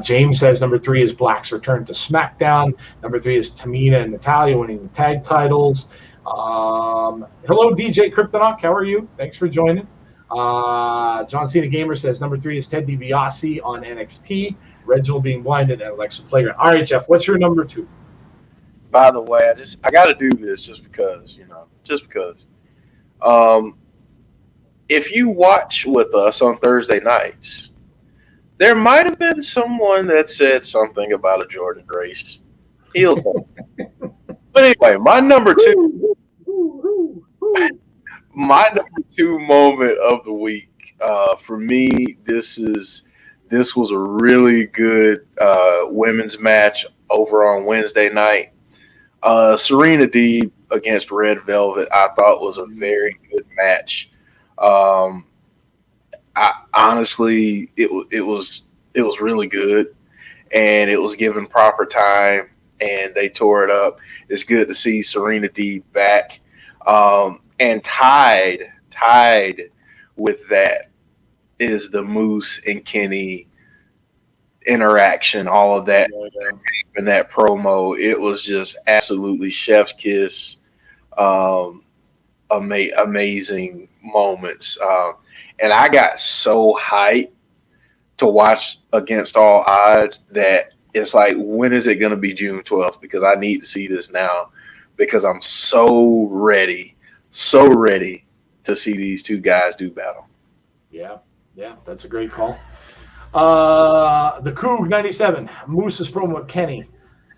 James says number 3 is Black's return to SmackDown. Number 3 is Tamina and Natalia winning the tag titles. Hello, DJ Kryptonoc. How are you? Thanks for joining. John Cena Gamer says number 3 is Ted DiBiase on NXT. Reginald being blinded and Alexa Playground. All right, Jeff, what's your number 2? By the way, I got to do this just because. If you watch with us on Thursday nights, there might have been someone that said something about a Jordan Grace heel turn. But anyway, my number 2 moment of the week, for me, this was a really good women's match over on Wednesday night. Serena Deeb against Red Velvet, I thought was a very good match. Honestly, it was really good, and it was given proper time, and they tore it up. It's good to see Serena Deeb back, and tied with that is the Moose and Kenny interaction. All of that in that promo, it was just absolutely chef's kiss. Amazing moments. And I got so hyped to watch Against All Odds that it's like, when is it going to be June 12th? Because I need to see this now, because I'm so ready to see these two guys do battle. Yeah, that's a great call. The Coug 97, Moose's promo with Kenny.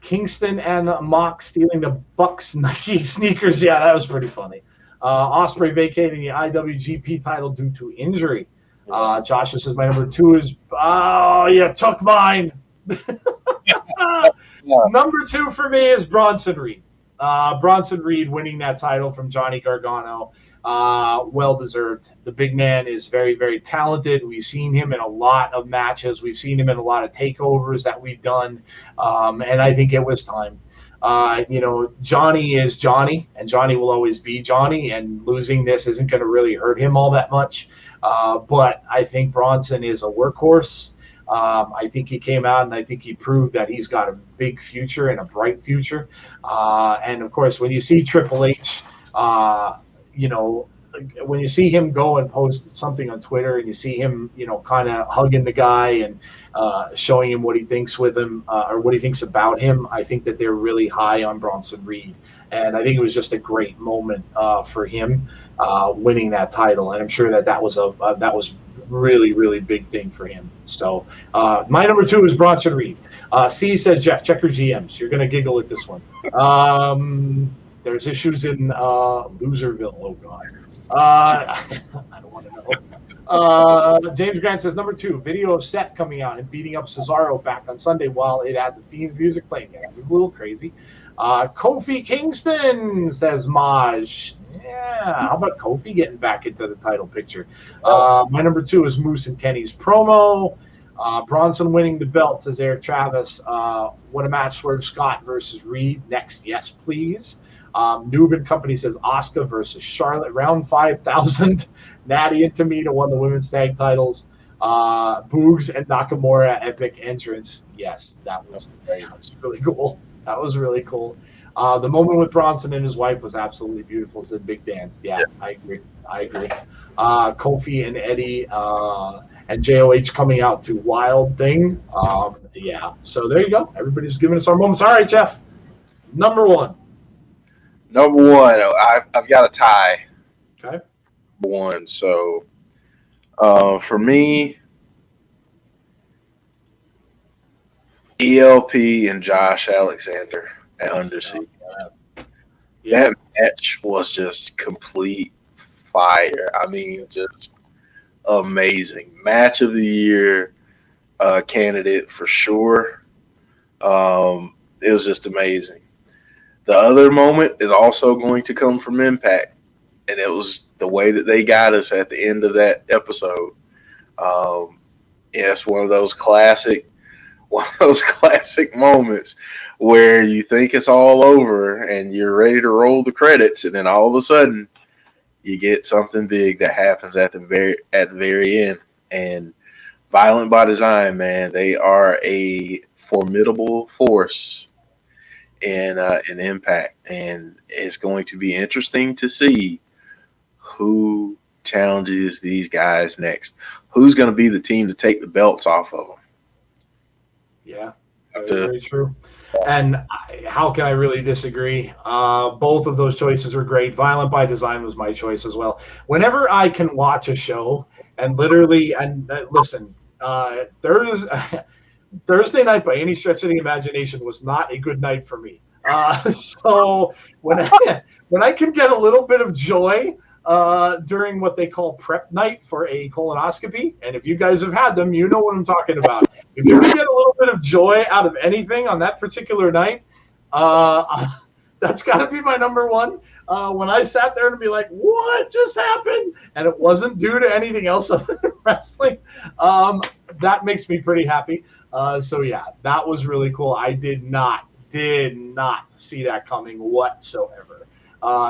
Kingston and Mox stealing the Bucks Nike sneakers. Yeah, that was pretty funny. Ospreay vacating the IWGP title due to injury. Josh says my number 2 is, took mine. Number 2 for me is Bronson Reed. Bronson Reed winning that title from Johnny Gargano. Well-deserved. The big man is very, very talented. We've seen him in a lot of matches. We've seen him in a lot of takeovers that we've done. And I think it was time. Johnny is Johnny, and Johnny will always be Johnny, and losing this isn't going to really hurt him all that much. But I think Bronson is a workhorse. I think he came out, and I think he proved that he's got a big future and a bright future. And, of course, when you see Triple H, when you see him go and post something on Twitter, and you see him, kind of hugging the guy and showing him what he thinks with him, or what he thinks about him, I think that they're really high on Bronson Reed. And I think it was just a great moment for him winning that title. And I'm sure that was really, really big thing for him. So my number 2 is Bronson Reed. C says, Jeff, check your GMs. You're going to giggle at this one. There's issues in Loserville. Oh, God. I don't want to know. James Grant says, number 2, video of Seth coming out and beating up Cesaro back on Sunday while it had the Fiend's music playing. Yeah, it was a little crazy. Kofi Kingston, says Maj. Yeah, how about Kofi getting back into the title picture? My number 2 is Moose and Kenny's promo. Bronson winning the belt, says Eric Travis. What a match, Swerve Scott versus Reed. Next, yes, please. Noob and Company says Asuka versus Charlotte. Round 5,000. Natty and Tamina won the women's tag titles. Boogs and Nakamura epic entrance. Yes, that was really cool. That was really cool. The moment with Bronson and his wife was absolutely beautiful, said Big Dan. Yeah. I agree. Kofi and Eddie and JOH coming out to Wild Thing. Yeah. So there you go. Everybody's giving us our moments. All right, Jeff. Number 1. I've got a tie. Okay. 1. So for me, ELP and Josh Alexander at Under Siege. Yeah. That match was just complete fire. I mean, just amazing. Match of the year candidate for sure. It was just amazing. The other moment is also going to come from Impact, and it was the way that they got us at the end of that episode. It's one of those classic moments where you think it's all over and you're ready to roll the credits, and then all of a sudden you get something big that happens at the very end. And Violent by Design, man, they are a formidable force in Impact, and it's going to be interesting to see who challenges these guys next. Who's going to be the team to take the belts off of them? Yeah, very true. And how can I really disagree? Both of those choices are great. Violent by Design was my choice as well. Whenever I can watch a show and literally, listen, Thursday night by any stretch of the imagination was not a good night for me. So when I can get a little bit of joy during what they call prep night for a colonoscopy, and if you guys have had them, you know what I'm talking about. If you can get a little bit of joy out of anything on that particular night, that's got to be my number one. When I sat there and be like, what just happened? And it wasn't due to anything else other than wrestling. That makes me pretty happy. So yeah, that was really cool. I did not see that coming whatsoever.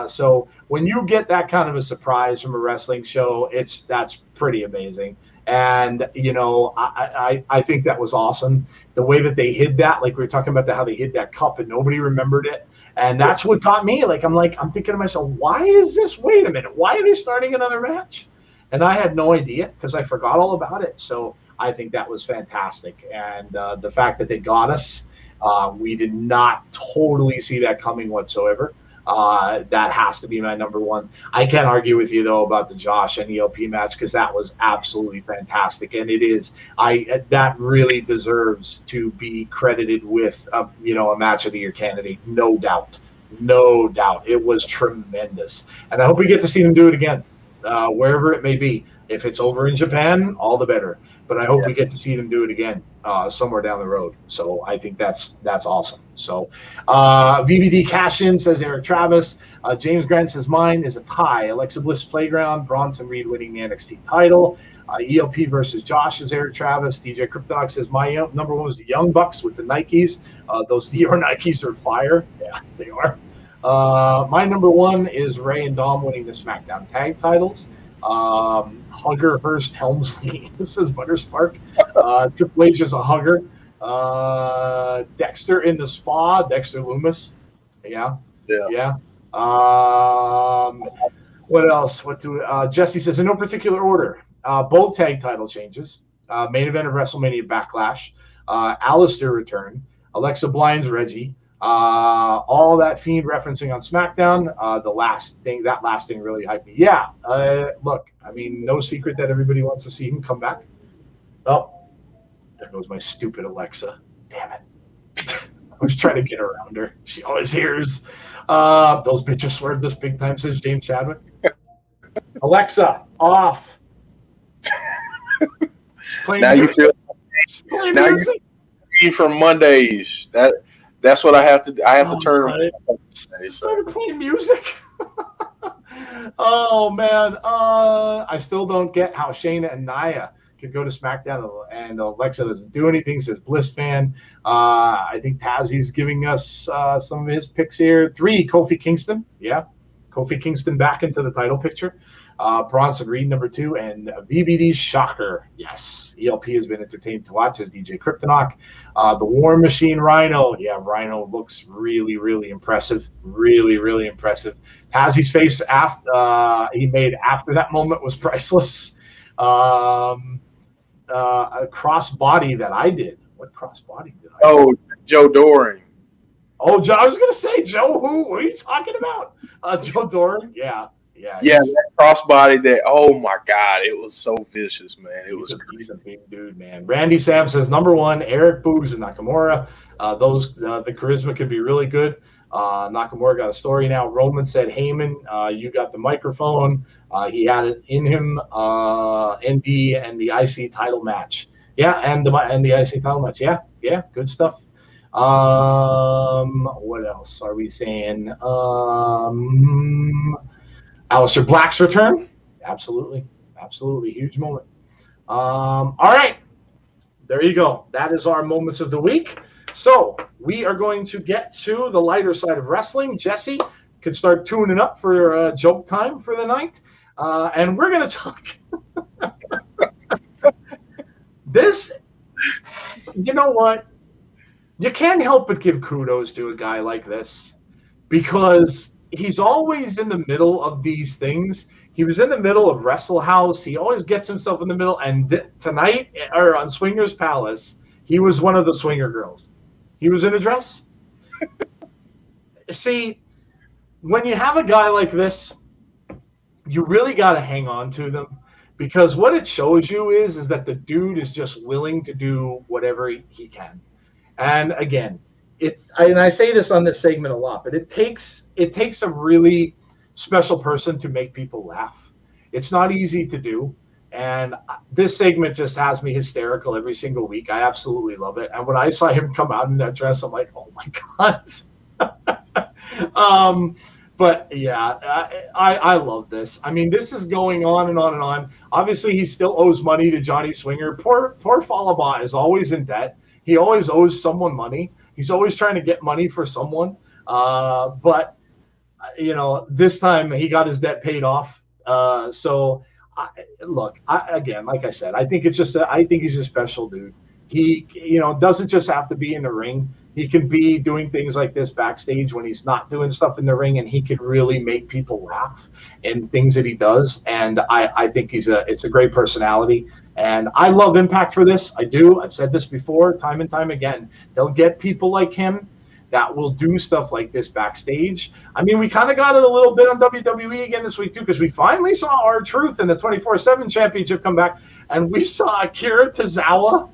So when you get that kind of a surprise from a wrestling show, that's pretty amazing. And, I think that was awesome. The way that they hid that, like we were talking about how they hid that cup and nobody remembered it. And that's what got me. I'm thinking to myself, why is this? Wait a minute. Why are they starting another match? And I had no idea because I forgot all about it. So I think that was fantastic. And the fact that they got us, we did not totally see that coming whatsoever. That has to be my number one. I can't argue with you though about the Josh and ELP match because that was absolutely fantastic, and it is. That really deserves to be credited with a match of the year candidate, no doubt. It was tremendous, and I hope we get to see them do it again, wherever it may be. If it's over in Japan, all the better. But I hope we get to see them do it again somewhere down the road. So I think that's awesome. So VBD Cash-In says Eric Travis. James Grant says mine is a tie. Alexa Bliss Playground, Bronson Reed winning the NXT title. ELP versus Josh is Eric Travis. DJ Cryptonox says my number one was the Young Bucks with the Nikes. Those Dior Nikes are fire. Yeah, they are. My number one is Ray and Dom winning the SmackDown tag titles. Hugger Hurst Helmsley. This is Butterspark. Triple H is a hugger. Dexter in the spa. Dexter Loomis. Yeah. What else? Jesse says in no particular order. Both tag title changes. Main event of WrestleMania Backlash. Alistair return. Alexa Blind's Reggie. All that Fiend referencing on SmackDown. That last thing really hyped me. Yeah. Look, no secret that everybody wants to see him come back. Oh, there goes my stupid Alexa. Damn it. I was trying to get around her. She always hears. Those bitches swerved this big time, says James Chadwick. Alexa, off. Now you feel. Now you from Mondays. That's what I have to. I have to turn. Started playing music. Oh man, I still don't get how Shayna and Nia could go to SmackDown and Alexa doesn't do anything. Says Bliss fan. I think Tazzy's giving us some of his picks here. 3, Kofi Kingston. Yeah, Kofi Kingston back into the title picture. Bronson Reed, number 2, and VBD's Shocker. Yes, ELP has been entertained to watch as DJ Cryptonox. The War Machine Rhino. Yeah, Rhino looks really, really impressive. Really, really impressive. Tazzy's face he made after that moment was priceless. A crossbody that I did. What crossbody did I do? Oh, Joe Doring. Oh, I was going to say, Joe who? What are you talking about? Joe Doring? Yeah. Yeah, that crossbody there. Oh my God, it was so vicious, man. He's a big dude, man. Randy Sam says number 1, Eric Boogs and Nakamura. The charisma could be really good. Nakamura got a story now. Roman said, Heyman, you got the microphone. He had it in him. ND and the IC title match. Yeah, and the IC title match. Yeah, good stuff. What else are we saying? Aleister Black's return. Absolutely. Absolutely. Huge moment. All right. There you go. That is our moments of the week. So we are going to get to the lighter side of wrestling. Jesse can start tuning up for joke time for the night. And we're going to talk. This, you know what? You can't help but give kudos to a guy like this because he's always in the middle of these things. He was in the middle of Wrestle House. He always gets himself in the middle. And tonight, or on Swingers Palace, he was one of the swinger girls. He was in a dress. See, when you have a guy like this, you really got to hang on to them because what it shows you is that the dude is just willing to do whatever he can. And again, and I say this on this segment a lot, but it takes a really special person to make people laugh. It's not easy to do. And this segment just has me hysterical every single week. I absolutely love it. And when I saw him come out in that dress, I'm like, oh my God. But yeah, I love this. I mean, this is going on and on and on. Obviously, he still owes money to Johnny Swinger. Poor Falaba is always in debt. He always owes someone money. He's always trying to get money for someone. But, you know, this time he got his debt paid off. Again, like I said, I think he's a special dude. He, doesn't just have to be in the ring. He can be doing things like this backstage when he's not doing stuff in the ring, and he can really make people laugh in things that he does. And I think it's a great personality. And I love Impact for this. I do. I've said this before, time and time again. They'll get people like him that will do stuff like this backstage. I mean, we kind of got it a little bit on WWE again this week, too, because we finally saw R-Truth in the 24/7 Championship come back, and we saw Akira Tozawa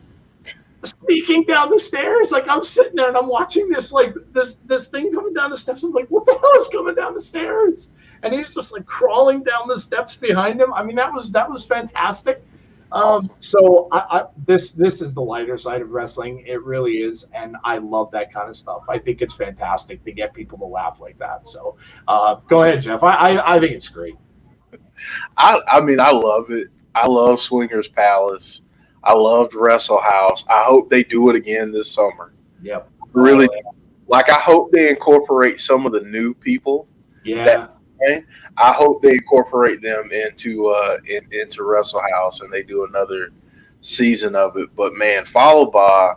sneaking down the stairs. Like, I'm sitting there, and I'm watching this, like, this thing coming down the steps. I'm like, what the hell is coming down the stairs? And he's just, like, crawling down the steps behind him. I mean, that was fantastic. This is the lighter side of wrestling. It really is, and I love that kind of stuff. I think it's fantastic to get people to laugh like that. So, go ahead, Jeff. I think it's great. I mean, I love it. I love Swingers Palace. I loved Wrestle House. I hope they do it again this summer. Yep. Really, like I hope they incorporate some of the new people. Yeah. I hope they incorporate them into Wrestle House and they do another season of it. But man, followed by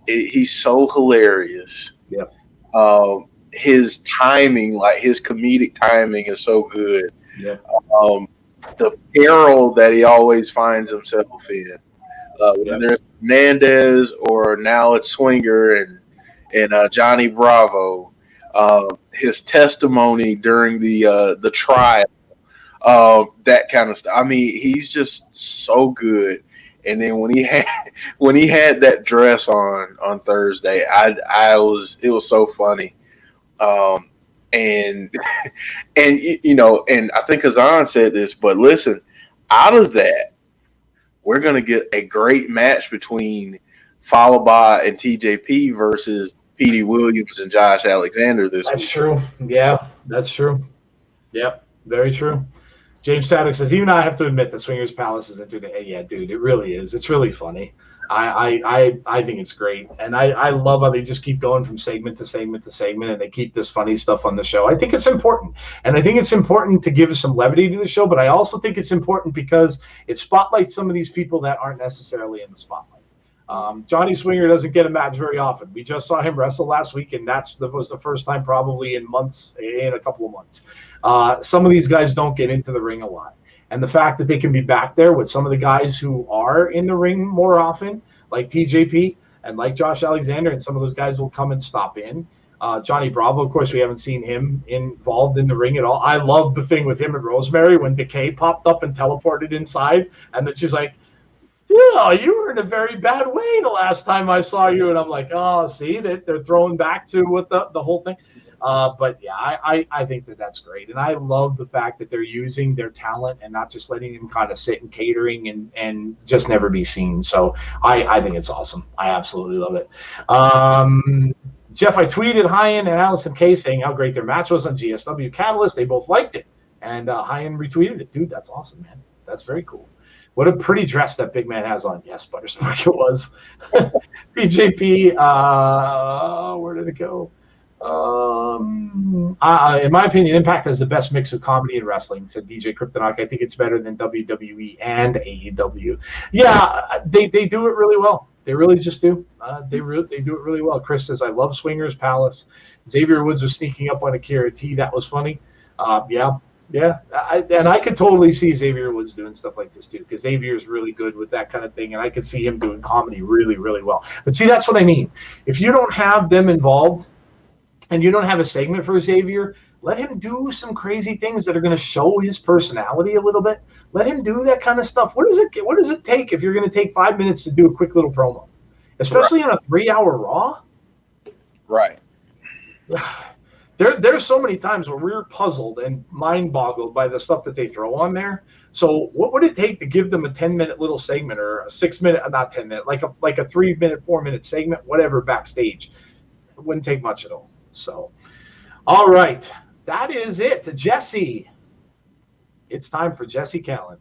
he's so hilarious. Yeah. His timing, like his comedic timing, is so good. Yeah. The peril that he always finds himself in, whether it's Hernandez or now it's Swinger and Johnny Bravo. His testimony during the trial, that kind of stuff. I mean, he's just so good. And then when he had that dress on Thursday, it was so funny. And I think Kazan said this, but listen, out of that, we're gonna get a great match between Falaba and TJP versus Petey Williams and Josh Alexander this week. That's true. Yeah, that's true. Yep, very true. James Chadwick says, even I have to admit that Swingers Palace isn't doing it. Yeah, dude, it really is. It's really funny. I think it's great. And I love how they just keep going from segment to segment to segment, and they keep this funny stuff on the show. I think it's important. And I think it's important to give some levity to the show, but I also think it's important because it spotlights some of these people that aren't necessarily in the spotlight. Johnny Swinger doesn't get a match very often. We just saw him wrestle last week, and was the first time probably in a couple of months. Some of these guys don't get into the ring a lot. And the fact that they can be back there with some of the guys who are in the ring more often, like TJP and like Josh Alexander, and some of those guys will come and stop in. Johnny Bravo, of course, we haven't seen him involved in the ring at all. I love the thing with him and Rosemary when Decay popped up and teleported inside, and then she's like, yeah, you were in a very bad way the last time I saw you. And I'm like, oh, see, they're throwing back to what the whole thing. But yeah, I think that's great. And I love the fact that they're using their talent and not just letting them kind of sit in catering and just never be seen. So I think it's awesome. I absolutely love it. Jeff, I tweeted Hyan and Allison Kay saying how great their match was on GSW Catalyst. They both liked it. And Hyan retweeted it. Dude, that's awesome, man. That's very cool. What a pretty dress that big man has on. Yes, Butterspark, it was. BJP, where did it go? In my opinion, Impact has the best mix of comedy and wrestling, said DJ Kryptonok. I think it's better than WWE and AEW. Yeah, they do it really well. They really just do. They do it really well. Chris says, I love Swingers Palace. Xavier Woods was sneaking up on Akira T. That was funny. Yeah. I could totally see Xavier Woods doing stuff like this too, because Xavier's really good with that kind of thing, and I could see him doing comedy really, really well. But see, that's what I mean. If you don't have them involved and you don't have a segment for Xavier, let him do some crazy things that are going to show his personality a little bit. Let him do that kind of stuff. What does it take if you're going to take 5 minutes to do a quick little promo, especially on a 3-hour Raw? Right. There's so many times where we're puzzled and mind-boggled by the stuff that they throw on there. So what would it take to give them a 10-minute little segment or a 6-minute, not 10-minute, like a 3-minute, 4-minute segment, whatever, backstage? It wouldn't take much at all. So, all right. That is it. Jesse. It's time for Jesse Calynn.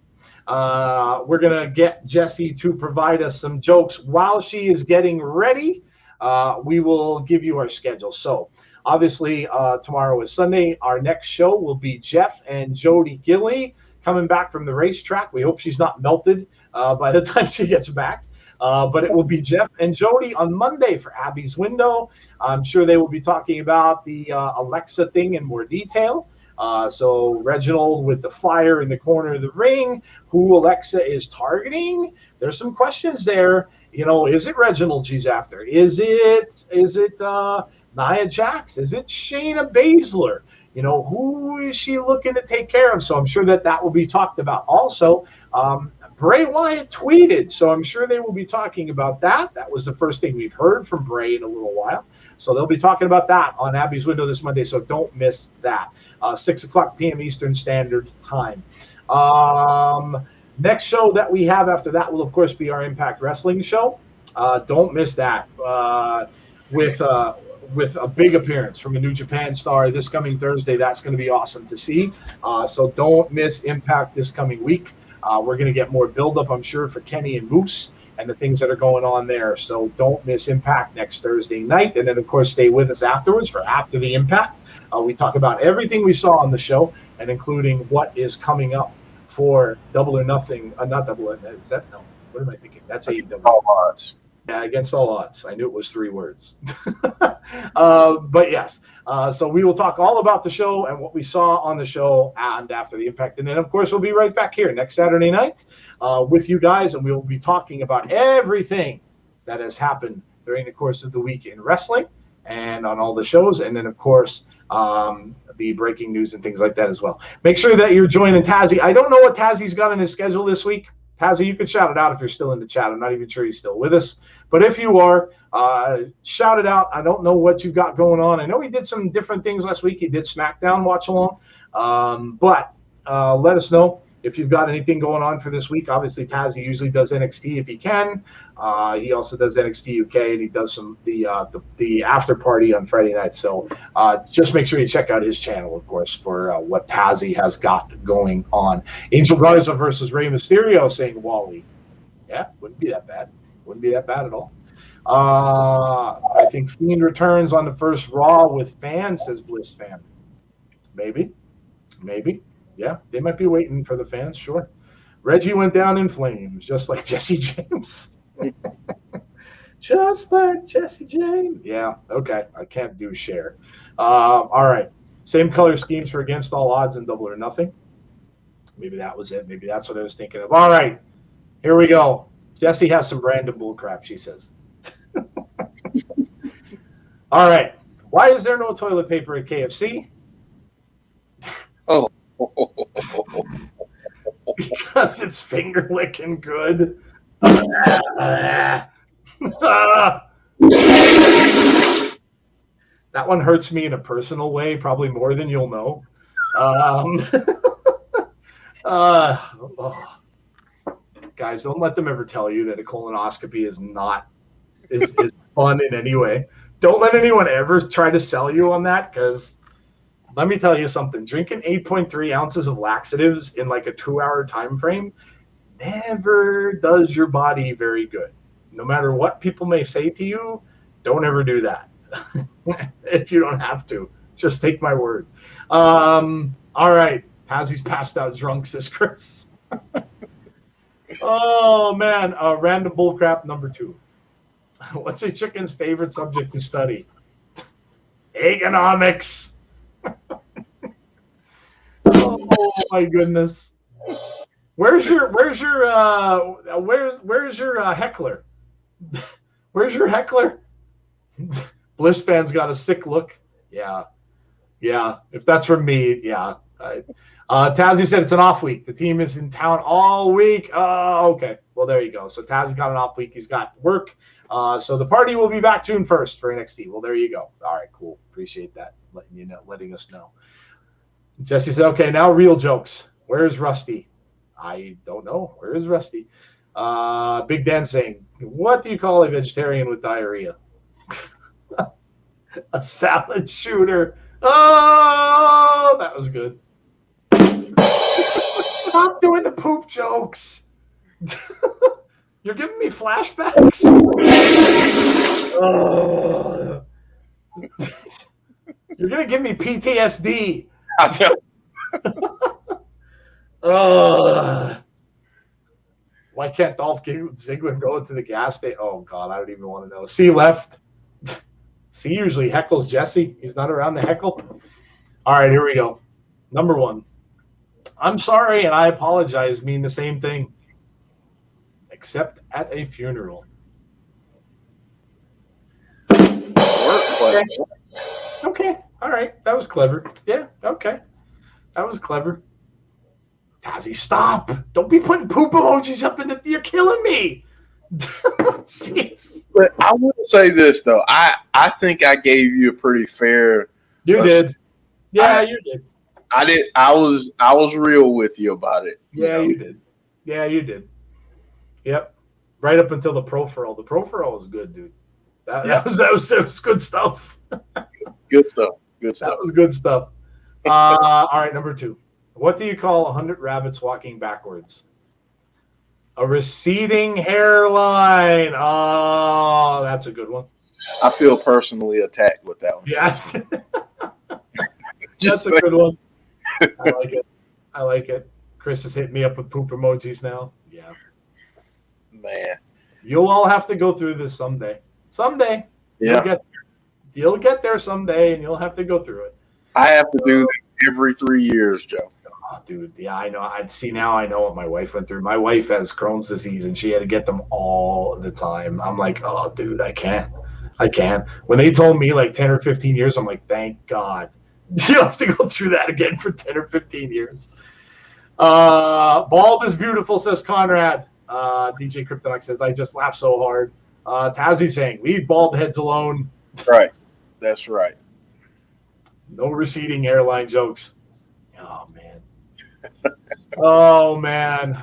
We're going to get Jesse to provide us some jokes. While she is getting ready, we will give you our schedule. So, obviously, tomorrow is Sunday. Our next show will be Jeff and Jody Gilley coming back from the racetrack. We hope she's not melted by the time she gets back. But it will be Jeff and Jody on Monday for Abby's Window. I'm sure they will be talking about the Alexa thing in more detail. So Reginald with the fire in the corner of the ring, who Alexa is targeting. There's some questions there. You know, is it Reginald she's after? Is it Nia Jax? Is it Shayna Baszler? You know, who is she looking to take care of? So I'm sure that will be talked about. Also, Bray Wyatt tweeted, so I'm sure they will be talking about that. That was the first thing we've heard from Bray in a little while. So they'll be talking about that on Abby's Window this Monday, so don't miss that. 6 o'clock p.m. Eastern Standard Time. Next show that we have after that will, of course, be our Impact Wrestling show. Don't miss that with a big appearance from a New Japan star this coming Thursday. That's going to be awesome to see. So don't miss Impact this coming week. We're going to get more build-up, I'm sure, for Kenny and Moose and the things that are going on there. So don't miss Impact next Thursday night. And then, of course, stay with us afterwards for After the Impact. We talk about everything we saw on the show, and including what is coming up for Double or Nothing. Not Double or Nothing. Is that? No. What am I thinking? That's AEW. All odds. Yeah, against all odds. I knew it was 3 words. But yes, so we will talk all about the show and what we saw on the show and After the Impact. And then, of course, we'll be right back here next Saturday night with you guys, and we will be talking about everything that has happened during the course of the week in wrestling and on all the shows. And then, of course, the breaking news and things like that as well. Make sure that you're joining Tazzy. I don't know what Tazzy's got on his schedule this week. Tazzy, you can shout it out if you're still in the chat. I'm not even sure he's still with us. But if you are, shout it out. I don't know what you've got going on. I know he did some different things last week. He did SmackDown watch along. But let us know if you've got anything going on for this week. Obviously, Tazzy usually does NXT if he can. He also does NXT UK, and he does the after party on Friday night. So just make sure you check out his channel, of course, for what Tazzy has got going on. Angel Garza versus Rey Mysterio, saying Wally. Yeah, wouldn't be that bad. Wouldn't be that bad at all. I think Fiend returns on the first Raw with fans, says Bliss fan. Maybe. Yeah, they might be waiting for the fans, sure. Reggie went down in flames, just like Jesse James. Just like Jesse James. Yeah, okay. I can't do share. All right. Same color schemes for Against All Odds and Double or Nothing. Maybe that was it. Maybe that's what I was thinking of. All right. Here we go. Jesse has some random bull crap, she says. All right. Why is there no toilet paper at KFC? Oh. Because it's finger licking good. That one hurts me in a personal way, probably more than you'll know. Oh. Guys, don't let them ever tell you that a colonoscopy is not is fun in any way. Don't let anyone ever try to sell you on that, because let me tell you something. Drinking 8.3 ounces of laxatives in like a 2-hour time frame never does your body very good. No matter what people may say to you, don't ever do that. If you don't have to. Just take my word. All right. Tazzy's passed out drunk, says Chris. Oh, man. Random bullcrap number 2. What's a chicken's favorite subject to study? Economics. Oh my goodness. Where's your heckler? Where's your heckler? Bliss fan's got a sick look. Yeah. If that's from me, yeah. Tazzy said it's an off week. The team is in town all week. Oh, okay. Well, there you go. So Tazzy got an off week. He's got work. So the party will be back June 1st for NXT. Well, there you go. All right, cool. Appreciate that. Letting us know. Jesse said, okay, now real jokes. Where's Rusty? I don't know. Where is Rusty? Big Dan saying, what do you call a vegetarian with diarrhea? A salad shooter. Oh, that was good. Stop doing the poop jokes. You're giving me flashbacks. Oh. You're going to give me PTSD. Why can't Dolph Ziggler go into the gas station? Oh, God, I don't even want to know. C left. C usually heckles Jesse. He's not around to heckle. All right, here we go. Number 1. I'm sorry and I apologize mean the same thing, except at a funeral. Okay. All right. That was clever. Yeah. Okay. That was clever. Tazzy, stop. Don't be putting poop emojis up in the... You're killing me. Jeez. But I will say this, though. I think I gave you a pretty fair... You did. Yeah, you did. I did. I was real with you about it. Yeah, you did. Yeah, you did. Yep. Right up until the profile. The profile was good, dude. That was good stuff. Good stuff. Good stuff. That was good stuff. All right, number 2. What do you call 100 rabbits walking backwards? A receding hairline. Oh, that's a good one. I feel personally attacked with that one. Yes. That's a good one. I like it. Chris is hitting me up with poop emojis now. Yeah. Man. You'll all have to go through this someday. Someday. Yeah. You'll get there someday, and you'll have to go through it. I have to do this every 3 years, Joe. Oh, dude. Yeah, I know. I know what my wife went through. My wife has Crohn's disease, and she had to get them all the time. I'm like, oh, dude, I can't. When they told me like 10 or 15 years, I'm like, thank God. You have to go through that again for 10 or 15 years. Bald is beautiful, says Conrad. DJ Kryptonite says, I just laughed so hard. Tazzy saying, leave bald heads alone. Right. That's right. No receding hairline jokes. Oh, man. Oh, man.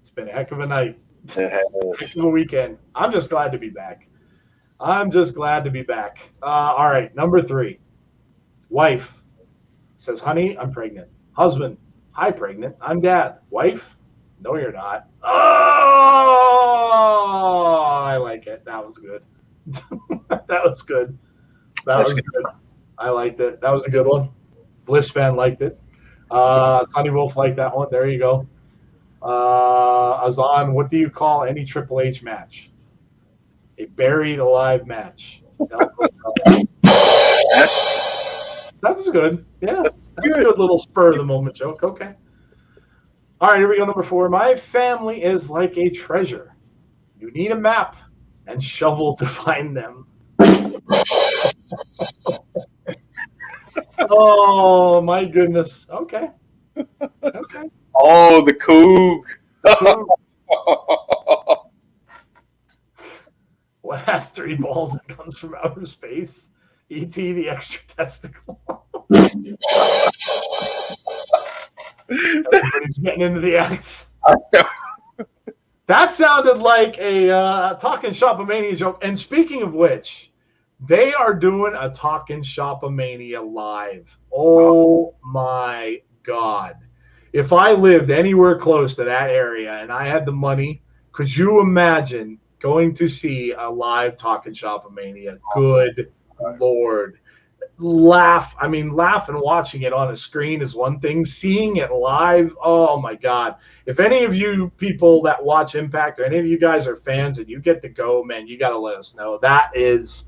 It's been a heck of a night. It has. Heck of a weekend. I'm just glad to be back. All right, number 3. Wife says, honey, I'm pregnant. Husband, hi, pregnant. I'm dad. Wife, no, you're not. Oh, I like it. That was good. That was good. I liked it. That was a good one. Bliss fan liked it. Sunny Wolf liked that one. There you go. Azan, what do you call any Triple H match? A buried alive match. That was good. Yeah. That's a good little spur of the moment joke. Okay. All right, here we go. Number 4. My family is like a treasure. You need a map and shovel to find them. Oh, my goodness. Okay. Oh, the Coug. What has 3 balls and comes from outer space? E.T. the extra testicle. Everybody's getting into the acts. That sounded like a Talking Shop-a-mania joke. And speaking of which, they are doing a Talking Shop-a-mania live. Oh, my God. If I lived anywhere close to that area and I had the money, could you imagine going to see a live Talking Shop-a-mania? Good Lord. Laugh and watching it on a screen is one thing. Seeing it live, oh my God. If any of you people that watch Impact or any of you guys are fans and you get to go, man, you got to let us know. That is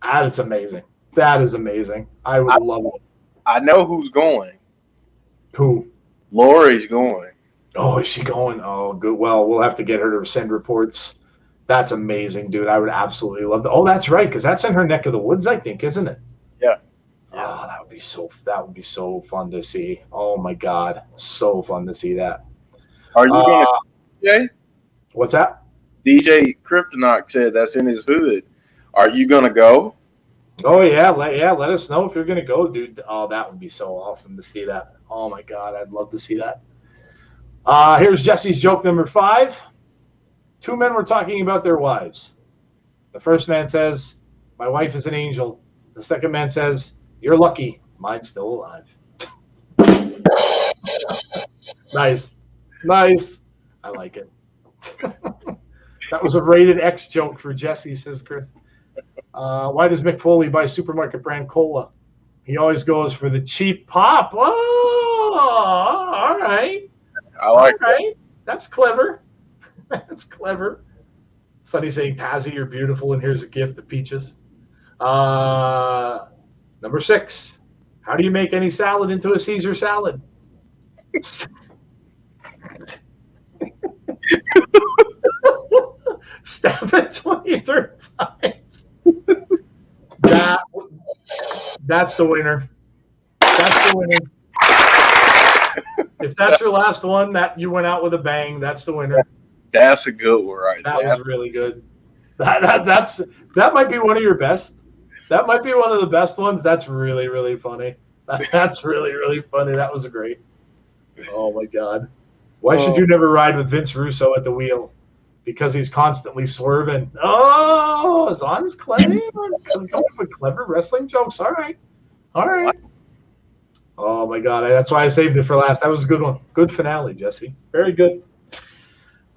amazing. That is amazing. I would love it. I know who's going. Who? Lori's going. Oh, is she going? Oh, good. Well, we'll have to get her to send reports. That's amazing, dude. I would absolutely love to. Oh, that's right, because that's in her neck of the woods, I think, isn't it? Yeah. Oh, that would be so fun to see. Oh my God, so fun to see that. Are you going to DJ? What's that? DJ Kryptonox said that's in his hood. Are you going to go? Oh yeah, let us know if you're gonna go, dude. Oh, that would be so awesome to see that. Oh my God, I'd love to see that. Here's Jesse's joke number 5. 2 men were talking about their wives. The first man says, "My wife is an angel." The second man says, "You're lucky. Mine's still alive." Nice. I like it. That was a rated X joke for Jesse, says Chris. Why does Mick Foley buy supermarket brand cola? He always goes for the cheap pop. Oh, all right. I like that. That's clever. That's clever. Sonny saying, "Tazzy, you're beautiful, and here's a gift of peaches." Number 6. How do you make any salad into a Caesar salad? Stab it 23 times. That's the winner. That's the winner. If that's your last one, that you went out with a bang, that's the winner. That's a good one, right? That was really good. That might be one of your best. That might be one of the best ones. That's really, really funny. That's really, really funny. That was great. Oh my God. Why should you never ride with Vince Russo at the wheel? Because he's constantly swerving. Oh, Zon's clever. Clever wrestling jokes. All right. Oh my God. That's why I saved it for last. That was a good one. Good finale, Jesse. Very good.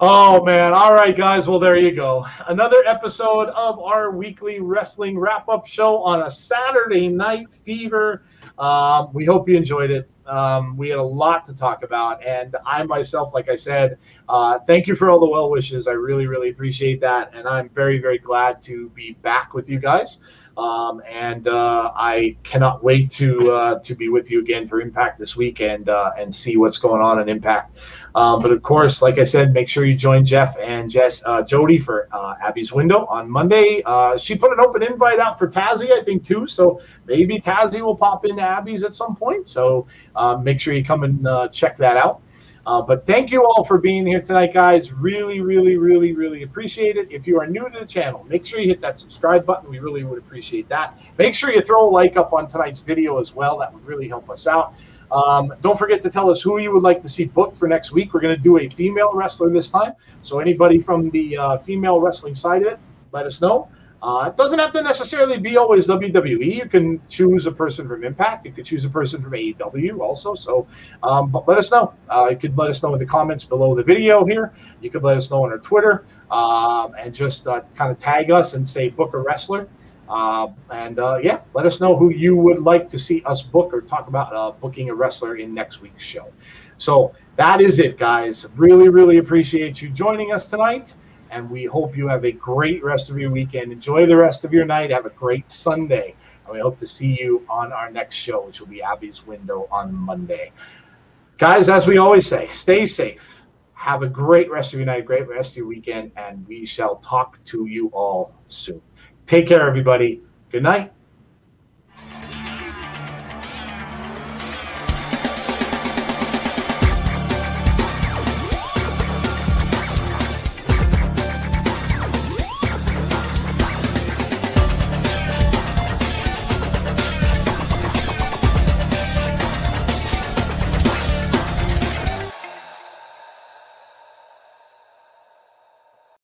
Oh, man. All right, guys. Well, there you go. Another episode of our weekly wrestling wrap-up show on a Saturday Night Fever. We hope you enjoyed it. We had a lot to talk about. And I myself, like I said, thank you for all the well wishes. I really, really appreciate that. And I'm very, very glad to be back with you guys. And I cannot wait to be with you again for Impact this weekend and see what's going on in Impact. But of course, like I said, make sure you join Jeff and Jody for Abby's Window on Monday. She put an open invite out for Tazzy, I think, too. So maybe Tazzy will pop into Abby's at some point. So make sure you come and check that out. But thank you all for being here tonight, guys. Really, really, really, really appreciate it. If you are new to the channel, make sure you hit that subscribe button. We really would appreciate that. Make sure you throw a like up on tonight's video as well. That would really help us out. Don't forget to tell us who you would like to see booked for next week. We're going to do a female wrestler this time. So anybody from the female wrestling side of it, let us know. It doesn't have to necessarily be always WWE. You can choose a person from Impact. You could choose a person from AEW also. So, but let us know. You could let us know in the comments below the video here. You could let us know on our Twitter and just kind of tag us and say book a wrestler. Yeah, let us know who you would like to see us book or talk about booking a wrestler in next week's show. So that is it, guys. Really, really appreciate you joining us tonight. And we hope you have a great rest of your weekend. Enjoy the rest of your night. Have a great Sunday. And we hope to see you on our next show, which will be Abby's Window on Monday. Guys, as we always say, stay safe. Have a great rest of your night, great rest of your weekend, and we shall talk to you all soon. Take care, everybody. Good night.